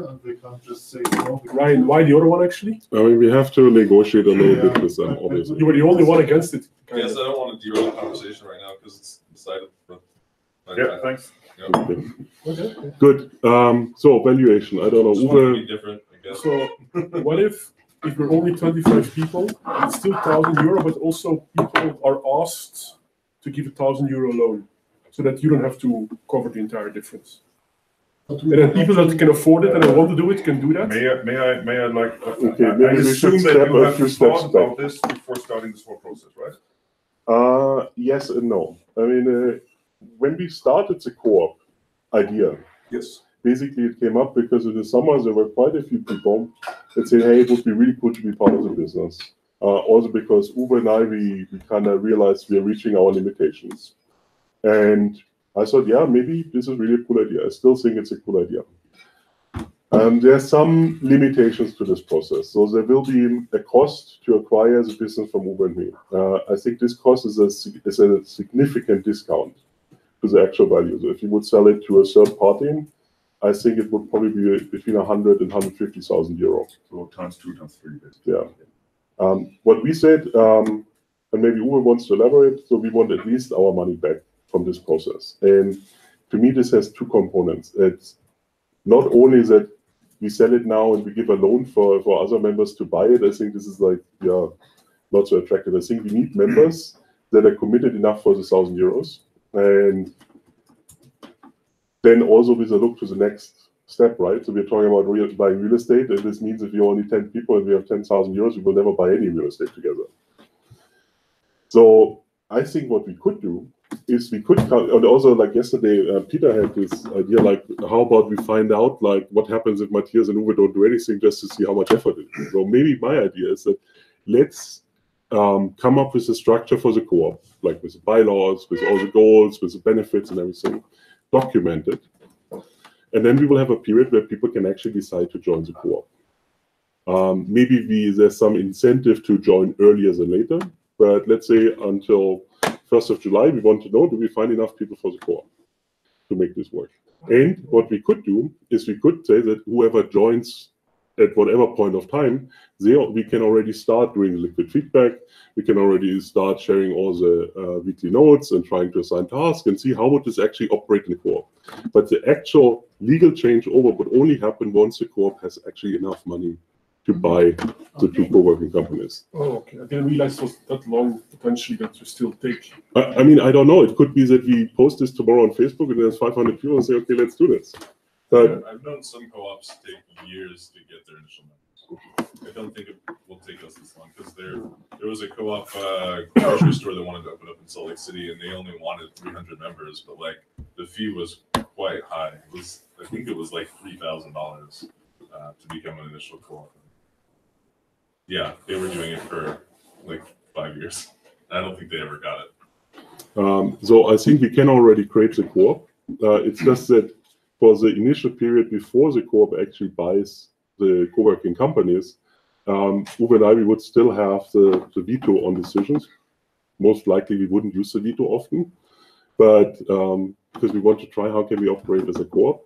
S6: and they can't just say no.
S13: Ryan, why the other one actually?
S4: I mean, we have to negotiate a little bit with them, obviously.
S13: You were the only one against it.
S11: Yes, I don't want to derail the conversation right now because it's decided.
S2: Yeah, thanks.
S11: Yeah.
S3: Okay.
S4: Good. So valuation. I don't know.
S11: Just want to be different, I guess.
S13: So what if we're only 25 people, it's still €1,000, but also people are asked to give €1,000 loan, so that you don't have to cover the entire difference. And then people that can afford it and want to do it can do that.
S2: May I like?
S4: Okay,
S2: I
S4: maybe we
S2: assume
S4: should
S2: that
S4: step
S2: you
S4: a
S2: have
S4: few steps
S2: thought about
S4: back.
S2: this before starting this whole process, right?
S4: Yes and no. I mean, when we started the Co-op idea,
S2: yes,
S4: basically it came up because in the summer there were quite a few people that said, hey, it would be really cool to be part of the business. Also because Uwe and I, we kind of realized we are reaching our limitations. And I thought, yeah, maybe this is really a cool idea. I still think it's a cool idea. There are some limitations to this process. So there will be a cost to acquire the business from Uwe and me. I think this cost is a significant discount to the actual value. So if you would sell it to a third party, I think it would probably be between 100 and 150,000 euro.
S2: So times 2, times 3. Basically.
S4: Yeah. What we said, and maybe Uwe wants to elaborate, so we want at least our money back from this process. And to me, this has two components. It's not only that we sell it now and we give a loan for other members to buy it. I think this is like, yeah, not so attractive. I think we need members that are committed enough for the €1,000. And then also with a look to the next step, right? So we're talking about buying real estate, and this means if you're only 10 people and we have €10,000, we will never buy any real estate together. So I think what we could do is we could, and also like yesterday, Peter had this idea, like how about we find out like what happens if Matthias and Uwe don't do anything just to see how much effort it is. So maybe my idea is that let's come up with a structure for the Co-op, like with the bylaws, with all the goals, with the benefits and everything, document it. And then we will have a period where people can actually decide to join the Co-op. Maybe there's some incentive to join earlier than later, but let's say until 1st of July, we want to know, do we find enough people for the Co-op to make this work? And what we could do is we could say that whoever joins at whatever point of time, we can already start doing liquid feedback. We can already start sharing all the weekly notes and trying to assign tasks and see how would this actually operate in the Co-op. But the actual legal changeover would only happen once the Co-op has actually enough money to buy the two co-working companies.
S13: Oh, okay. I didn't realize it was that long potentially that you still take.
S4: I mean, I don't know. It could be that we post this tomorrow on Facebook and there's 500 people and say, okay, let's do this. But
S11: I've known some co-ops take years to get their initial members. I don't think it will take us this long because there was a co-op grocery store that wanted to open up in Salt Lake City and they only wanted 300 members, but like the fee was quite high. I think it was like $3,000 to become an initial co-op. Yeah, they were doing it for like 5 years. I don't think they ever got it.
S4: So I think we can already create the co-op. It's just that for the initial period before the co-op actually buys the co-working companies, Uwe and I, we would still have the veto on decisions. Most likely we wouldn't use the veto often, but because we want to try how can we operate as a co-op.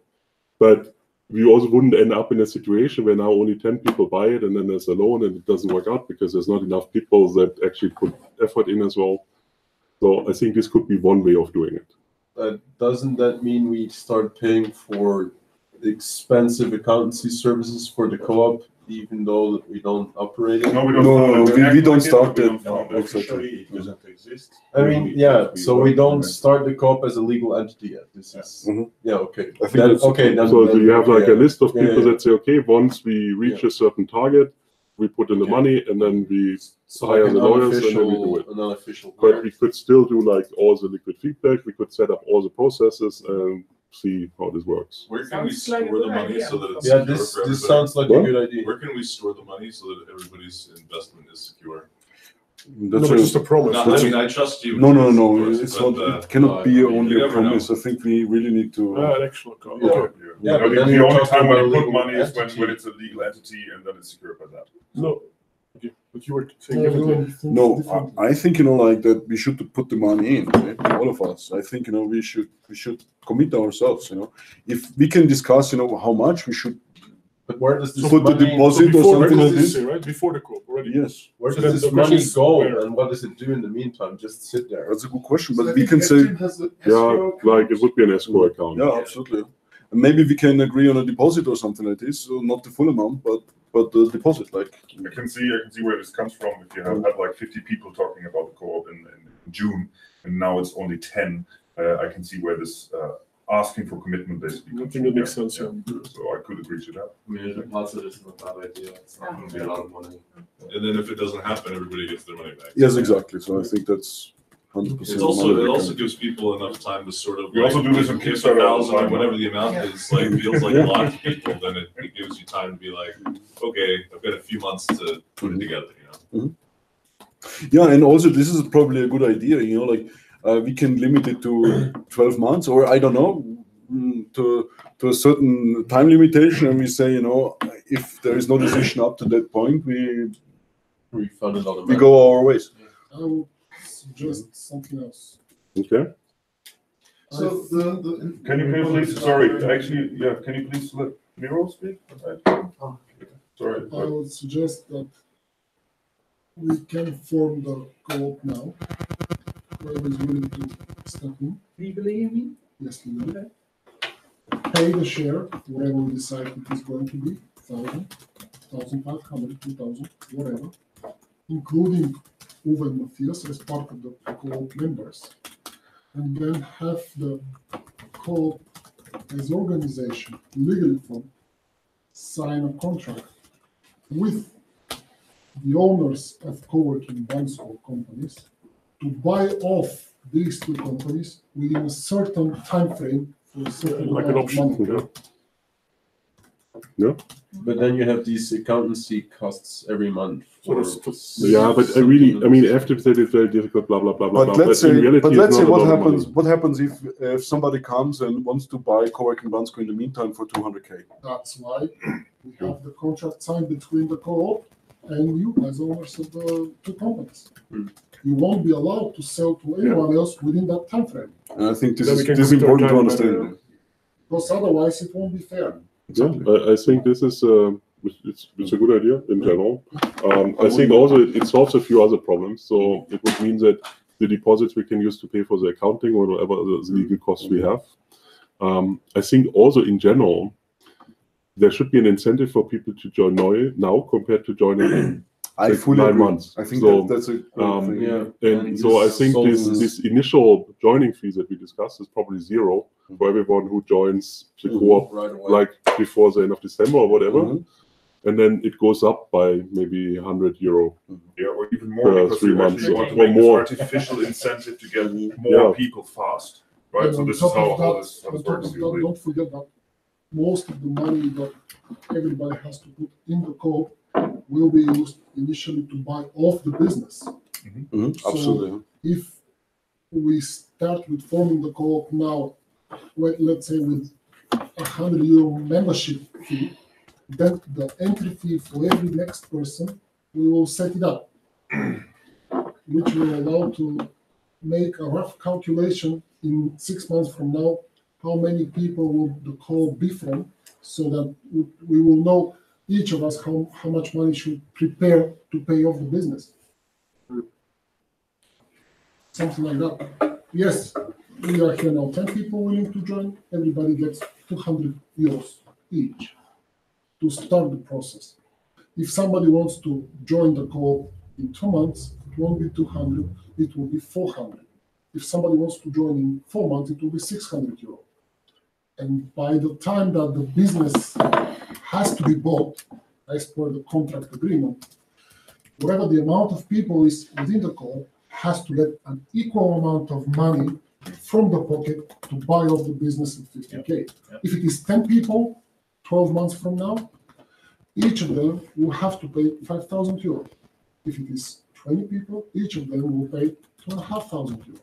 S4: But we also wouldn't end up in a situation where now only 10 people buy it and then there's a loan and it doesn't work out because there's not enough people that actually put effort in as well. So I think this could be one way of doing it.
S12: Doesn't that mean we start paying for expensive accountancy services for the co-op, even though we don't operate it?
S2: No, we don't.
S10: We don't start it.
S9: Officially, it doesn't exist.
S12: I mean, yeah. So we don't start the co-op as a legal entity yet. This is yeah. Okay.
S4: I think so you have like a list of people that say, okay, once we reach a certain target, we put in the money and then we hire the lawyers and then we do it. But we could still do like all the liquid feedback. We could set up all the processes and see how this works.
S11: Where can we store the money so that it's
S12: secure
S11: this
S12: for everybody? Sounds like a good idea.
S11: Where can we store the money so that everybody's investment is secure?
S10: That's
S13: just a promise.
S11: No, I mean, I trust you.
S10: No. It's not. It cannot be only a promise. I think we really need to.
S13: An actual
S2: Yeah, but the only time when you put money is when it's a legal entity and then it's secured by that.
S13: No. Okay. But you were saying differently.
S10: No, I think like that we should put the money in, right? All of us. I think we should commit ourselves. If we can discuss how much we should.
S12: But where does this
S10: put the deposit or something like this?
S13: Right before the co-op already.
S10: Yes.
S12: Where does this money go and what does it do in the meantime? Just sit there.
S10: That's a good question, but we can say
S4: like it would be an escrow account.
S10: Yeah, absolutely. And maybe we can agree on a deposit or something like this, so not the full amount, but the deposit. Like
S2: I can see where this comes from. If you have like 50 people talking about the co-op in June, and now it's only 10, I can see where this asking for commitment basically.
S13: I think it makes sense. Yeah.
S2: So I could agree to that.
S16: I mean, lots of this is not a bad idea. It's not going to be a lot of money.
S11: And then if it doesn't happen, everybody gets their money back.
S10: Yes, exactly. So I think that's 100%.
S11: It also gives people enough time to sort of.
S2: We also do this in Kickstarter all the time.
S11: Whatever the amount is, like feels like a lot to people. Then it gives you time to be like, okay, I've got a few months to put it together.
S10: Yeah, and also this is probably a good idea. Like we can limit it to 12 months, or I don't know, to a certain time limitation, and we say, if there is no decision up to that point, we
S12: refund it all.
S10: We go our ways.
S3: I would suggest something else.
S4: Okay.
S2: So can you please? Sorry, actually, yeah. Can you please let Miro speak? Sorry.
S3: I would suggest that we can form the co-op now. Whoever is willing to step in.
S15: Legally, you mean?
S3: Yes, legally. Pay the share, whatever we decide it is going to be, 1,000, 1,500, 2,000, whatever, including Uwe and Matthias as part of the co-op members. And then have the co-op as organization, legally formed, sign a contract with the owners of co-working banks or companies to buy off these two companies within a certain time frame for a certain
S13: like an option.
S4: Yeah.
S12: But then you have these accountancy costs every month.
S4: Yeah, but I mean, after that it's very difficult, blah blah blah blah.
S10: But let's say what happens. What happens if somebody comes and wants to buy co-working Bansko in the meantime for 200K?
S3: That's why we have the contract signed between the co-op and you as owners of the two companies. You won't be allowed to sell to anyone else within that time frame.
S10: And I think this is important to understand.
S3: Because otherwise it won't be fair.
S4: Exactly. Yeah, I think this is it's a good idea in general. I think also it solves a few other problems. So it would mean that the deposits we can use to pay for the accounting or whatever the legal costs we have. I think also in general, there should be an incentive for people to join now compared to joining in
S10: I fully
S4: 9
S10: agree.
S4: months.
S10: I think
S4: so,
S10: that's a great thing.
S12: Yeah.
S4: and so I think this initial joining fees that we discussed is probably zero for everyone who joins the co-op
S10: Right away.
S4: like before the end of December or whatever. And then it goes up by maybe €100.
S2: Yeah, or even more because
S4: 3
S2: you
S4: months
S2: actually want to
S4: or
S2: make this
S4: more.
S2: artificial incentive to get more people fast, right?
S3: And
S2: So
S3: on
S2: this is
S3: top
S2: how
S3: of
S2: all
S3: that-
S2: this
S3: on top
S2: works.
S3: of that, don't forget that most of the money that everybody has to put in the co-op will be used initially to buy off the business. So
S10: Absolutely.
S3: if we start with forming the co-op now, let's say with €100 membership fee, then the entry fee for every next person, we will set it up, which will allow to make a rough calculation in 6 months from now, how many people will the co-op be from, so that we will know each of us how much money should prepare to pay off the business. Something like that. Yes, we are here now, 10 people willing to join, everybody gets €200 each to start the process. If somebody wants to join the co-op in 2 months, it won't be 200, it will be 400. If somebody wants to join in 4 months, it will be €600. And by the time that the business has to be bought, as per the contract agreement, whatever the amount of people is within the co-op has to get an equal amount of money from the pocket to buy off the business at 50K. If it is 10 people, 12 months from now, each of them will have to pay €5,000. If it is 20 people, each of them will pay €2,500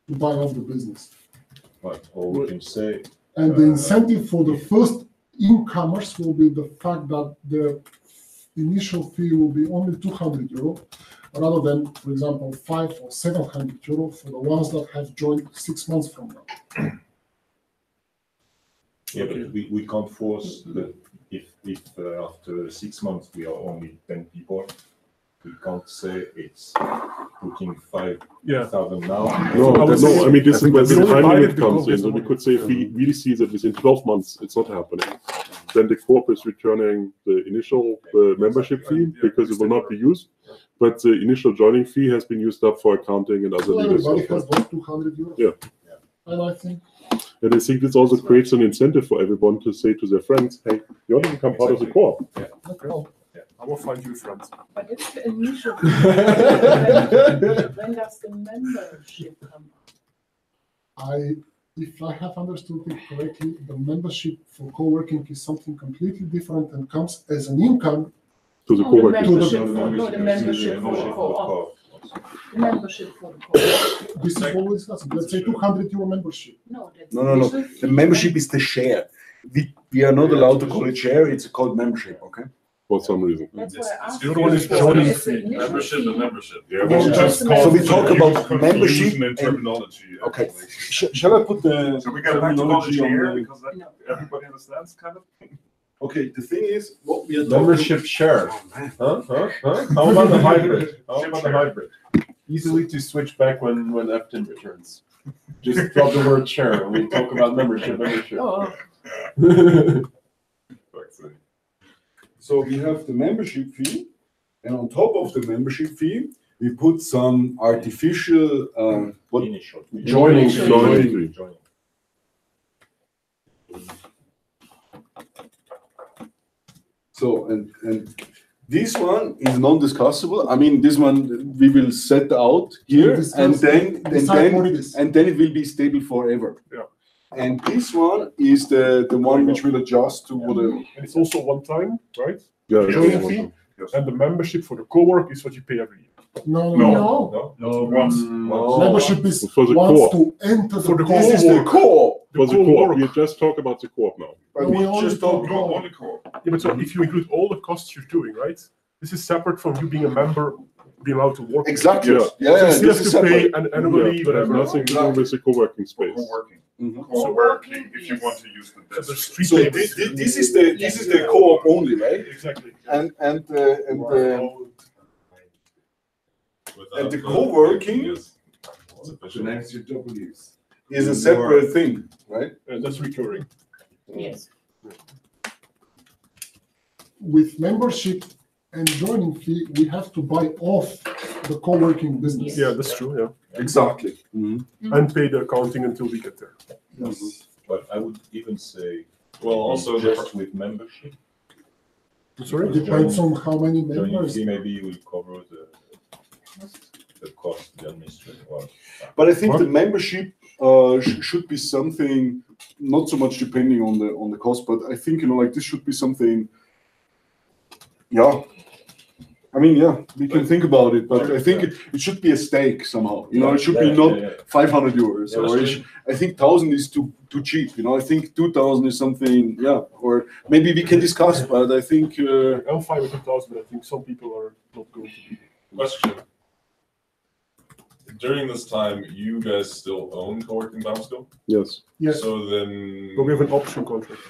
S3: to buy off the business.
S9: But all we can say.
S3: And the incentive for the first incomers will be the fact that the initial fee will be only €200, rather than, for example, €500 or €700 for the ones that have joined 6 months from now.
S9: Yeah, but we can't force that if after 6 months we are only 10 people, we can't say it's putting 5,000 now.
S4: No, I mean, this is where the time limit comes in. So we
S13: someone-
S4: could say if we really see that within 12 months it's not happening, then the co-op is returning the initial membership fee because it will not be used. But the initial joining fee has been used up for accounting and other
S3: So
S4: legal
S3: everybody
S4: stuff.
S3: has those €200.
S4: Yeah.
S3: And I think
S4: And I think this also creates an incentive for everyone to say to their friends, hey, you want to become part of the co-op.
S13: Okay. I will find you friends.
S7: But it's the initial. When does the membership come up?
S3: If I have understood it correctly, the membership for co-working is something completely different and comes as an income
S4: to the
S7: No,
S4: co-working.
S7: the membership for the co-op. The membership for the co-op.
S3: This is what we're discussing. Let's say €200 membership.
S7: No, that's
S10: No.
S7: initial
S10: The
S7: fee.
S10: membership is the share. We are not allowed to call it share, it's called membership, okay?
S4: For some reason.
S7: That's why I asked.
S13: The other one is
S7: you.
S13: joining
S7: It's the
S13: fee.
S7: initial
S11: Membership
S7: fee.
S11: and membership.
S2: Yeah,
S7: Yeah,
S2: well,
S7: that's the
S10: So we
S7: membership.
S10: talk about
S2: confusion
S10: membership
S2: in
S10: and-
S2: terminology.
S10: Okay. Shall I put the
S2: So we got back to
S10: terminology on
S2: volunteer
S10: the...
S2: because that
S7: No.
S2: everybody understands kind of.
S14: Okay, the thing is, what we are talking.
S12: Membership share. Huh? How about the hybrid? How about the hybrid? Easily to switch back when Eftim returns. Just drop the word share and we talk about membership.
S7: Oh,
S10: So we have the membership fee, and on top of the membership fee, we put some artificial
S9: Initial.
S12: Joining
S7: fee.
S4: Joining.
S10: So and this one is non-discussable. I mean, this one we will set out here, and then it will be stable forever.
S13: Yeah.
S10: And this one is the one which will adjust to whatever.
S13: And it's also one time, right?
S4: Yeah,
S13: Joining
S4: yeah.
S13: fee. And the membership for the co-work is what you pay every year.
S3: No.
S2: Once.
S3: Membership is
S4: For the
S3: once
S4: co-op.
S3: to enter
S13: For the
S10: This is the co-op.
S4: For the co-op. We just talk about the co-op now.
S10: But
S3: we
S10: we
S3: only
S10: just
S3: talk
S10: talk
S3: about-
S2: Only core.
S13: Yeah, but so if you include all the costs you're doing, right? This is separate from you being a member, being allowed to work.
S10: Exactly.
S4: Yeah.
S10: Yeah,
S13: So you
S10: this
S13: still
S10: is
S13: have to pay
S10: separate.
S13: an annually,
S4: Yeah, but it has
S13: whatever.
S4: nothing to do with the co-working space.
S2: Co-working.
S10: Mhm.
S2: Co-working, if you want to use the
S13: So
S2: desk.
S13: there's three
S10: So
S13: payments.
S10: this is the co-op only, right?
S13: Exactly.
S10: And the co-working
S16: Connects your W's.
S10: is a separate thing, right?
S13: And that's recurring.
S7: yes.
S3: with membership and joining fee, we have to buy off the co-working business.
S13: Yeah, that's true. Yeah,
S12: Exactly.
S13: and pay the accounting until we get there.
S9: Yes. But I would even say,
S11: Well, also
S9: just with membership.
S13: Sorry?
S3: Depends on how many
S9: Joining
S3: members.
S9: fee maybe will cover the cost, the administrative one.
S10: But I think the membership should be something not so much depending on the cost, but I think like this should be something. Yeah, I mean, yeah, we can think about it, but I think it should be a stake somehow. It should be not 500 euros. Or I think 1,000 is too cheap. I think 2,000 is something. Yeah, or maybe we can discuss, but I think
S13: I'm fine with 2,000, but I think some people are not going to be.
S11: Question. During this time, you guys still own co-working Bamsko?
S4: Yes.
S13: Yes.
S11: So then.
S13: But we have an option contract.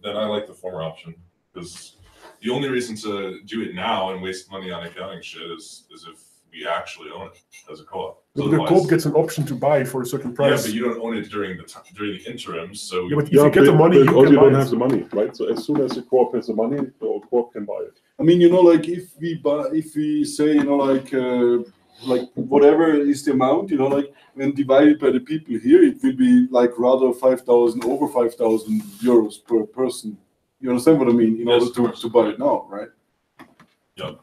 S11: Then I like the former option, because the only reason to do it now and waste money on accounting shit is if we actually own it as a co-op.
S13: But the Coop gets an option to buy for a certain price.
S11: Yeah, but you don't own it during the interim. So
S13: yeah, but if you get the money, you can
S4: don't
S13: buy
S4: have the money, right? So as soon as the co-op has the money, the co-op can buy it.
S10: I mean, like if we say, like whatever is the amount, like when divided by the people here, it will be like rather 5,000 over 5,000 euros per person. You understand what I mean? In order to buy it now, right?
S11: Yep.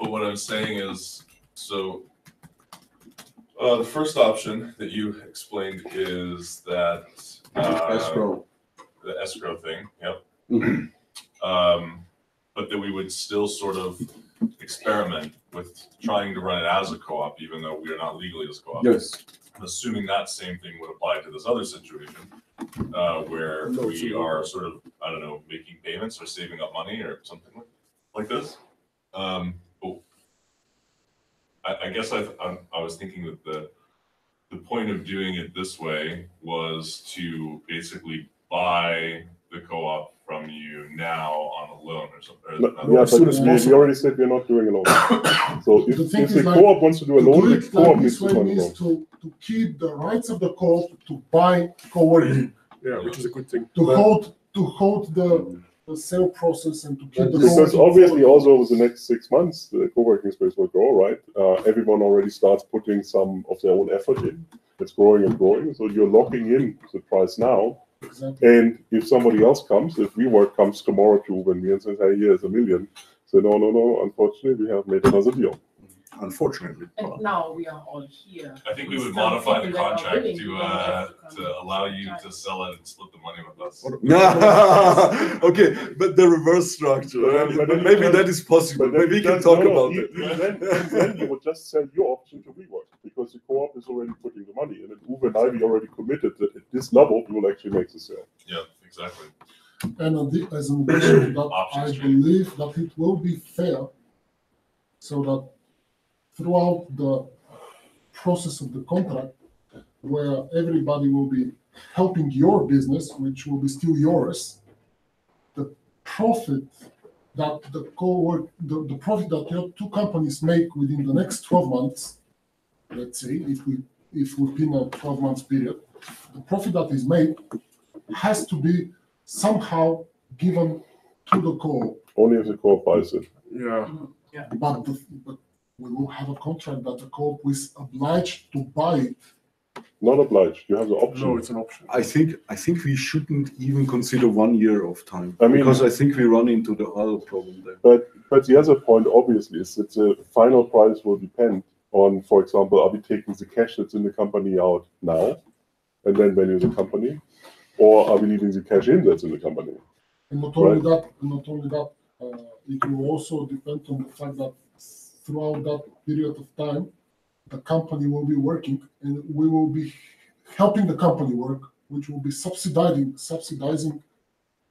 S11: But what I'm saying is, so the first option that you explained is that
S12: escrow.
S11: The escrow thing. Yep.
S10: Mm-hmm.
S11: But that we would still sort of experiment with trying to run it as a co-op, even though we are not legally as a co-op.
S10: Yes.
S11: Assuming that same thing would apply to this other situation, where we are sort of, I don't know, making payments or saving up money or something like this. I guess I was thinking that the point of doing it this way was to basically buy the co-op from you now on a loan or something.
S4: Yeah, but we already said we're not doing a loan. So if the co-op wants to do a loan, the co-op needs to fund a loan.
S3: To keep the rights of the co-op to buy co-working.
S13: Yeah, which is a good thing.
S3: To hold the sale process and to keep the
S4: because obviously also over the next 6 months the co-working space will grow, right? Everyone already starts putting some of their own effort in. It's growing and growing, so you're locking in the price now.
S3: Exactly.
S4: And if somebody else comes, if WeWork comes tomorrow to me and says, "Hey, here's $1 million," so no, unfortunately, we have made another deal.
S10: Unfortunately.
S7: And now we are all here.
S11: I think we would modify the contract to allow you to sell it and split the money with us.
S10: Okay, but the reverse structure. But maybe that is possible. Maybe we can talk about it.
S4: Then you would just sell your option to WeWork because the co-op is already putting the money. And then Uwe and I, we already committed that at this level, we will actually make the sale.
S11: Yeah, exactly.
S3: And as an addition, that I believe that it will be fair, so that throughout the process of the contract, where everybody will be helping your business, which will be still yours, the profit that the profit that your two companies make within the next 12 months, let's say, if we pin a 12 months period, the profit that is made has to be somehow given to the co-op.
S4: Only if the co-op buys it.
S13: Yeah.
S3: But we will have a contract that the co-op is obliged to buy it.
S4: Not obliged. You have the option.
S13: No, it's an option.
S10: I think we shouldn't even consider 1 year of time.
S4: I mean,
S10: because I think we run into the other problem there.
S4: But the other point, obviously, is that the final price will depend on, for example, are we taking the cash that's in the company out now and then value the company, or are we leaving the cash in that's in the company?
S3: And not only that, it will also depend on the fact that throughout that period of time, the company will be working, and we will be helping the company work, which will be subsidizing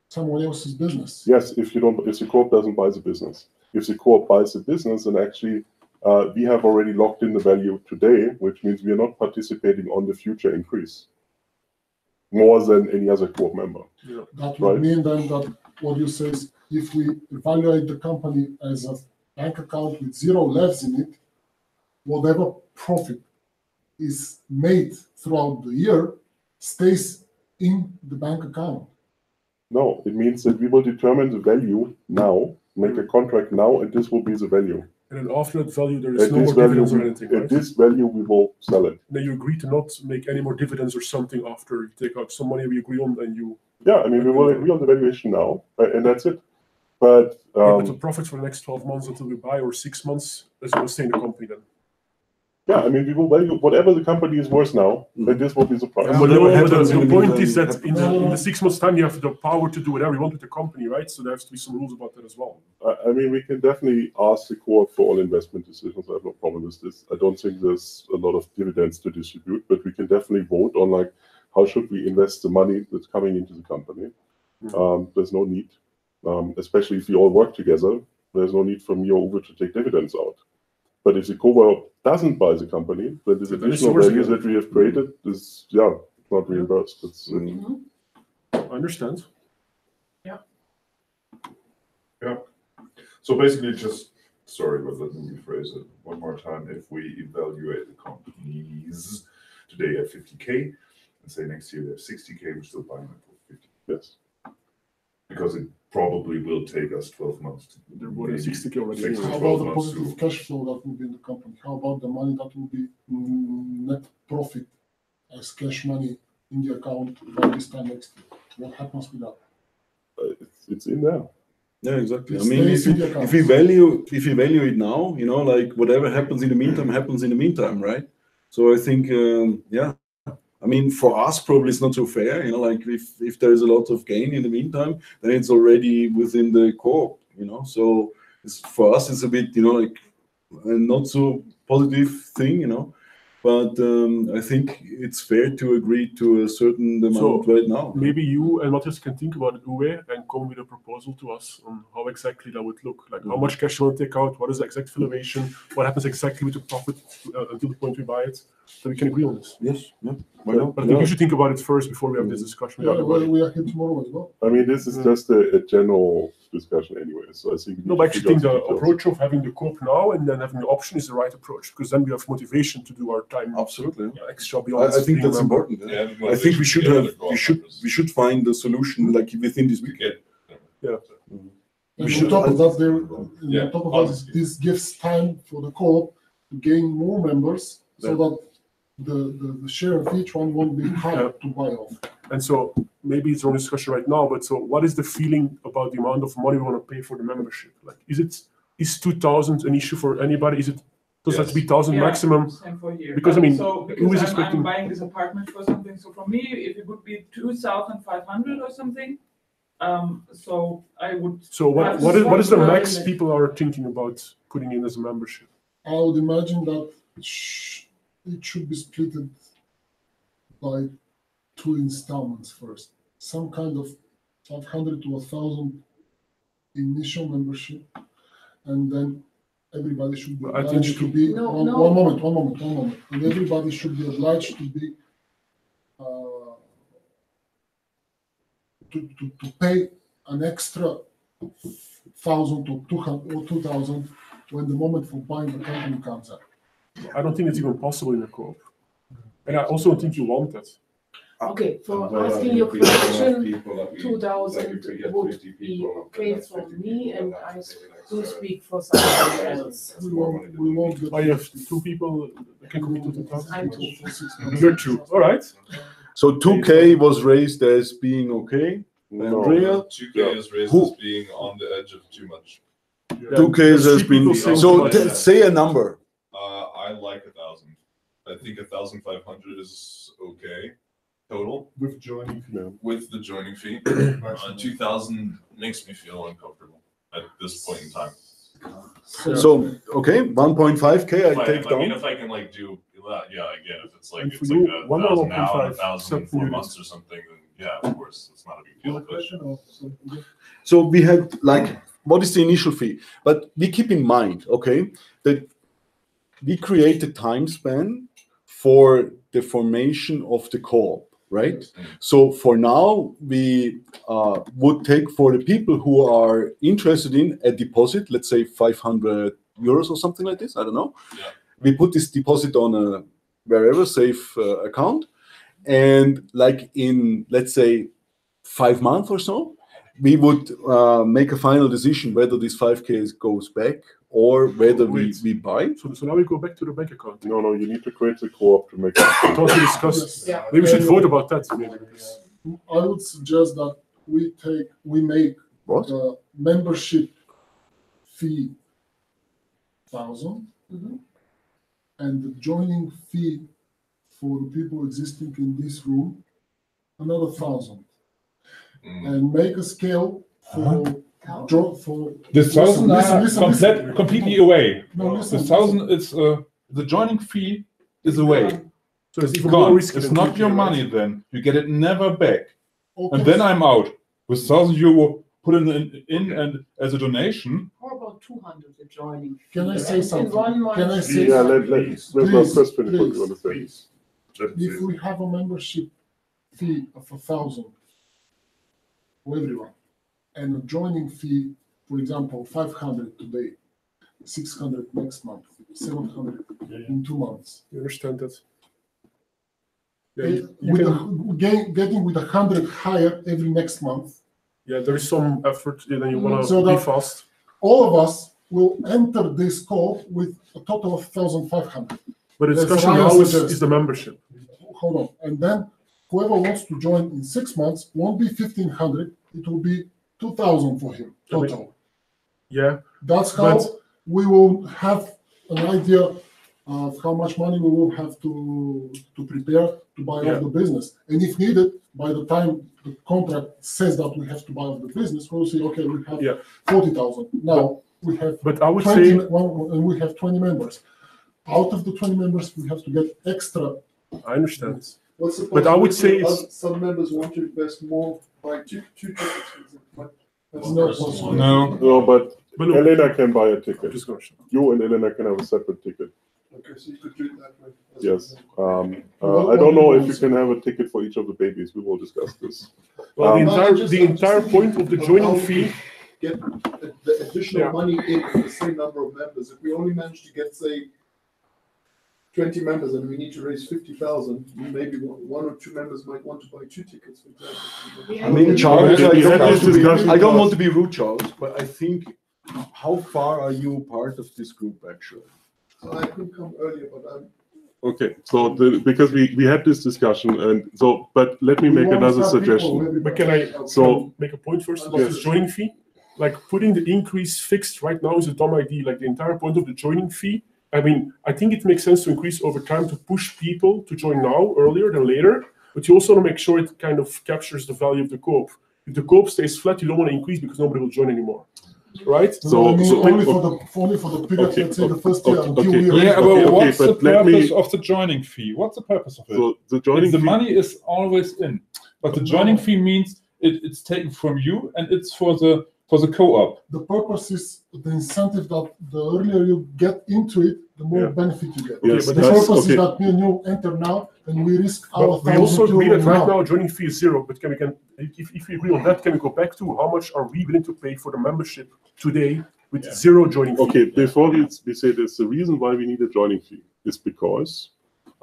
S3: someone else's business.
S4: Yes, if the co-op doesn't buy the business. If the co-op buys the business, then actually we have already locked in the value today, which means we are not participating on the future increase more than any other co-op member.
S3: Yeah. That would mean then that what you say is, if we evaluate the company as a bank account with zero left in it, whatever profit is made throughout the year stays in the bank account.
S4: No, it means that we will determine the value now, make a contract now, and this will be the value.
S13: And then after that value, there is
S4: At
S13: no
S4: this
S13: more
S4: value,
S13: dividends or anything, right?
S4: at this value, we will sell it.
S13: Then you agree to not make any more dividends or something after you take out some money we agree on, and you.
S4: Yeah, I mean, we will agree on the valuation now, and that's it. But
S13: but the profits for the next 12 months until we buy, or 6 months, as you will stay in the company then.
S4: yeah, I mean, we will value whatever the company is worth now, and this will be the price.
S13: But the point is that in the 6 months' time, you have the power to do whatever you want with the company, right? So there has to be some rules about that as well.
S4: I mean, we can definitely ask the court for all investment decisions. I have no problem with this. I don't think there's a lot of dividends to distribute, but we can definitely vote on like how should we invest the money that's coming into the company. There's no need, especially if we all work together. There's no need for me or Uwe to take dividends out. But if the co-op doesn't buy the company, then this additional value that we have created is not reimbursed. It's,
S13: I understand.
S7: Yeah.
S2: Yeah. So basically, just sorry, but let me rephrase it one more time. If we evaluate the companies today at 50K and say next year they have 60K, we're still buying them for 50.
S4: Yes.
S2: Because it probably will take us 12 months to
S13: They're more than 60K already.
S2: 6 to
S3: How
S2: 12
S3: about the
S2: months
S3: positive
S2: to
S3: cash flow that will be in the company? How about the money that will be net profit as cash money in the account by this time next year? What happens with that?
S4: It's in there.
S10: Yeah, exactly. I
S3: It
S10: mean,
S3: stays in the
S10: if
S3: accounts.
S10: we value it now, you know, like whatever happens in the meantime happens in the meantime, right? So I think, yeah. I mean, for us, probably it's not so fair, you know, like if there is a lot of gain in the meantime, then it's already within the co-op, you know. So for us, it's a bit, you know, like a not so positive thing, you know. But I think it's fair to agree to a certain amount right now.
S13: Maybe you and Matthias can think about it, Uwe, and come with a proposal to us on how exactly that would look. Like how much cash you want to take out, what is the exact valuation, what happens exactly with the profit until the point we buy it, so we can agree on this.
S10: Yes, yeah.
S13: But I think you should think about it first before we have this discussion.
S3: Yeah, well, we are here tomorrow as well.
S4: I mean, this is just a general discussion anyway. So I think.
S13: No, but I actually think the approach of having the Coop now and then having the option is the right approach, because then we have motivation to do our time.
S10: Absolutely.
S13: Extra beyond.
S10: I think that's important.
S11: Yeah,
S10: I think we should find the solution like within this weekend.
S13: Yeah.
S3: And on top of that, this gives time for the co-op to gain more members, so that the share of each one won't be hard to buy off.
S13: And so maybe it's a wrong discussion right now, but so what is the feeling about the amount of money we want to pay for the membership? Like, is 2,000 an issue for anybody? Does that be 1,000 maximum?
S15: Same for here.
S13: Because I mean, who is
S15: I'm
S13: expecting?
S15: buying this apartment for something. So for me, if it would be 2,500 or something, so I would.
S13: So what is the max people are thinking about putting in as a membership?
S3: I would imagine that it should be split by 2 installments first. Some kind of 500 to 1,000 initial membership, and then everybody should be obliged to be. One moment. And everybody should be obliged to be to pay an extra 1,000 to 200 or 2,000 when the moment for buying the company comes up.
S13: I don't think it's even possible in a co-op, and I also don't think you want that.
S7: Okay, for asking your question, 2,000 would be okay for me, and I do speak for somebody else.
S3: We won't get.
S13: You have 2 people that can commit to 2,000?
S7: I'm 2.
S13: You're 2, all right.
S10: So 2K was raised as being okay. Andrea?
S11: 2K is raised as being on the edge of too much.
S10: 2K has been. So say a number.
S11: I like 1,000. I think 1,500 is okay total
S6: with joining fee.
S11: With the joining fee. 2,000 makes me feel uncomfortable at this point in time.
S10: So okay, 1.5K I take down.
S11: I mean, if I can like do that, yeah, again, if it's like it's like 1,000 now and 1,000 for months or something, then yeah, of course, it's not a big deal. But
S10: so we have like, what is the initial fee? But we keep in mind, okay, that we create a time span for the formation of the co-op, right? So for now, we would take for the people who are interested in a deposit, let's say 500 euros or something like this, I don't know.
S11: Yeah.
S10: We put this deposit on a wherever safe account, and like in, let's say, 5 months or so,
S5: we would make a final decision whether this 5K goes back or whether we buy.
S13: So now we go back to the bank account.
S4: No, you need to create the co-op to make it.
S13: Totally discuss.
S3: Yeah.
S13: Maybe we should vote about that. Maybe.
S3: I would suggest that we make the membership fee 1,000 and the joining fee for the people existing in this room another 1,000 and make a scale for
S18: the 1,000 are completely away.
S3: No, listen,
S18: the 1,000 is the joining fee is away.
S13: So it's even
S18: gone.
S13: more risky.
S18: It's not your money then. You get it never back.
S3: Okay.
S18: And then I'm out. With 1,000 euro put in and as a donation.
S7: How about 200 the joining fee?
S3: Can I say
S7: In
S3: something?
S7: 1 month.
S3: Can I say
S4: Yeah,
S3: something?
S4: let's first finish what you want to say.
S3: If we have a membership fee of 1,000 for everyone and a joining fee, for example, 500 today, 600 next month, 700 in 2 months.
S13: You understand that? Yeah,
S3: Getting with 100 higher every next month.
S13: Yeah, there is some effort, and then you want
S3: So
S13: to be
S3: that
S13: fast.
S3: all of us will enter this call with a total of 1,500.
S13: But the
S3: That's
S13: discussion
S3: what I
S13: now
S3: suggest.
S13: is the membership.
S3: Hold on, and then whoever wants to join in 6 months won't be 1,500. It will be 2,000 for him total.
S13: Yeah.
S3: That's how we will have an idea of how much money we will have to prepare to buy off the business. And if needed, by the time the contract says that we have to buy off the business, we'll say, okay, we have 40,000. Now we have
S13: but I would
S3: 20,
S13: say
S3: and we have 20 members. Out of the 20 members, we have to get extra.
S13: I understand.
S14: What's the
S13: But I would say
S14: possibility
S13: it's
S14: some members want to invest more by two tickets. That's
S3: No,
S14: not possible.
S4: No, but
S13: look,
S4: Elena can buy a ticket.
S13: Just go.
S4: You and Elena can have a separate ticket.
S14: Okay, so you could do it that way.
S4: Yes. I don't know if you can have a ticket for each of the babies. We will discuss this.
S13: Well,
S14: I'm
S13: the entire point of the joining fee.
S14: Get the additional money in for the same number of members. If we only manage to get, say, 20 members and we need to raise 50,000, maybe one or two members might want to buy 2 tickets, for example.
S10: I mean, Charles, I don't want to be rude, Charles, but I think, how far are you part of this group, actually?
S14: So I could come earlier, but I'm.
S4: Okay, so because we had this discussion, and so, but let me make another suggestion.
S13: But can I make a point first about this joining fee? Like putting the increase fixed right now is a dumb idea. Like the entire point of the joining fee. I mean, I think it makes sense to increase over time to push people to join now earlier than later. But you also want to make sure it kind of captures the value of the Coop. If the Coop stays flat, you don't want to increase because nobody will join anymore. Right?
S3: Only for the period, let's say the first year until we
S18: Yeah, but what's the purpose of the joining fee? What's the purpose of it?
S4: So the joining
S18: the
S4: fee,
S18: money is always in, but the joining fee means it's taken from you and it's for the co-op.
S3: The purpose is the incentive that the earlier you get into it, the more benefit you get.
S4: Yes,
S3: but the purpose is that me and you enter now and we risk our
S13: But we also agree that right
S3: now.
S13: now joining fee is 0. But if we agree on that, can we go back to how much are we willing to pay for the membership today with 0 joining fee?
S4: Okay, before we say this, the reason why we need a joining fee is because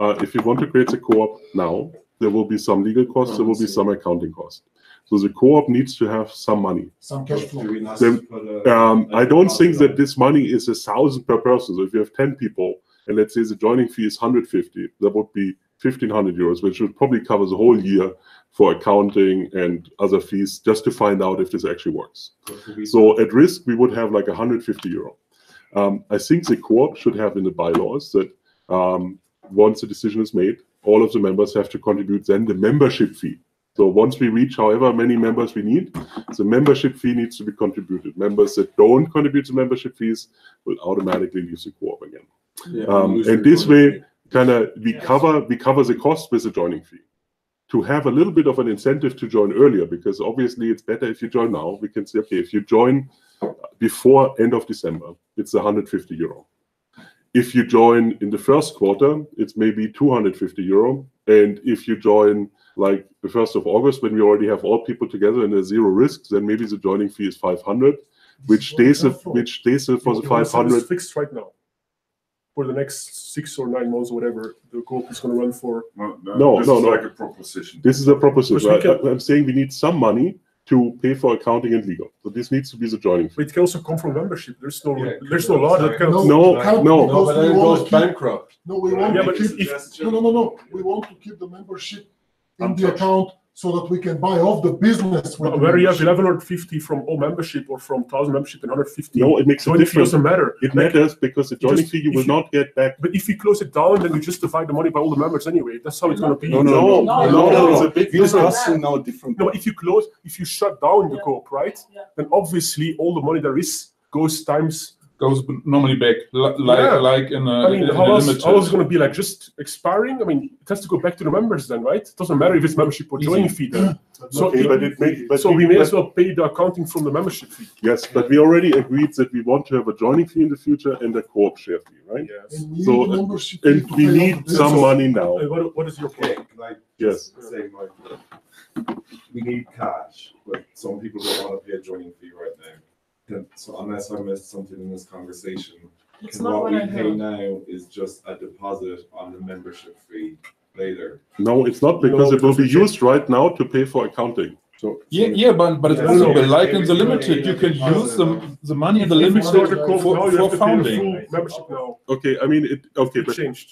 S4: if you want to create a co-op now, there will be some legal costs, there will be some accounting costs. So the co-op needs to have some money.
S3: Some cash flow.
S4: I don't think that this money is 1,000 per person. So if you have 10 people, and let's say the joining fee is 150, that would be 1,500 euros, which would probably cover the whole year for accounting and other fees, just to find out if this actually works. So at risk, we would have like 150 euro. I think the co-op should have in the bylaws that once the decision is made, all of the members have to contribute then the membership fee. So once we reach however many members we need, the membership fee needs to be contributed. Members that don't contribute the membership fees will automatically leave the co-op again. And this way, we cover the cost with the joining fee. To have a little bit of an incentive to join earlier, because obviously it's better if you join now. We can say, okay, if you join before end of December, it's 150 euro. If you join in the first quarter, it's maybe 250 euro. And if you join like the 1st of August, when we already have all people together and there's 0 risks, then maybe the joining fee is 500, which stays for the 500.
S13: It's fixed right now. For the next 6 or 9 months, or whatever, the Coop is going to run for.
S4: No.
S2: Like a proposition.
S4: This is a proposition. I'm saying we need some money to pay for accounting and legal. So this needs to be the joining fee.
S13: But it can also come from membership. There's no
S12: Yeah,
S13: law that can.
S4: No,
S12: but then it goes bankrupt.
S3: No, we want
S13: Yeah,
S3: to
S13: but
S3: keep.
S13: if-
S3: No. We want to keep the membership in the account so that we can buy off the business. With the
S13: Where you have
S3: membership.
S13: 1150 from all membership or from 1000 membership and 150.
S4: No, it makes a
S13: joining fee
S4: difference.
S13: doesn't matter.
S4: It matters because the joining fee you will not get back.
S13: But if you close it down, then you just divide the money by all the members anyway. That's how it's going to be.
S4: No. It's a big
S10: We're discussing now different.
S13: No, if you shut down the Coop, right? Then obviously all the money there is goes
S18: normally back, like in a,
S13: I mean,
S18: in a
S13: how else
S18: limited.
S13: is it going to be like just expiring? I mean, it has to go back to the members then, right? It doesn't matter if it's membership or joining fee then. So,
S4: Okay,
S13: we may as well pay the accounting from the membership fee.
S4: Yes, but we already agreed that we want to have a joining fee in the future and a Coop share fee, right?
S13: Yes.
S3: And we
S4: So,
S3: need membership
S4: and
S3: fee to
S4: we
S3: pay
S4: need
S3: off the
S4: some
S3: business.
S4: money now.
S13: What is your point?
S4: Yes.
S14: Say, we need cash, but some people don't want to pay a joining fee right now. So unless I missed something in this conversation,
S7: It's not
S14: what
S7: what
S14: we
S7: I
S14: pay
S7: heard.
S14: now is just a deposit on the membership fee later.
S4: No, it's not because it will be used right now to pay for accounting. So
S18: But it's possible. Like in the limited, you can use the money in the
S13: If you
S18: limited
S13: start a Coop now, you
S18: for
S13: have to pay the
S18: founding.
S13: full membership now.
S4: okay, I mean
S13: It changed.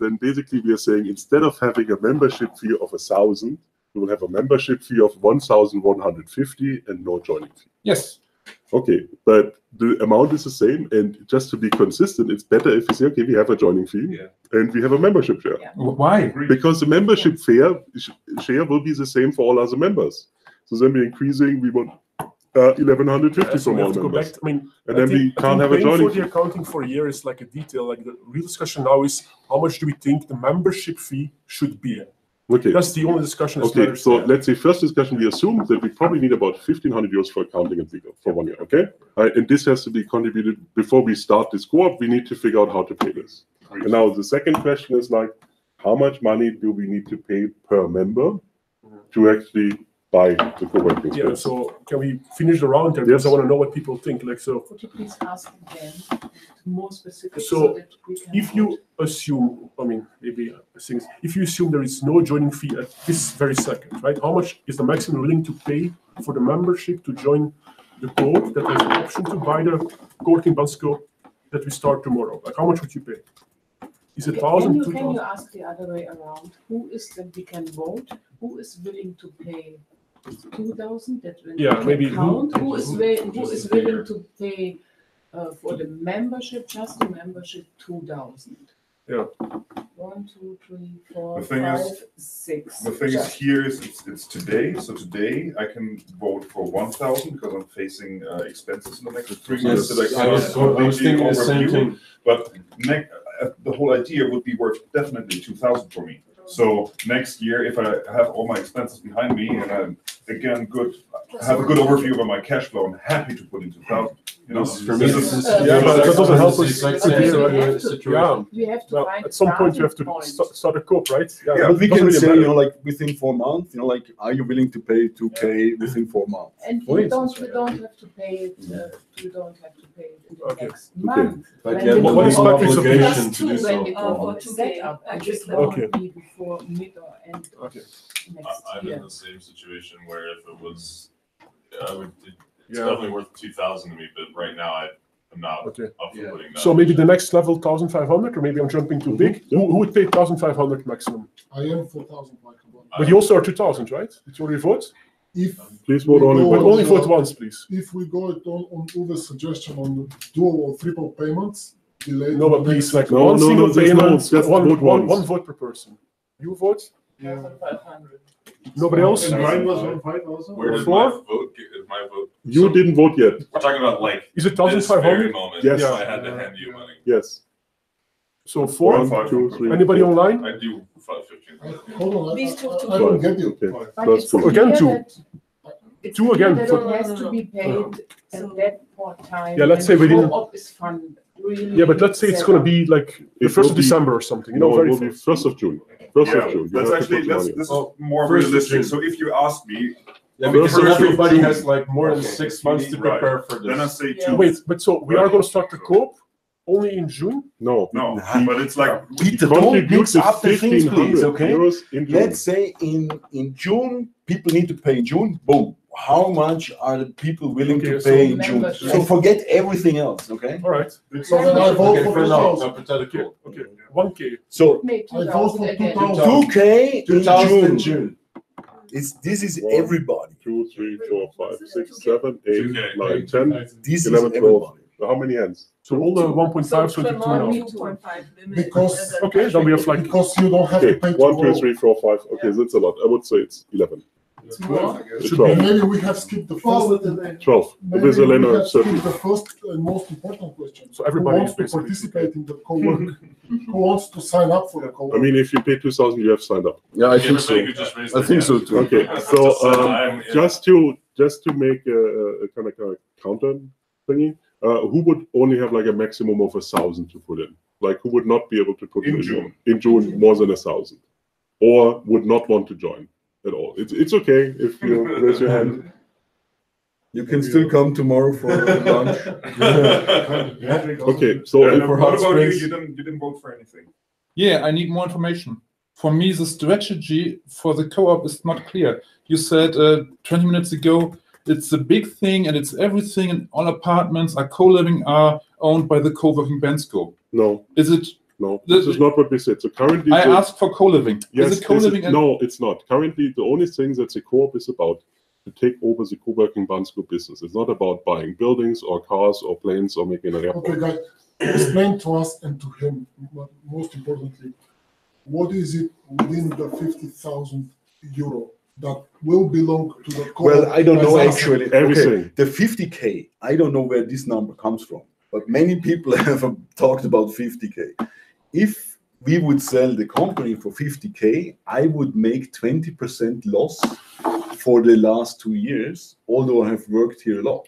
S4: then basically we are saying instead of having a membership fee of 1,000, we will have a membership fee of 1,150 and no joining fee.
S18: Yes.
S4: Okay, but the amount is the same, and just to be consistent, it's better if you say, okay, we have a joining fee and we have a membership share.
S18: Why?
S4: Because the membership share will be the same for all other members. So then we're increasing, we want 1,150
S13: So
S4: from
S13: we
S4: all
S13: have to go back.
S4: members.
S13: I mean,
S4: And then we can't have a
S13: paying
S4: joining
S13: for the
S4: fee.
S13: accounting for a year is like a detail. Like the real discussion now is how much do we think the membership fee should be?
S4: Okay.
S13: That's the only discussion. that
S4: Okay,
S13: matters
S4: so
S13: there.
S4: let's say first discussion, we assume that we probably need about 1,500 euros for accounting and legal for 1 year, okay? And this has to be contributed before we start this co-op. We need to figure out how to pay this. And now the second question is like, how much money do we need to pay per member to actually buy the co-working
S13: Yeah,
S4: space?
S13: so can we finish the round there? Because I want to know what people think. Like, so
S7: Could you please ask again, more specific,
S13: So,
S7: that we can.
S13: if you assume, I mean, maybe things, if you assume there is no joining fee at this very second, right? How much is the maximum willing to pay for the membership to join the co-op that has the option to buy the co-working Bansko that we start tomorrow? Like, how much would you pay? Is it
S7: Can
S13: 1,000,
S7: you
S13: 2,000?
S7: ask the other way around? Who is that we can vote? Who is willing to pay 2,000? That will
S13: Yeah, maybe
S7: count. Who is willing to pay for the membership, just the membership, 2,000?
S13: Yeah.
S7: 1, 2, 3, 4,
S2: The thing
S7: 5,
S2: is-
S7: 6.
S2: The thing is
S7: Just-
S2: here is it's today. So today I can vote for 1,000 because I'm facing expenses in the next 3 months that I
S12: Yes,
S2: cannot
S12: I was
S2: completely
S12: thinking the same
S2: overview.
S12: thing.
S2: But the whole idea would be worth definitely 2,000 for me. So next year, if I have all my expenses behind me and I'm again have a good overview over my cash flow, I'm happy to put in 2,000. You know,
S12: For me, this is-
S13: Yeah, but that doesn't help us.
S12: Exact
S13: to
S12: same
S13: be-
S12: situation.
S13: Yeah.
S7: We have to
S13: Well,
S7: find
S13: at some point you have to
S7: starting point.
S13: start a co-op, right?
S10: But we
S13: doesn't
S10: can
S13: really
S10: say,
S13: matter.
S10: like within 4 months, like, are you willing to pay 2K within 4 months?
S7: And
S10: For
S7: we
S10: instance,
S7: don't have to pay it, we don't have to pay it in the
S13: Okay.
S7: next month.
S12: But
S7: When
S12: yeah,
S7: the
S12: what is
S7: co-op
S12: the
S7: is
S12: obligation
S7: just
S12: to do
S7: when
S12: so?
S7: the co-op
S15: For
S7: is
S15: 2K,
S7: set up, and this
S15: okay.
S7: won't be before mid or end of
S13: Okay.
S7: next
S11: I'm
S7: year.
S11: in the same situation where if it was, it's
S13: Yeah.
S11: definitely worth 2,000 to me, but right now I'm not
S13: Okay.
S11: up for putting that.
S13: So maybe the next level 1,500, or maybe I'm jumping too big. Who would pay 1,500 maximum?
S3: I am for 1,500.
S13: But you also are 2,000, right? It's already vote?
S3: If
S4: Please vote
S3: we
S4: only
S3: go
S13: But
S4: once.
S13: only
S3: on,
S13: vote once, please.
S3: If we go on Uwe's suggestion on dual or triple payments, delayed.
S13: No, but please, like
S4: No,
S13: one
S4: no,
S13: single
S4: no, there's no,
S13: payment,
S4: just vote once.
S13: one vote per person. You vote?
S15: 1,500.
S13: Nobody else?
S6: And mine was on 5,000.
S11: Where did
S13: Four?
S11: my vote?
S4: You didn't vote yet.
S11: We're talking about like
S13: Is it
S11: this very
S13: 1,500?
S11: moment.
S4: Yes.
S11: So I had to hand you money.
S4: Yes.
S13: So 4?
S4: 1, 2, 3.
S13: Anybody online?
S11: I do 515.
S3: Hold on,
S15: These two to
S3: I don't get you.
S4: Okay.
S7: But
S4: Plus
S7: it's
S4: 2.
S13: Again,
S7: clear
S13: two.
S7: that- it's
S13: Two
S7: clear
S13: again.
S7: that
S13: So-
S7: it has to be paid at that point time.
S13: Yeah, let's say
S7: when
S13: we didn't-
S7: co-op is funded, really
S13: Yeah, but let's say it's
S7: set
S13: going to
S7: up.
S13: be like the
S4: It
S13: 1st
S4: will
S13: of
S4: be-
S13: December or something. You
S4: No,
S13: know,
S4: it
S13: very
S4: will be
S13: fast.
S4: 1st of June. 1st of
S2: Yeah,
S4: June. You
S2: that's
S4: have to
S2: actually
S4: put the
S2: that's,
S4: money in.
S2: this
S12: Oh,
S2: is more
S12: first of
S2: realistic.
S12: June.
S2: So if you ask me,
S12: Yeah,
S4: First
S12: because
S4: of
S12: everybody
S4: June.
S12: has like more than
S2: Okay,
S12: 6 months to
S2: right.
S12: prepare for
S2: then I
S12: this.
S2: say
S7: Yeah.
S2: two.
S13: Wait, but so we are going to start the co-op only in June?
S4: No,
S2: No, but it's like
S10: Peter, don't
S4: contributes
S10: mix up the things,
S4: 1,500
S10: please, okay?
S4: euros in June.
S10: Let's say in June, people need to pay in June, boom. How much are the people willing to pay in June? So forget everything else, okay?
S13: All right.
S3: So then I vote for
S12: fair enough.
S3: 2,000.
S12: Hypothetical.
S13: Okay, 1K.
S10: So
S7: Make
S3: I vote for
S7: 2,000 again.
S3: 2,000.
S10: 2K
S12: 2,000
S10: in
S12: in
S10: June.
S12: June.
S10: This is
S4: 1,
S10: everybody.
S4: 2, 3, 4, 5, 6, 7, 8,
S2: 2K.
S4: 9, 10,
S10: This is
S4: 11, 12.
S10: everybody.
S4: How many hands?
S13: So all the 1.5, 22 now.
S15: 2.5 limit.
S3: Because
S13: Okay, then we have like
S3: because you don't have
S4: Okay,
S3: to pay
S4: 1, 2,
S3: tomorrow.
S4: 3, 4, 5. Okay, that's a lot. I would say it's 11.
S3: It's
S15: more.
S3: Should
S4: 12.
S3: maybe we have skipped the first.
S4: 12.
S3: Maybe
S4: With
S3: we
S4: Elena,
S3: have
S4: 30.
S3: skipped the first and most important question.
S13: So everybody
S3: who wants
S13: is
S3: to
S13: basically
S3: participate in the co-work? Who wants to sign up for the co-work?
S4: I mean, if you pay 2,000, you have signed up.
S5: Yeah, I think so. I think so too.
S4: Okay, so just to make a kind of counter thingy, who would only have like a maximum of 1,000 to put in? Like, who would not be able to put
S2: In June.
S4: in June more than 1,000, or would not want to join at all? It's okay if you raise your hand.
S10: You can still come tomorrow for lunch.
S4: Okay, so
S2: what about you?
S12: Springs.
S2: You didn't vote for anything.
S18: Yeah, I need more information. For me, the strategy for the co-op is not clear. You said 20 minutes ago, it's a big thing and it's everything, and all apartments are co-living are owned by the co-working Bandscope.
S4: No.
S18: Is it?
S4: No, this is not what we said. So currently,
S18: I asked for co-living.
S4: Yes,
S18: is it co-living?
S4: no, it's not. Currently, the only thing that the co-op is about to take over the co-working Bandscope business. It's not about buying buildings or cars or planes or making an airport.
S3: Okay, guys, explain to us and to him, but most importantly, what is it within the 50,000 euro that will belong to the co-op?
S10: Well, I don't know
S3: as
S10: actually.
S4: Everything.
S10: Okay, the 50K, I don't know where this number comes from, but many people have talked about 50K. If we would sell the company for 50K, I would make 20% loss for the last 2 years, although I have worked here a lot.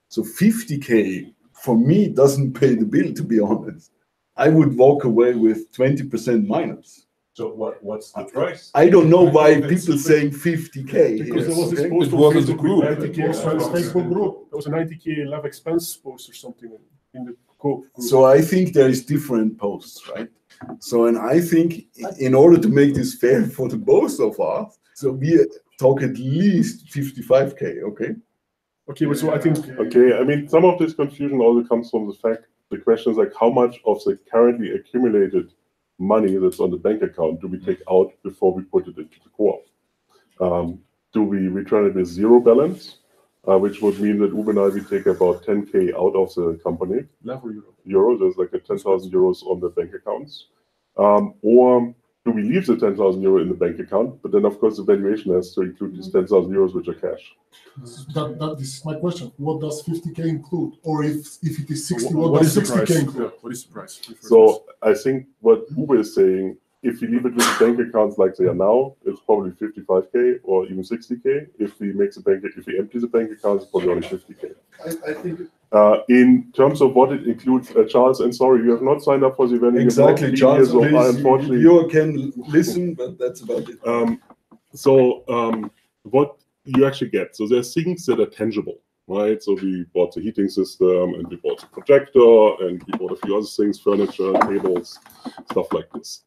S10: So 50K for me doesn't pay the bill, to be honest. I would walk away with 20% minus.
S9: So what's the price?
S10: I don't know why people saying 50K.
S13: Because there was this
S10: okay?
S13: post
S18: It
S13: on
S18: was in the
S13: Facebook
S18: group.
S13: with 90K
S3: It was on the
S13: expense.
S3: Facebook group.
S13: There was a 90K live expense post or something in the Coop group.
S10: So I think there is different posts, right? So, and I think in order to make this fair for the both of us, so we talk at least 55K, okay?
S13: Okay, but so I think
S4: Okay, I mean, some of this confusion also comes from the fact, the question is like, how much of the currently accumulated money that's on the bank account do we take out before we put it into the co-op? Do we return it with zero balance, which would mean that Uwe and I, we take about 10K out of the company.
S13: level
S4: Euro, there's like a 10,000 euros on the bank accounts. Or do we leave the 10,000 euro in the bank account? But then, of course, the valuation has to include these 10,000 euros, which are cash.
S3: This is my question. What does 50K include? Or if it is 60,
S13: what
S3: what
S13: is
S3: does
S13: the price?
S3: 60K include?
S13: Yeah, what is the price?
S4: So I think what Uwe is saying, if we leave it with the bank accounts like they are now, it's probably 55K or even 60K. If we empty the bank accounts, it's probably only 50K.
S14: I think
S4: In terms of what it includes, Charles, and sorry, you have not signed up for the event.
S10: Exactly, Charles,
S4: so
S10: please,
S4: unfortunately,
S10: you can listen, but that's about it.
S4: What you actually get, so there's things that are tangible, right? So we bought the heating system, and we bought the projector, and we bought a few other things, furniture, tables, stuff like this.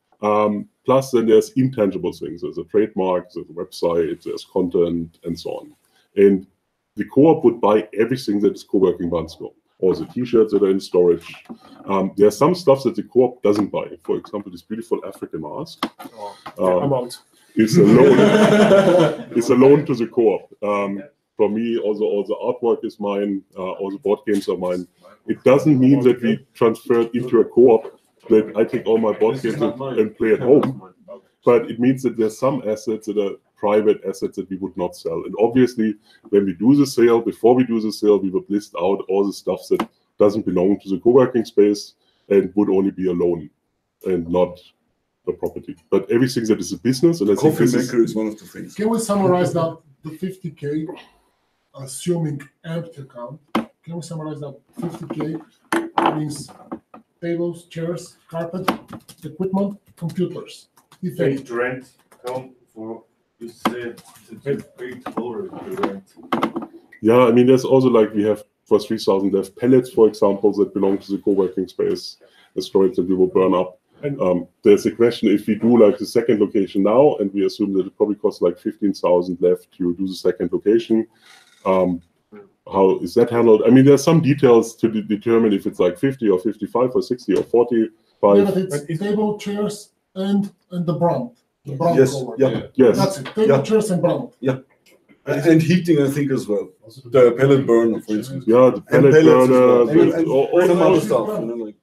S4: Plus, then there's intangible things. There's a trademark, there's a website, there's content, and so on. And the co-op would buy everything that is co-working Bandscope, all the t-shirts that are in storage. There's some stuff that the co-op doesn't buy. For example, this beautiful African mask.
S13: I'm out.
S4: It's a loan. It's a loan to the co-op. For me, also all the artwork is mine. All the board games are mine. It doesn't mean that we transfer it into a co-op, that I take all my board games and play at home. But it means that there's some assets that are private assets that we would not sell. And obviously, when we do the sale, before we do the sale, we would list out all the stuff that doesn't belong to the co-working space and would only be a loan and not a property. But everything that is a business, and I think
S10: Coffee
S4: this
S10: maker is one of the things.
S3: Can we summarize that the 50K, assuming empty account, can we summarize that 50K means tables, chairs, carpet, equipment, computers? If any.
S14: paid rent count for, you said that you paid already the rent.
S4: Yeah, I mean, there's also like we have, for 3,000 left pellets, for example, that belong to the co-working space, the storage that we will burn up. There's a question if we do like the second location now, and we assume that it probably costs like 15,000 left to do the second location. How is that handled? I mean, there's some details to determine if it's like 50 or 55 or 60 or 45.
S3: Yeah, but it's table, chairs, and the brand. The brand
S10: Yes,
S3: cover.
S10: yeah.
S4: Yes.
S3: That's it. Table, chairs, and brand.
S10: Yeah. And heating, I think, as well. The pellet burner, for instance.
S4: Yeah, the pellet burner,
S10: and some other stuff. You know, like.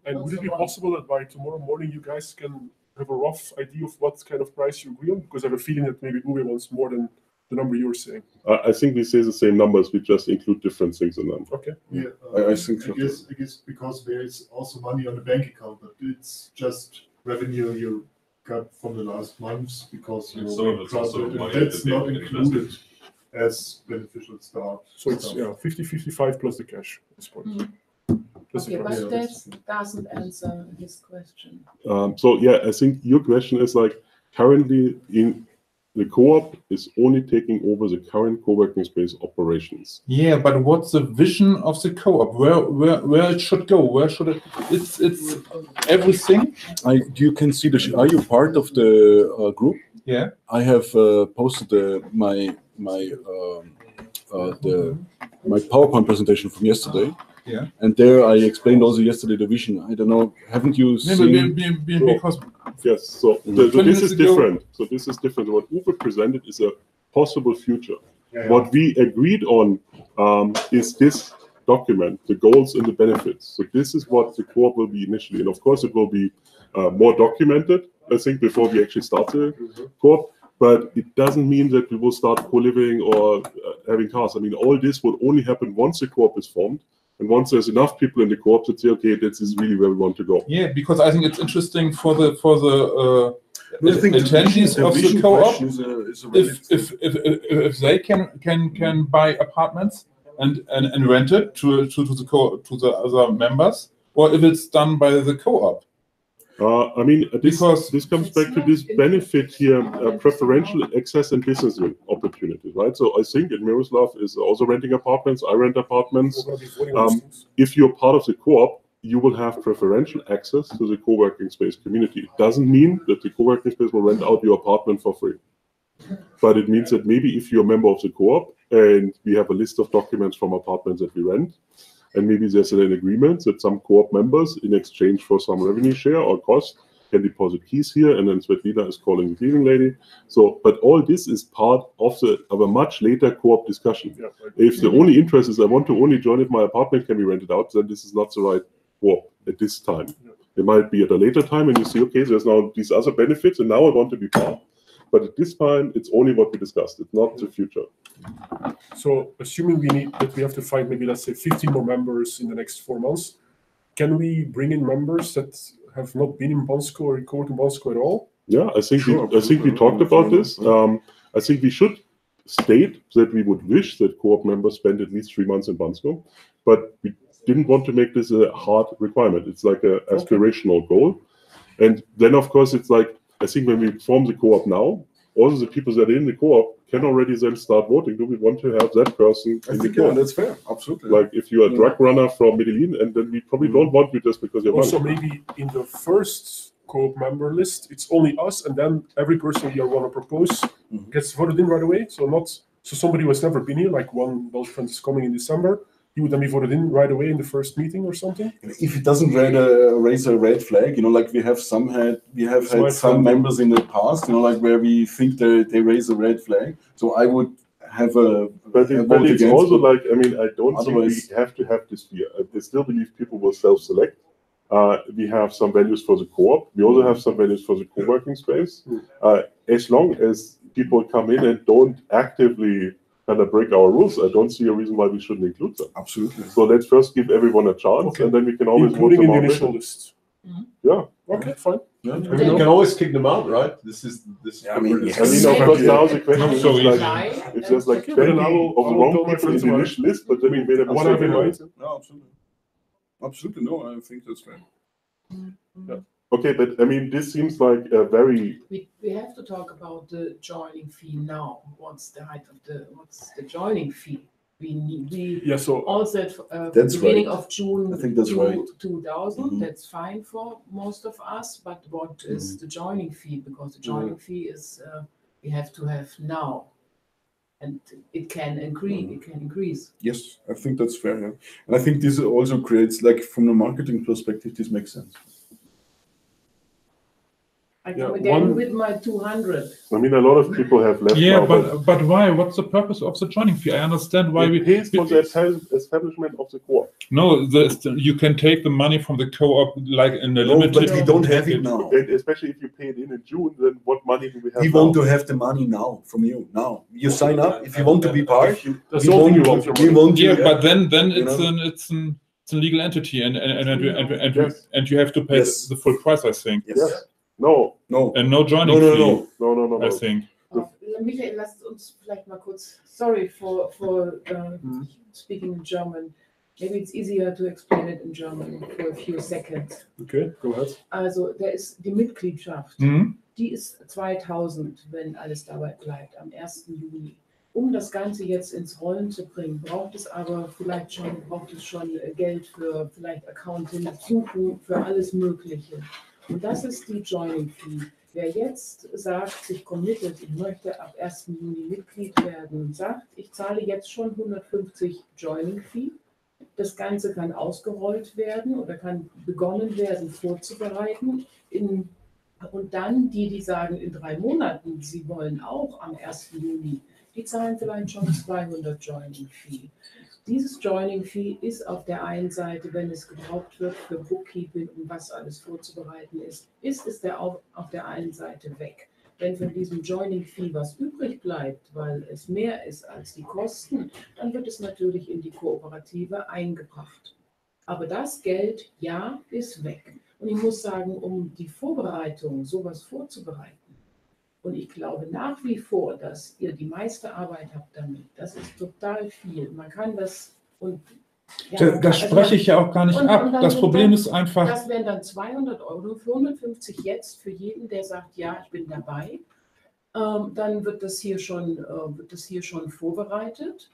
S13: And would it be possible that by tomorrow morning you guys can have a rough idea of what kind of price you agree on? Because I have a feeling that maybe Uwe wants more than the number you're saying.
S4: I think we say the same numbers, we just include different things in them.
S13: Okay.
S6: Yeah,
S10: I think so.
S6: I guess because there is also money on the bank account, but it's just revenue you got from the last months because you
S11: Some of it's also money
S6: that's
S11: that
S6: not
S11: they've
S6: included
S11: invested.
S6: as beneficial start.
S13: So it's 50-55 plus the cash at this point. That's
S7: Okay,
S13: the
S7: but
S13: price.
S7: that doesn't answer his question.
S4: So yeah, I think your question is like currently in the co-op is only taking over the current co-working space operations.
S18: Yeah, but what's the vision of the co-op? Where it should go? Where should it? It's everything.
S5: You can see the. Are you part of the group?
S18: Yeah.
S5: I have posted my PowerPoint presentation from yesterday.
S18: Yeah.
S5: And there I explained also yesterday the vision. I don't know, haven't you seen?
S18: Because
S4: yes, so this is
S18: ago.
S4: different. So this is different. What Uwe presented is a possible future.
S6: Yeah.
S4: What we agreed on is this document, the goals and the benefits. So this is what the co-op will be initially. And of course it will be more documented, I think, before we actually start the co-op. But it doesn't mean that we will start co-living or having cars. I mean, all this will only happen once the co-op is formed. And once there's enough people in the co-op to say, okay, this is really where we want to go.
S18: Yeah, because I think it's interesting for the attendees
S10: the
S18: of the
S10: vision
S18: co-op.
S10: question is a
S18: If they can buy apartments and rent it to the other members, or if it's done by the co-op.
S4: I mean, this comes back to this benefit here, preferential access and business opportunities, right? So I think in Miroslav is also renting apartments. I rent apartments. If you're part of the co-op, you will have preferential access to the co-working space community. It doesn't mean that the co-working space will rent out your apartment for free. But it means that maybe if you're a member of the co-op and we have a list of documents from apartments that we rent, and maybe there's an agreement that some co-op members, in exchange for some revenue share or cost, can deposit keys here, and then Svetlina is calling the cleaning lady. So, but all this is part of a much later co-op discussion.
S13: Yeah, right.
S4: If the only interest is I want to only join if my apartment can be rented out, then this is not the right co-op at this time.
S13: Yeah.
S4: It might be at a later time, and you see, okay, there's now these other benefits, and now I want to be part. But at this time, it's only what we discussed. It's not the future.
S13: So assuming we have to find maybe, let's say, 15 more members in the next 4 months, can we bring in members that have not been in Bansko or co-work in Bansko at all?
S4: Yeah, I think we talked about this. I think we should state that we would wish that co-op members spend at least 3 months in Bansko, but we didn't want to make this a hard requirement. It's like an aspirational goal. And then, of course, it's like, I think when we form the co-op now, also the people that are in the co-op can already then start voting. Do we want to have that person in the co-op?
S10: Yeah, that's fair. Absolutely.
S4: Like if you're a drug runner from Medellin, and then we probably don't want you just because you're
S13: Also,
S4: money.
S13: maybe in the first co-op member list, it's only us, and then every person you want to propose gets voted in right away. So somebody who has never been here, like one Belgian friend is coming in December, he would then be voted in right away in the first meeting or something.
S10: If it doesn't raise a red flag, like we have had some members in the past, like where we think they raise a red flag. So I would have
S4: But it's also like, I mean, I don't think we have to have this fear. I still believe people will self-select. We have some values for the co-op. We also have some values for the co-working space. As long as people come in and don't actively kind of break our rules, I don't see a reason why we shouldn't include them.
S10: Absolutely.
S4: So let's first give everyone a chance, and then we can always
S13: including
S4: vote them
S13: in the
S4: out
S13: initial
S4: later.
S13: list.
S4: Yeah.
S13: Okay, fine.
S12: Yeah. You can always kick them out, right? This is
S4: I mean, of course, now the question is like, if there's like 20 of the wrong people in the initial list, but then we made a mistake.
S10: No, absolutely. Absolutely, no, I think that's fair.
S13: Yeah.
S4: Okay, but I mean, this seems like a very...
S7: We have to talk about the joining fee now. What's the joining fee? We
S13: so
S7: also at
S10: That's
S7: beginning
S10: right.
S7: of June
S10: I think that's right.
S7: 2000. That's fine for most of us. But what is the joining fee? Because the joining fee is we have to have now, and it can increase. It can increase.
S10: Yes, I think that's fair. Yeah. And I think this also creates, like, from a marketing perspective, this makes sense.
S7: I come again with my 200.
S4: I mean, a lot of people have left.
S18: Yeah,
S4: now,
S18: but why? What's the purpose of the joining fee? I understand why
S4: it pays for the establishment of the co-op.
S18: No, you can take the money from the co-op like in the limited.
S10: But we don't have it now.
S4: And especially if you pay it in June, then what money do we have?
S10: We want to have the money now from you. Now you sign up if you want to be part.
S13: That's all you want.
S10: We want you.
S18: Yeah, but then it's a legal entity, and you have to pay the full price. I think.
S10: Yes.
S4: No.
S18: And no joining fee.
S4: No.
S18: I think.
S7: Michael, lasst uns vielleicht mal kurz. Sorry for speaking in German. Maybe it's easier to explain it in German for a few seconds.
S13: Okay, go ahead.
S7: Also, da ist die Mitgliedschaft. Die ist 2000, wenn alles dabei bleibt, am 1. Juni. Um das Ganze jetzt ins Rollen zu bringen, braucht es schon Geld für vielleicht Accounting, Suchen, für alles Mögliche. Und das ist die Joining Fee. Wer jetzt sagt, sich committet, ich möchte ab 1. Juni Mitglied werden, sagt, ich zahle jetzt schon 150 Joining Fee. Das Ganze kann ausgerollt werden oder kann begonnen werden vorzubereiten. Und dann die sagen, in 3 Monaten, sie wollen auch am 1. Juni, die zahlen vielleicht schon 200 Joining Fee. Dieses Joining Fee ist auf der einen Seite, wenn es gebraucht wird für Bookkeeping und was alles vorzubereiten ist der auch auf der einen Seite weg. Wenn von diesem Joining Fee was übrig bleibt, weil es mehr ist als die Kosten, dann wird es natürlich in die Kooperative eingebracht. Aber das Geld, ja, ist weg. Und ich muss sagen, um die Vorbereitung, sowas vorzubereiten, und ich glaube nach wie vor, dass ihr die meiste Arbeit habt damit. Das ist total viel. Man kann das und ja,
S18: das spreche ich ja auch gar nicht ab. Das Problem ist einfach.
S7: Das wären dann 200 Euro, 450 jetzt für jeden, der sagt, ja, ich bin dabei. Dann wird das hier schon vorbereitet.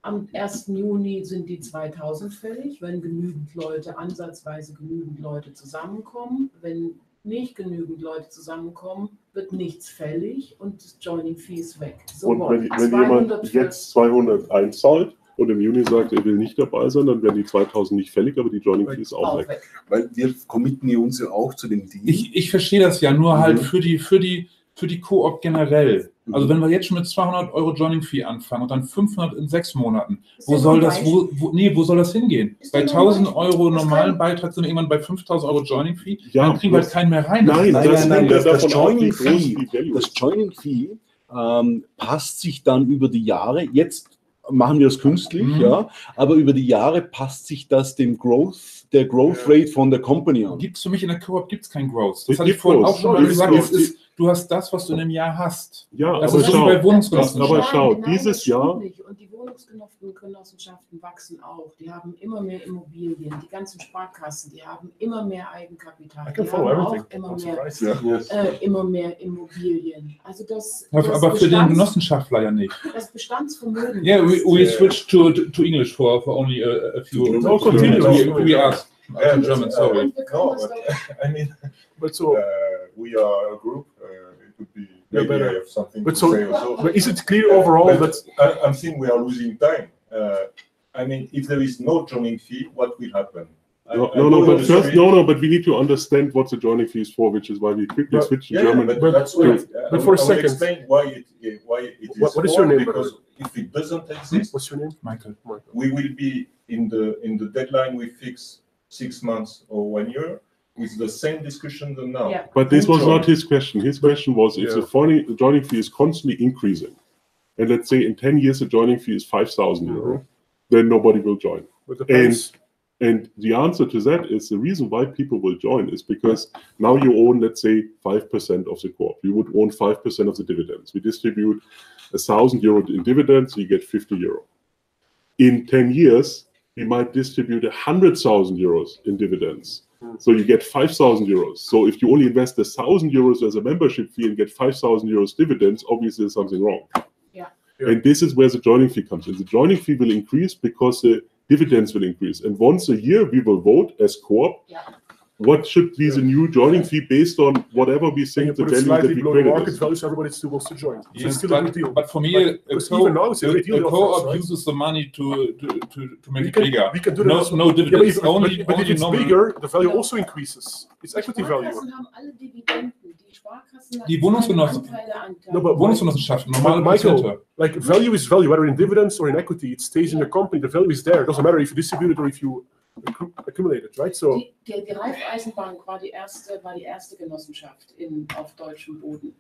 S7: Am 1. Juni sind die 2000 fällig, wenn ansatzweise genügend Leute zusammenkommen. Wenn nicht genügend Leute zusammenkommen, wird nichts fällig und das Joining Fee ist weg. So,
S4: und wenn jemand jetzt 200 einzahlt und im Juni sagt, er will nicht dabei sein, dann werden die 2000 nicht fällig, aber die Joining Fee ist auch weg.
S10: Weil wir committen uns ja auch zu dem Deal.
S18: Ich verstehe das ja nur halt für die Koop generell. Also wenn wir jetzt schon mit 200 Euro Joining Fee anfangen und dann 500 in 6 Monaten, wo soll das hingehen? Bei 1000 Euro normalen Beitrag sind wir irgendwann bei 5000 Euro Joining Fee, dann kriegen wir halt keinen mehr rein.
S10: Nein, das Joining Fee passt sich dann über die Jahre, jetzt machen wir es künstlich, ja, aber über die Jahre passt sich das der Growth Rate von der Company an.
S18: Für mich in der Koop gibt es kein Growth. Das hatte ich vorhin auch schon mal gesagt. Du hast das, was du in einem Jahr hast.
S4: Ja,
S18: das
S4: aber
S18: ist so bei Wohnungsgenossenschaften.
S4: Aber schau, dieses Jahr.
S7: Und die Wohnungsgenossenschaften wachsen auch. Die haben immer mehr Immobilien. Die ganzen Sparkassen, die haben immer mehr Eigenkapital. Die haben auch immer mehr Immobilien. Also
S18: aber für den Genossenschaftler ja nicht.
S7: Das Bestandsvermögen.
S18: Yeah, we switched to English for only a few.
S13: No, continue.
S18: We asked. In German, sorry.
S9: No, but I mean,
S13: but so
S9: we are a group. It would be maybe I have something
S13: but
S9: to
S13: so,
S9: say also.
S13: But is it clear overall that
S9: I'm saying we are losing time? I mean, if there is no joining fee, what will happen?
S4: But we need to understand what the joining fee is for, which is why we quickly switch to German.
S9: But that's right.
S13: But for a second,
S9: explain why it is.
S13: What is your name?
S9: Because if it doesn't exist,
S13: what's your name?
S18: Michael.
S9: We will be in the deadline we fix 6 months or 1 year with the same discussion than now.
S7: Yeah.
S4: But this was not his question. His question was if the joining fee is constantly increasing, and let's say in 10 years the joining fee is 5,000 euro, then nobody will join. And the answer to that is the reason why people will join is because now you own, let's say, 5% of the co-op. You would own 5% of the dividends. We distribute 1,000 euro in dividends, so you get 50 euro. In 10 years, we might distribute 100,000 euros in dividends. So you get 5,000 euros. So if you only invest 1,000 euros as a membership fee and get 5,000 euros dividends, obviously there's something wrong.
S7: Yeah.
S4: And this is where the joining fee comes in. The joining fee will increase because the dividends will increase. And once a year, we will vote as Coop. What should be the new joining fee based on whatever we think the value that we created
S13: market
S4: is.
S13: value, so everybody still wants to join. So
S18: Yes,
S13: it's still a good deal.
S18: but for me,
S13: even now it's a great deal.
S18: a co-op uses the money to make it bigger.
S13: We can do
S18: no,
S13: that.
S18: no dividends.
S13: But if it's
S18: nominal.
S13: bigger, the value also increases. It's equity value.
S18: Die Wohnungsgenossen.
S13: No, but
S18: Wohnungsgenossenschaften, normale
S13: Michael,
S18: Prozente.
S13: like value is value, whether in dividends or in equity, it stays in the company. The value is there. It doesn't matter if you distribute it or if you accumulate it, right? So
S7: Die Raiffeisenbank war die erste Genossenschaft auf deutschem Boden.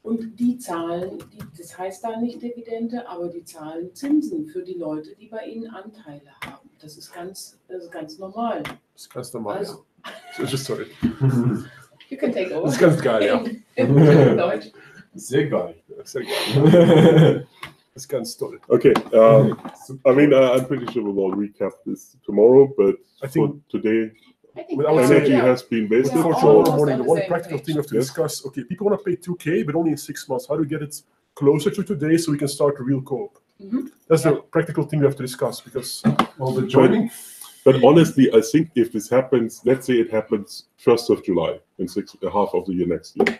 S7: Und die zahlen, das heißt da nicht Dividende, aber die zahlen Zinsen für die Leute, die bei ihnen Anteile haben. Das ist ganz normal.
S13: Das ist ganz normal.
S7: Also,
S13: just sorry.
S7: You can take over.
S13: Das ist ganz geil, ja.
S7: In Deutsch.
S13: Sehr geil. Sehr geil. Das ist ganz toll.
S4: Okay, I mean, I'm pretty sure we will recap this tomorrow, but
S13: I think
S4: today,
S13: energy
S4: has been wasted.
S13: For tomorrow morning, the one practical thing we have to discuss, okay, people want to pay 2K, but only in 6 months. How do we get it closer to today so we can start a real co-op? That's the practical thing we have to discuss because
S12: all the joining.
S4: But honestly, I think if this happens, let's say it happens 1st of July in half of the year next year.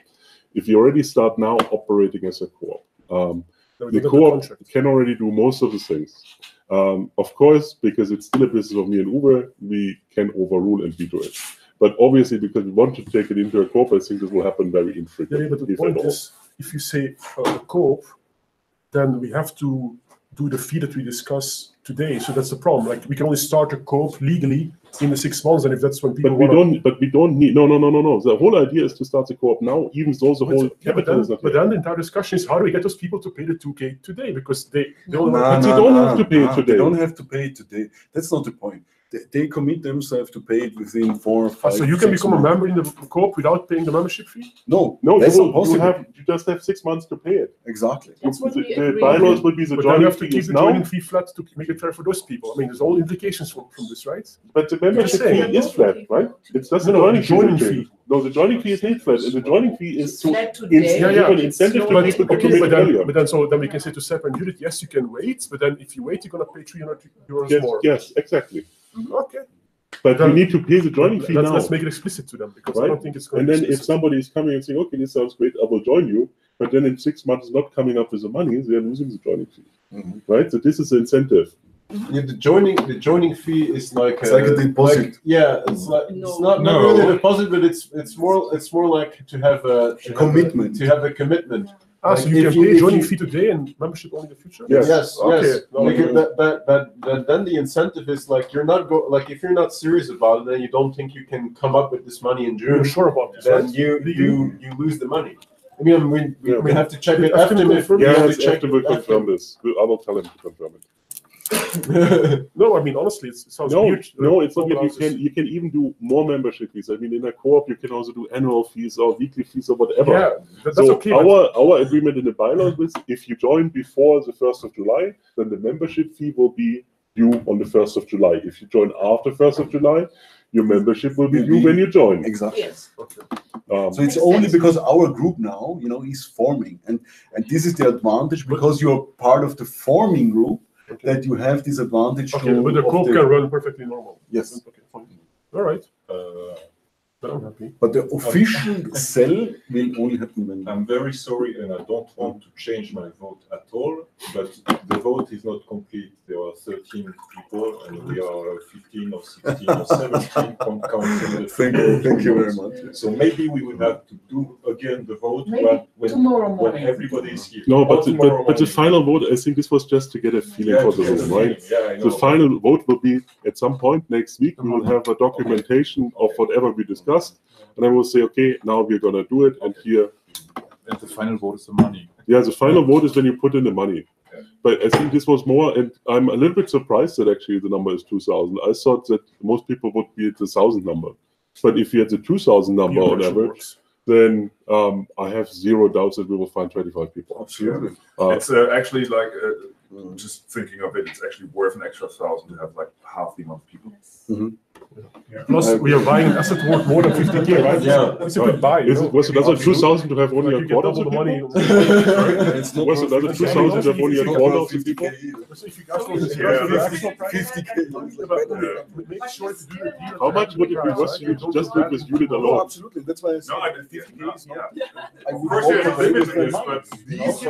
S4: If you already start now operating as a co-op, the co-op can already do most of the things. Of course, because it's still a business of me and Uwe, we can overrule and veto it. But obviously, because we want to take it into a co-op, I think this will happen very infrequently.
S13: Yeah, but the point is, if you say a co-op, then we have to do the fee that we discuss today. So that's the problem. Like we can only start a co-op legally in the 6 months, and if that's when people
S4: But we don't need. No. The whole idea is to start the co-op now, even though the whole capital is not.
S13: But then the entire discussion is how do we get those people to pay the 2K today? Because they
S10: don't have to pay it today. They don't have to pay it today. That's not the point. They commit themselves to pay it within 4 or 5.
S13: So you can become a member in the co-op without paying the membership fee?
S10: No,
S13: that's
S10: not possible.
S4: You just have 6 months to pay it.
S10: Exactly.
S4: The bylaws would be the
S13: but
S4: joining
S13: you have to
S4: fee
S13: keep
S4: is
S13: the
S4: now.
S13: joining fee flat to make it fair for those people. I mean, there's all implications from this, right?
S4: But the membership fee is flat, right? It's just the joining fee. No, the joining fee is not flat, and the joining fee is to give an incentive to people to commit earlier.
S13: But then we can say to Sepp and Judith, yes, you can wait, but then if you wait, you're going to pay 300 euros more.
S4: Yes, exactly.
S13: Okay.
S4: But we need to pay the joining fee now.
S13: Let's make it explicit to them, because I don't think it's going
S4: to
S13: be
S4: And then if somebody is coming and saying, okay, this sounds great, I will join you, but then in 6 months not coming up with the money, they are losing the joining fee. Right? So this is the incentive.
S12: Yeah, the joining fee is like
S10: it's like a deposit.
S12: It's like it's not really a deposit, but it's more like to have a
S10: commitment.
S12: To have a commitment.
S13: Like so you can pay joining fee today and membership only in the future?
S12: Yes.
S13: Okay.
S12: But then the incentive is like you're not if you're not serious about it, then you don't think you can come up with this money in June.
S13: You're sure about this,
S12: then
S13: right?
S12: you lose the money. I mean, we have to check it.
S4: Eftim will confirm this. I will tell him to confirm it.
S13: No, I mean honestly, it sounds weird.
S4: No, it's not weird. You can even do more membership fees. I mean, in a co-op, you can also do annual fees or weekly fees or whatever.
S13: Yeah, that's
S4: so
S13: okay.
S4: Our agreement in the bylaws is if you join before the 1st of July, then the membership fee will be due on the 1st of July. If you join after 1st of July, your membership will be due when you join.
S10: Exactly.
S7: Yes.
S10: Okay. So it's only because our group now, is forming, and this is the advantage because you're part of the forming group. That you have this advantage.
S13: Okay, but the co-op can run perfectly normal.
S10: Yes.
S13: Okay, fine. All right. Then I'm happy.
S10: But the official sell will only happen when.
S9: I'm very sorry, and I don't want to change my vote at all. But the vote is not complete. There are 13 people, and we are 15 or 16 or 17 counting.
S10: Thank you very much.
S9: So maybe we will have to do again the vote when everybody is here.
S4: No, but the final vote, I think this was just to get a feeling for the room, right?
S9: Yeah, I know.
S4: The final vote will be at some point next week. We will have a documentation of whatever we discussed, and I will say, okay, now we're gonna do it, and here.
S18: And the final vote is the money.
S4: Yeah, the final vote is when you put in the money. But I think this was more, and I'm a little bit surprised that actually the number is 2,000. I thought that most people would be at the 1,000 number. But if you had the 2,000 number on average, then I have zero doubts that we will find 25 people.
S10: Absolutely.
S2: It's actually like, just thinking of it, it's actually worth an extra 1,000 to have like half the amount of people.
S13: Plus, we are buying an asset worth more than 50K, right?
S12: Yeah.
S13: It's a good buy.
S4: Was it another 2,000 to have only
S13: Like
S4: a
S13: you get
S4: quarter
S13: double
S4: of
S13: the money.
S4: Was it another 2,000 to have only a quarter of the people? How much would it be worth you to just do this unit
S3: No,
S4: alone?
S3: absolutely. That's why I said
S2: No, I mean, 50K is not.
S3: I
S2: Of
S3: would
S2: course,
S3: hope
S2: there's a
S3: to
S2: limit
S3: raise
S2: to this,
S3: my
S2: but
S3: money.
S2: these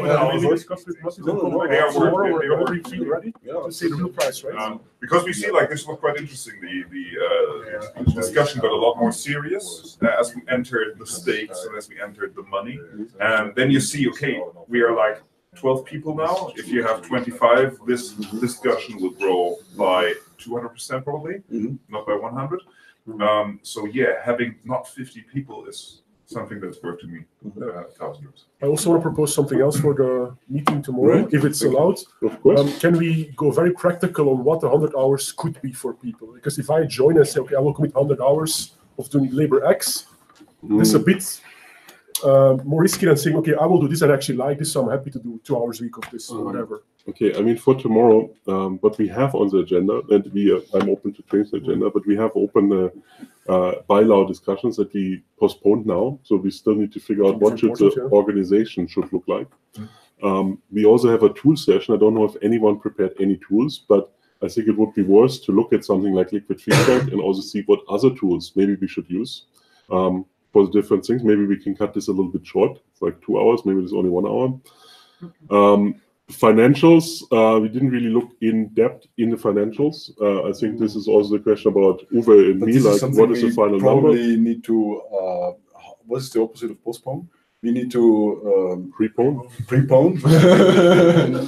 S3: No,
S2: they are
S13: tomorrow or
S2: worth
S13: whenever you feel ready to say the real price, right?
S2: because we see like this was quite interesting. The discussion got a lot more serious as we entered the stakes and as we entered the money. And then you see, okay, we are like 12 people now. If you have 25, this discussion will grow by 200% probably, not by 100. So yeah, having not 50 people is something that's worth to me 1,000 euros.
S13: I also want to propose something else for the meeting tomorrow,
S4: Right.
S13: if it's allowed.
S4: Of course.
S13: Can we go very practical on what 100 hours could be for people? Because if I join and say, okay, I will commit 100 hours of doing labor X, this is a bit more risky than saying, okay, I will do this and actually like this, so I'm happy to do 2 hours a week of this or whatever.
S4: Okay, I mean, for tomorrow, what we have on the agenda, and I'm open to change the agenda, but we have open bylaw discussions that we postponed now, so we still need to figure out what should the organization should look like. We also have a tool session. I don't know if anyone prepared any tools, but I think it would be worth to look at something like liquid feedback and also see what other tools maybe we should use for the different things. Maybe we can cut this a little bit short. It's like 2 hours, maybe it's only 1 hour. Financials, we didn't really look in depth in the financials. I think this is also the question about Uwe and me, like what is the final number?
S10: Probably need to, what's the opposite of postpone? We need to prepone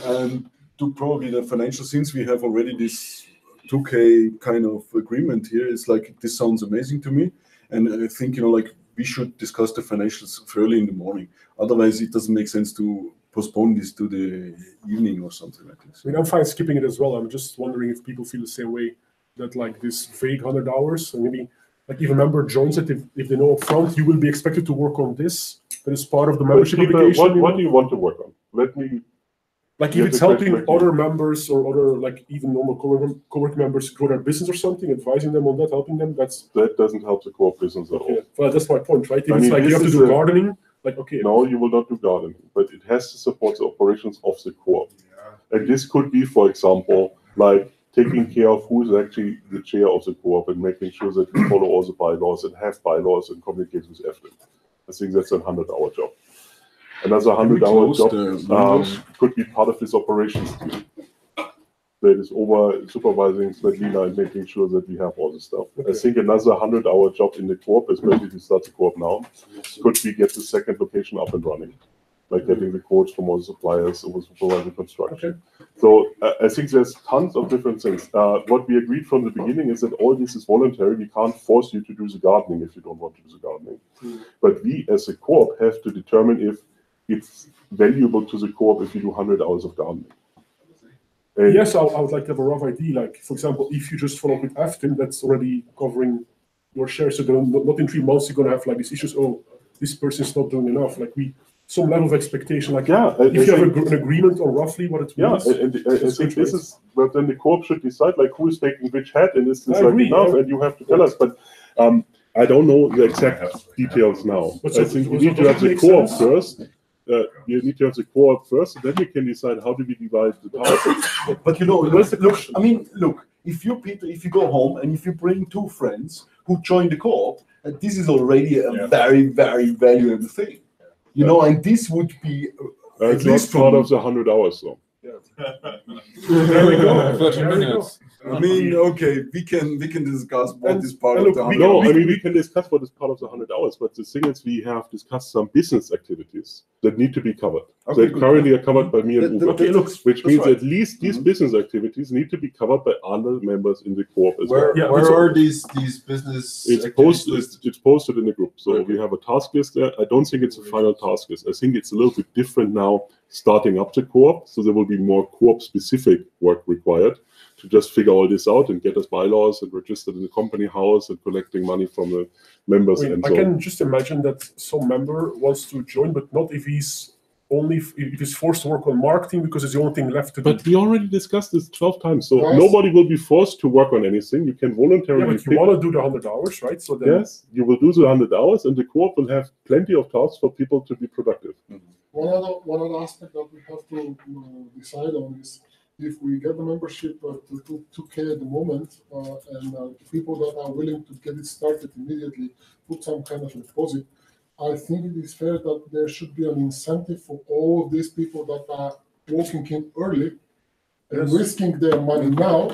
S10: and do probably the financial, since we have already this 2K kind of agreement here. It's like, this sounds amazing to me. And I think, like we should discuss the financials early in the morning. Otherwise, it doesn't make sense to postpone this to the evening or something like this.
S13: I mean, I'm fine skipping it as well. I'm just wondering if people feel the same way, that like this vague 100 hours, and maybe like if a member joins it, if they know up front, you will be expected to work on this, that is part of the membership application.
S4: What do you want to work on? Let me...
S13: Like if it's helping other members or other, like even normal co-working members grow their business or something, advising them on that, helping them, that
S4: doesn't help the co-op business at all.
S13: Well, that's my point, right? If it's like you have to do gardening, like, okay.
S4: No, you will not do gardening, but it has to support the operations of the co-op. And this could be, for example, like taking care of who is actually the chair of the co-op and making sure that we follow all the bylaws and have bylaws and communicate with Eftim. I think that's a 100-hour job. Another 100-hour job could be part of this operations team that is over supervising Svetlina and making sure that we have all this stuff. I think another 100-hour job in the co-op, especially if you start the co-op now, could be get the second location up and running, like getting the quotes from all the suppliers over supervising construction. So I think there's tons of different things. What we agreed from the beginning is that all this is voluntary. We can't force you to do the gardening if you don't want to do the gardening. But we as a co-op have to determine if it's valuable to the co-op if you do 100 hours of gardening. And
S13: yes, I would like to have a rough idea. Like, for example, if you just follow up with Eftim, that's already covering your share. So not in 3 months you're going to have like these issues. Oh, this person's not doing enough. Like some level of expectation. Like if you have an agreement on roughly what it means.
S4: And I think this is where then the co-op should decide like who is taking which hat and is this like enough, and you have to tell us. But I don't know the exact details now. I think we need to have the co-op first. You need to have the co-op first, and then we can decide how do we divide the tasks.
S10: But look, if you go home and if you bring 2 friends who join the co-op, this is already a very, very valuable thing. And this would be
S4: at least part of the 100 hours, though.
S13: There we go.
S18: 30 minutes.
S10: I mean, okay, we can discuss what is part of the 100
S4: No,
S10: hours.
S4: I mean, we can discuss what is part of the 100 hours, but the thing is we have discussed some business activities that need to be covered.
S10: Okay,
S4: that currently are covered by me and Uwe, which means
S10: right.
S4: at least these business activities need to be covered by other members in the co-op as well.
S12: Where are these business activities?
S4: It's posted in the group. So we have a task list there. I don't think it's a final task list. I think it's a little bit different now starting up the co-op. So there will be more co-op specific work required to just figure all this out and get us bylaws and registered in the company house and collecting money from the members.
S13: I can just imagine that some member wants to join, but not if he's only if it's forced to work on marketing because it's the only thing left to do.
S4: But we already discussed this 12 times, so
S3: Yes.
S4: nobody will be forced to work on anything. You can voluntarily
S13: Yeah, but you
S4: pick.
S13: want to do the 100 hours, right? So then,
S4: Yes, you will do the 100 hours, and the co-op will have plenty of tasks for people to be productive.
S3: One other aspect that we have to decide on is if we get the membership to 2K at the moment, and people that are willing to get it started immediately put some kind of deposit, I think it is fair that there should be an incentive for all of these people that are walking in early and risking their money now,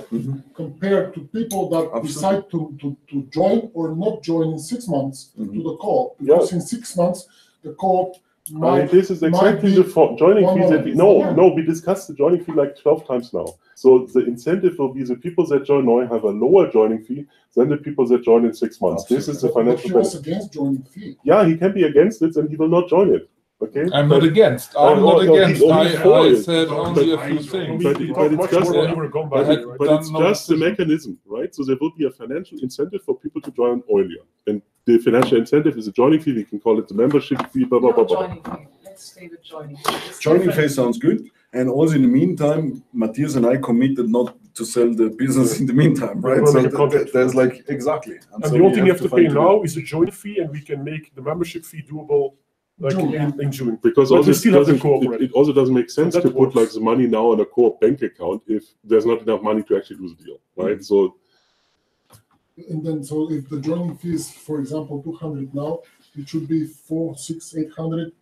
S3: compared to people that decide to join or not join in 6 months to the co-op. Because in 6 months, the co-op might.
S4: This is exactly the joining fee that we discussed the joining fee like 12 times now. So the incentive will be the people that join now have a lower joining fee than the people that join in 6 months. This is the financial
S3: He was
S4: benefit.
S3: against joining fee.
S4: Yeah, he can be against it and he will not join it. Okay,
S18: I'm not against. I'm not against. I said only a few things.
S4: But it's just a mechanism, right? So there will be a financial incentive for people to join earlier. And the financial incentive is a joining fee. We can call it the membership fee, blah, blah, blah, blah.
S7: Joining fee. Let's stay with joining fee.
S10: Joining phase sounds good. And also in the meantime, Matthias and I committed not to sell the business in the meantime, right? So there's like, exactly.
S13: And the only thing you have to pay now is the joining fee, and we can make the membership fee doable like in June.
S4: Because
S13: but
S4: also
S13: we still have the co-op
S4: it also doesn't make sense to
S13: works.
S4: put like the money now on a co-op bank account if there's not enough money to actually do the deal, right? So.
S3: And then, so if the joining fee is, for example, 200 now, it should be 400, 600, 800.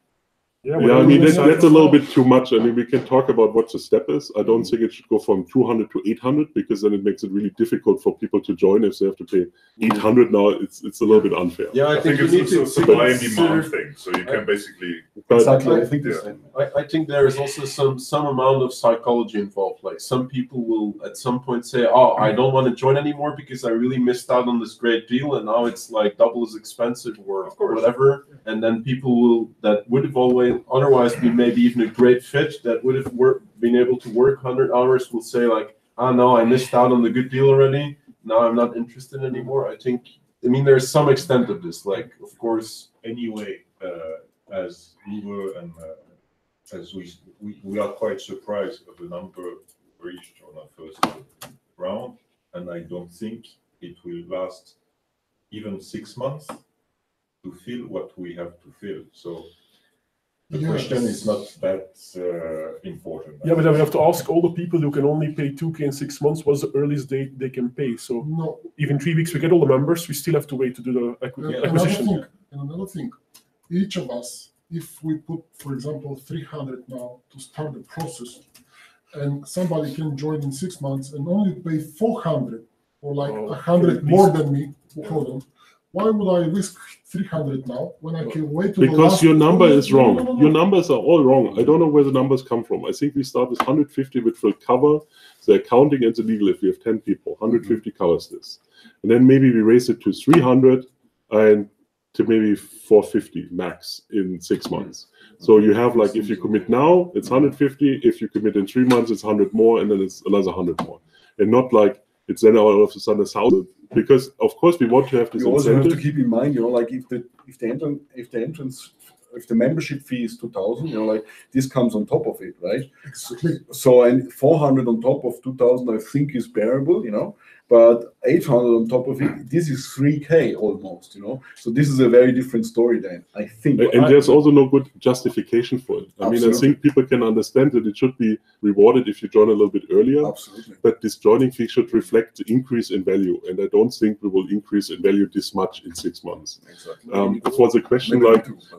S4: Yeah, I mean, that's a little bit too much. I mean, we can talk about what the step is. I don't think it should go from 200 to 800 because then it makes it really difficult for people to join if they have to pay 800 now. It's a little bit unfair.
S9: Yeah, I think
S2: it's a supply and demand thing. So you can basically
S12: exactly. I think the same. I think there is also some amount of psychology involved. Like some people will at some point say, "Oh, I don't want to join anymore because I really missed out on this great deal, and now it's like double as expensive or whatever." And then people that would have always otherwise be maybe even a great fit that would have been able to work 100 hours will say like, "Ah, no, I missed out on the good deal already. Now I'm not interested anymore." I mean, there's some extent of this. Like, of course.
S9: Anyway, as Uwe and as we are quite surprised of the number reached on our first round, and I don't think it will last even 6 months to fill what we have to fill. So the question is not that important.
S13: Yeah, but then we have to ask all the people who can only pay 2K in 6 months, what's the earliest date they can pay? So even 3 weeks, we get all the members, we still have to wait to do the acquisition.
S3: Another thing, each of us, if we put, for example, 300 now to start the process, and somebody can join in 6 months and only pay 400 or like 100 more than me, why would I risk 300 now when I can wait to
S4: because your number is wrong. No. Your numbers are all wrong. I don't know where the numbers come from. I think we start with 150, which will cover the accounting and the legal. If we have 10 people, 150 covers this. And then maybe we raise it to 300 and to maybe 450 max in 6 months. So you have like, if you commit now, it's 150. If you commit in 3 months, it's 100 more, and then it's another 100 more. And not like it's then all of a sudden 1,000. Because of course we want to have this.
S10: You also have to keep in mind, like if the membership fee is 2,000, like this comes on top of it, right?
S3: Exactly.
S10: So and 400 on top of 2,000, I think is bearable, but 800 on top of it, this is 3K almost, So this is a very different story then, I think.
S4: And there's also no good justification for it. I mean, I think people can understand that it should be rewarded if you join a little bit earlier.
S10: Absolutely.
S4: But this joining fee should reflect the increase in value. And I don't think we will increase in value this much in 6 months.
S10: Exactly.
S4: For the question,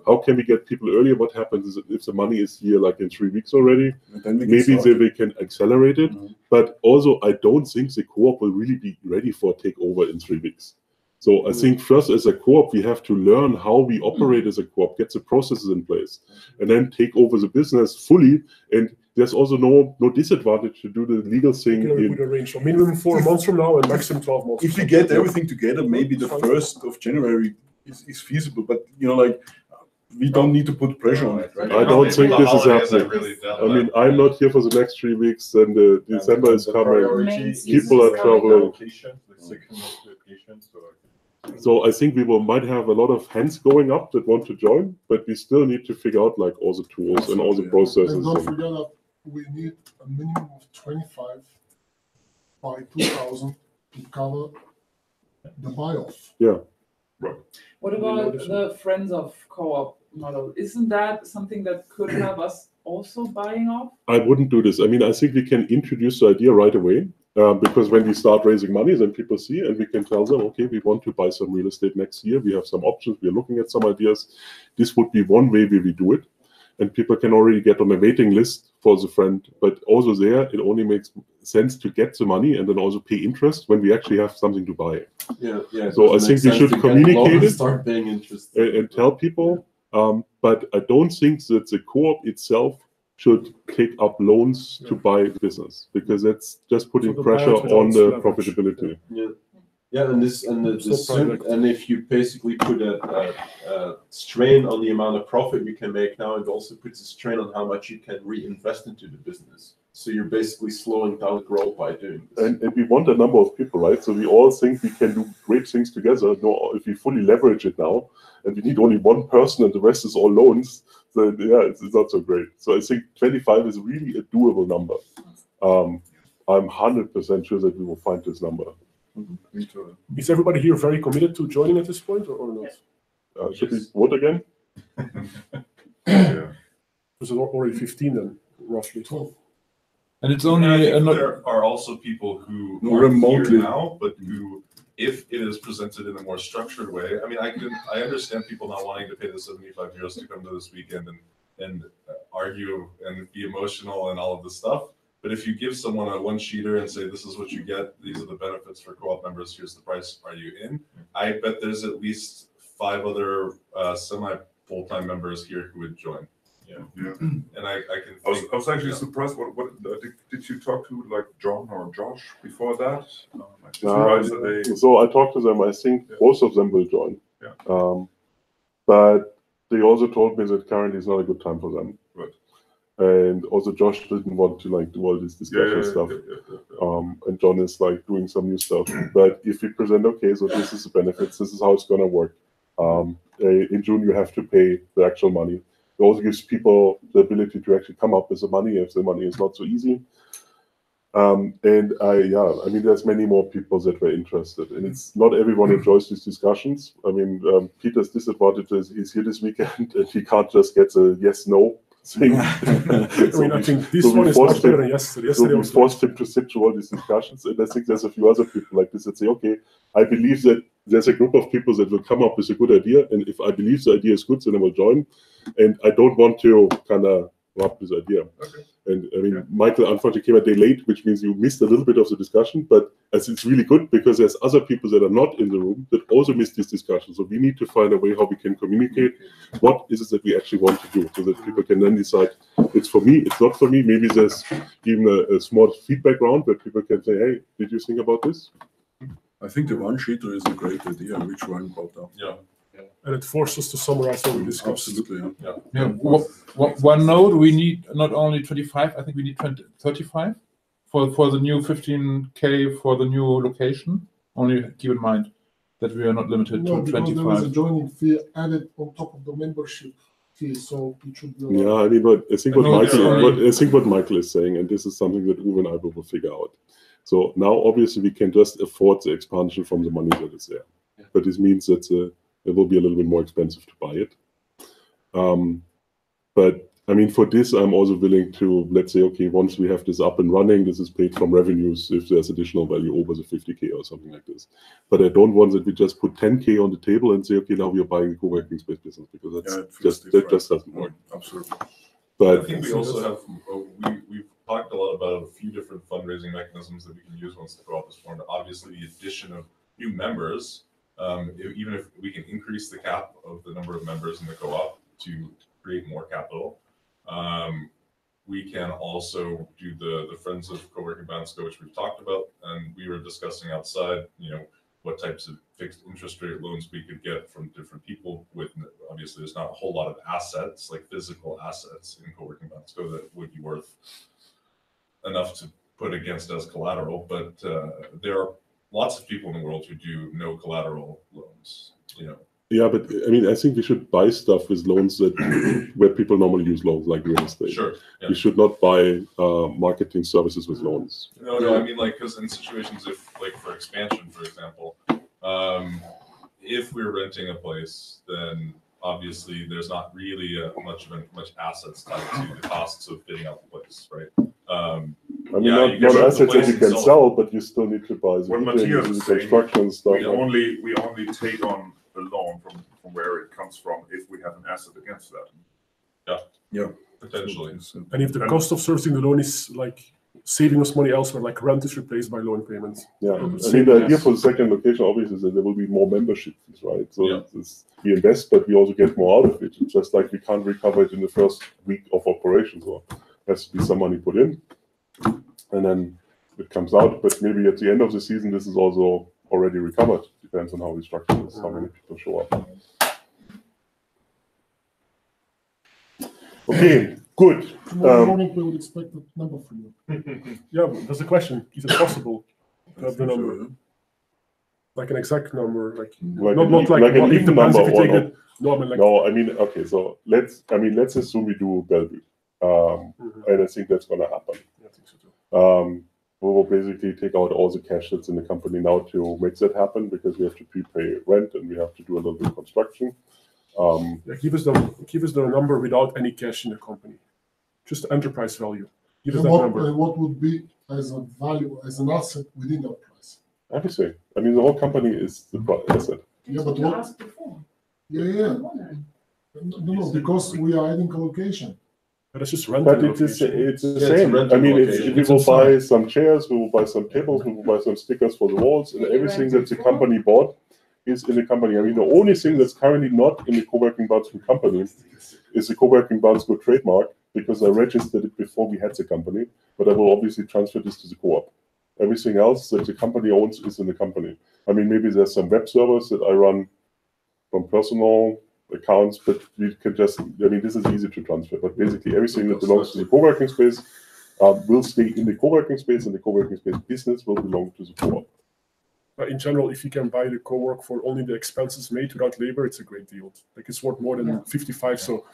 S4: how can we get people earlier? What happens is if the money is here like in 3 weeks already, maybe we can accelerate it. But also, I don't think the co-op will really be ready for takeover in 3 weeks. So I think first as a co-op, we have to learn how we operate as a co-op, get the processes in place, and then take over the business fully. And there's also no disadvantage to do the legal thing.
S13: We can arrange for minimum 4 months from now and maximum 12 months.
S10: If we get everything together, maybe the 1st of January is feasible. But we don't need to put pressure on it, right?
S4: I don't think this is happening. I mean, I'm not here for the next 3 weeks, and December is coming. People are traveling. So I think we might have a lot of hands going up that want to join, but we still need to figure out like all the tools and all the processes.
S3: And don't forget that we need a minimum of 25 by 2,000 to cover the buy-off.
S4: Yeah.
S2: Right.
S15: What about the Friends of Co-op model? Isn't that something that could have us also buying off?
S4: I wouldn't do this. I mean, I think we can introduce the idea right away. Because when we start raising money, then people see and we can tell them, okay, we want to buy some real estate next year. We have some options. We're looking at some ideas. This would be one way we do it. And people can already get on a waiting list for the friend. But also there, it only makes sense to get the money and then also pay interest when we actually have something to buy.
S12: Yeah, yeah.
S4: So I think we should communicate it
S12: start paying interest
S4: and tell people. But I don't think that the co-op itself should take up loans to buy business, because that's just putting pressure on the profitability.
S12: Yeah, yeah, and if you basically put a strain on the amount of profit you can make now, it also puts a strain on how much you can reinvest into the business. So you're basically slowing down growth by doing this.
S4: And we want a number of people, right? So we all think we can do great things together. No, if we fully leverage it now, and we need only one person and the rest is all loans, then yeah, it's not so great. So I think 25 is really a doable number. I'm 100% sure that we will find this number.
S13: Me too. Is everybody here very committed to joining at this point, or not?
S4: Should we vote again?
S13: Yeah. Was it already 15 then, roughly? 12.
S18: And it's only
S11: there are also people who are
S13: remotely
S11: here now, but who, if it is presented in a more structured way, I mean, I understand people not wanting to pay the 75 euros to come to this weekend and argue and be emotional and all of this stuff. But if you give someone a one-sheeter and say, this is what you get, these are the benefits for co-op members, here's the price, are you in? I bet there's at least 5 other semi-full-time members here who would join.
S2: Yeah.
S11: And I can think,
S2: I was actually surprised. What did you talk to like John or Josh before that?
S4: So I talked to them. I think both of them will join.
S2: Yeah.
S4: But they also told me that currently is not a good time for them.
S2: Right.
S4: And also Josh didn't want to like do all this discussion stuff. And John is like doing some new stuff. But if we present, okay, so this is the benefits, this is how it's gonna work. In June you have to pay the actual money. It also gives people the ability to actually come up with the money if the money is not so easy. I mean, there's many more people that were interested, and it's not everyone enjoys these discussions. I mean, Peter's disadvantage is he's here this weekend and he can't just get a yes/no thing.
S13: I think this one is much better than yesterday.
S4: So we forced him to sit through all these discussions, and I think there's a few other people like this that say, okay, I believe that there's a group of people that will come up with a good idea, and if I believe the idea is good, then I will join. And I don't want to kind of rub this idea.
S2: Okay.
S4: And I mean, Michael unfortunately came a day late, which means you missed a little bit of the discussion, but it's really good because there's other people that are not in the room that also missed this discussion. So we need to find a way how we can communicate what is it that we actually want to do, so that people can then decide it's for me, it's not for me. Maybe there's even a small feedback round where people can say, hey, did you think about this?
S5: I think the one-sheeter is a great idea, which one brought up.
S11: Yeah.
S13: And it forces us to summarize what we discussed.
S5: Absolutely.
S18: Yeah. One note, we need not only 25, I think we need 35 for the new 15K for the new location. Only keep in mind that we are not limited to 25.
S3: There is a joining fee added on top of the membership fee, so it should be.
S4: Yeah, I mean, but I think what Michael is saying, and this is something that Uwe and I will figure out. So now, obviously, we can just afford the expansion from the money that is there, but this means that it will be a little bit more expensive to buy it. But I mean, for this, I'm also willing to, let's say, okay, once we have this up and running, this is paid from revenues if there's additional value over the 50K or something like this. But I don't want that we just put 10K on the table and say, okay, now we are buying a co-working space business, because that just doesn't work.
S5: Absolutely.
S4: But
S11: I think we also have, we've talked a lot about a few different fundraising mechanisms that we can use once the co-op is formed. Obviously, the addition of new members, even if we can increase the cap of the number of members in the co-op to create more capital, we can also do the Friends of Co-working Bansko, which we've talked about, and we were discussing outside, what types of fixed interest rate loans we could get from different people. With obviously, there's not a whole lot of assets, like physical assets in Co-working Bansko that would be worth enough to put against as collateral, but there are lots of people in the world who do no collateral loans. You know.
S4: Yeah, but I mean, I think we should buy stuff with loans that where people normally use loans, like real estate.
S11: Sure. Yeah.
S4: We should not buy marketing services with loans.
S11: No, I mean, like, because in situations, if, like, for expansion, for example, if we're renting a place, then obviously there's not really much assets tied to the costs of fitting out the place, right? I
S4: mean, not assets that you can sell, but you still need to buy the
S2: What Matthias is saying,
S4: construction stuff.
S2: we only take on a loan from where it comes from if we have an asset against that.
S11: Yeah, potentially.
S13: And if the cost of servicing the loan is like saving us money elsewhere, like rent is replaced by loan payments.
S4: Yeah, I mean, the idea for the second location obviously is that there will be more membership fees, right? So we invest, but we also get more out of it. It's just like we can't recover it in the first week of operations, or there has to be some money put in, and then it comes out. But maybe at the end of the season, this is also already recovered. Depends on how we structure this, how many people show up. Okay, good.
S3: Tomorrow morning we would expect a number from you.
S13: Yeah, but that's the question. Is it possible to have the number? Like an exact number, like not like
S4: an even number or not?
S13: No, I mean, like,
S4: no, I mean, okay, so let's assume we do Bellevue, and I think that's going to happen.
S13: I think so too.
S4: We will basically take out all the cash that's in the company now to make that happen, because we have to prepay rent and we have to do a little bit of construction.
S13: Yeah, give us the number without any cash in the company, just the enterprise value. Give us that number.
S3: What would be as a value, as an asset within our price?
S4: Everything. I mean, the whole company is the asset.
S3: Yeah, but what? Yeah. No, because we are adding collocation.
S13: But it's just rent.
S4: But it's the same. I mean, we will buy some chairs, we will buy some tables, we will buy some stickers for the walls, and everything that the company bought is in the company. I mean, the only thing that's currently not in the co-working Barnsco company is the co-working Barnsco trademark, because I registered it before we had the company, but I will obviously transfer this to the co-op. Everything else that the company owns is in the company. I mean, maybe there's some web servers that I run from personal accounts, but we can just, I mean, this is easy to transfer, but basically everything that belongs to the co-working space will stay in the co-working space, and the co-working space business will belong to the co-op.
S13: But in general, if you can buy the co-work for only the expenses made without labor, it's a great deal. Like, it's worth more than 55, so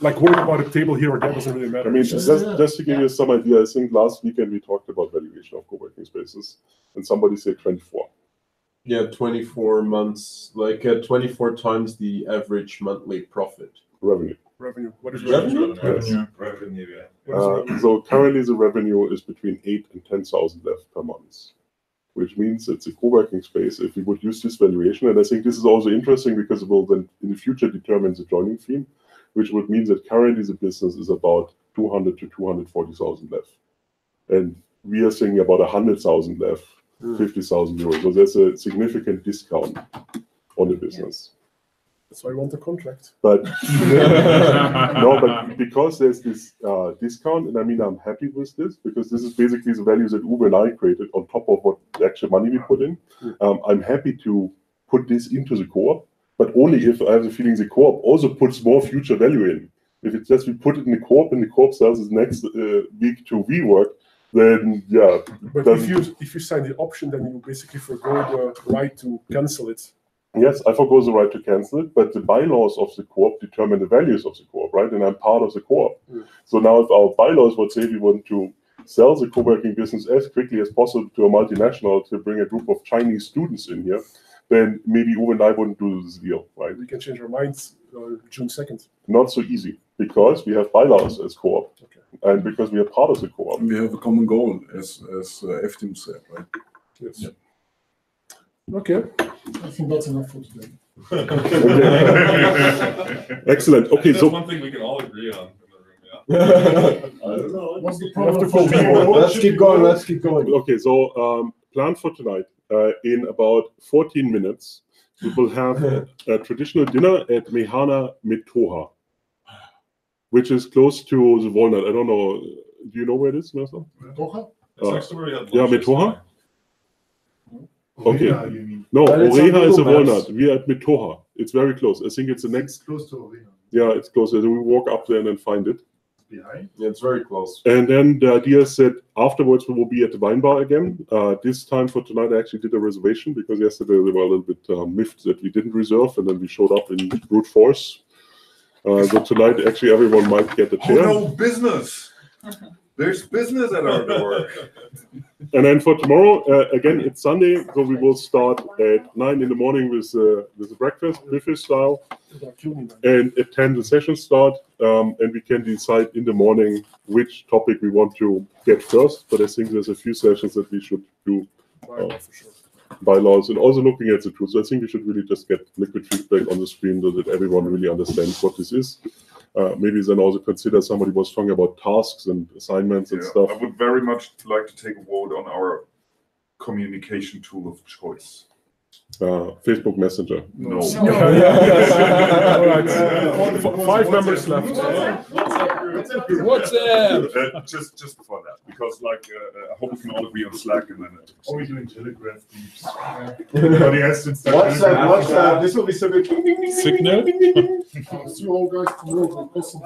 S13: like worrying about a table here or there doesn't really matter.
S4: I mean, just to give you some idea, I think last weekend we talked about valuation of co-working spaces, and somebody said 24.
S12: Yeah, 24 months, like 24 times the average monthly profit.
S4: Revenue.
S13: Revenue. What is
S12: revenue?
S11: Revenue, yeah.
S4: So currently the revenue is between 8,000 and 10,000 left per month, which means it's a co-working space. If we would use this valuation, and I think this is also interesting because it will then in the future determine the joining fee, which would mean that currently the business is about 200 to 240,000 left, and we are saying about 100,000 left. 50,000 euros. So there's a significant discount on the business.
S13: That's why I want the contract.
S4: But no, but because there's this discount, and I mean, I'm happy with this, because this is basically the value that Uwe and I created on top of what the actual money we put in. I'm happy to put this into the co-op, but only if I have the feeling the co-op also puts more future value in. If it's just we put it in the co-op and the co-op sells it next week to WeWork, then yeah.
S13: But if you sign the option, then you basically forgo the right to cancel it.
S4: Yes, I forgo the right to cancel it, but the bylaws of the co-op determine the values of the co-op, right? And I'm part of the co-op. So now if our bylaws would say we want to sell the co-working business as quickly as possible to a multinational to bring a group of Chinese students in here, then maybe Uwe and I wouldn't do this deal, right?
S13: We can change our minds June 2nd.
S4: Not so easy, because we have bylaws as co-op.
S13: Okay.
S4: And because we are part of the co-op.
S5: We have a common goal, as Eftim said, right?
S13: Yes. Yeah. Okay.
S3: I think that's enough for today.
S4: Excellent. Okay,
S11: that's
S4: so
S11: one thing we can all agree on in the room. Yeah.
S3: I don't know. What's the
S12: problem? Let's keep going. Let's keep going.
S4: Okay, so plan for tonight. In about 14 minutes, we will have a traditional dinner at Mehana Metoha, which is close to the Walnut. I don't know. Do you know where it is, Metoha?
S3: Metoha?
S11: It's next to where we had
S4: Yeah,
S11: lunch
S4: Metoha. Okay.
S6: Oreha, you mean?
S4: No,
S12: Well, it's on
S4: Oreha is a
S12: Google Maps.
S4: Walnut. We are at Metoha. It's very close. I think it's the next.
S6: Close to Oreha.
S4: Yeah, it's close. So we walk up there and then find it.
S13: behind.
S12: Yeah, it's very close.
S4: And then the idea is that afterwards we will be at the wine bar again. This time for tonight I actually did a reservation because yesterday they were a little bit miffed that we didn't reserve, and then we showed up in brute force. So tonight actually everyone might get a chair.
S2: Oh, no business. There's business at our door.
S4: And then for tomorrow, again, it's Sunday, so we will start at 9 in the morning with the breakfast, buffet style, and at 10 the session start, and we can decide in the morning which topic we want to get first. But I think there's a few sessions that we should do bylaws and also looking at the tools. So I think we should really just get liquid feedback on the screen so that everyone really understands what this is. Maybe then also consider somebody was talking about tasks and assignments and stuff.
S2: I would very much like to take a vote on our communication tool of choice.
S4: Facebook Messenger.
S2: No.
S13: All right. 5 members left.
S2: WhatsApp. Just for that, because I hope we can all agree on Slack and then.
S13: Are we doing Telegram groups? Everybody has to start.
S12: WhatsApp. This will be so good.
S18: Signal.
S3: See you all guys tomorrow. Awesome.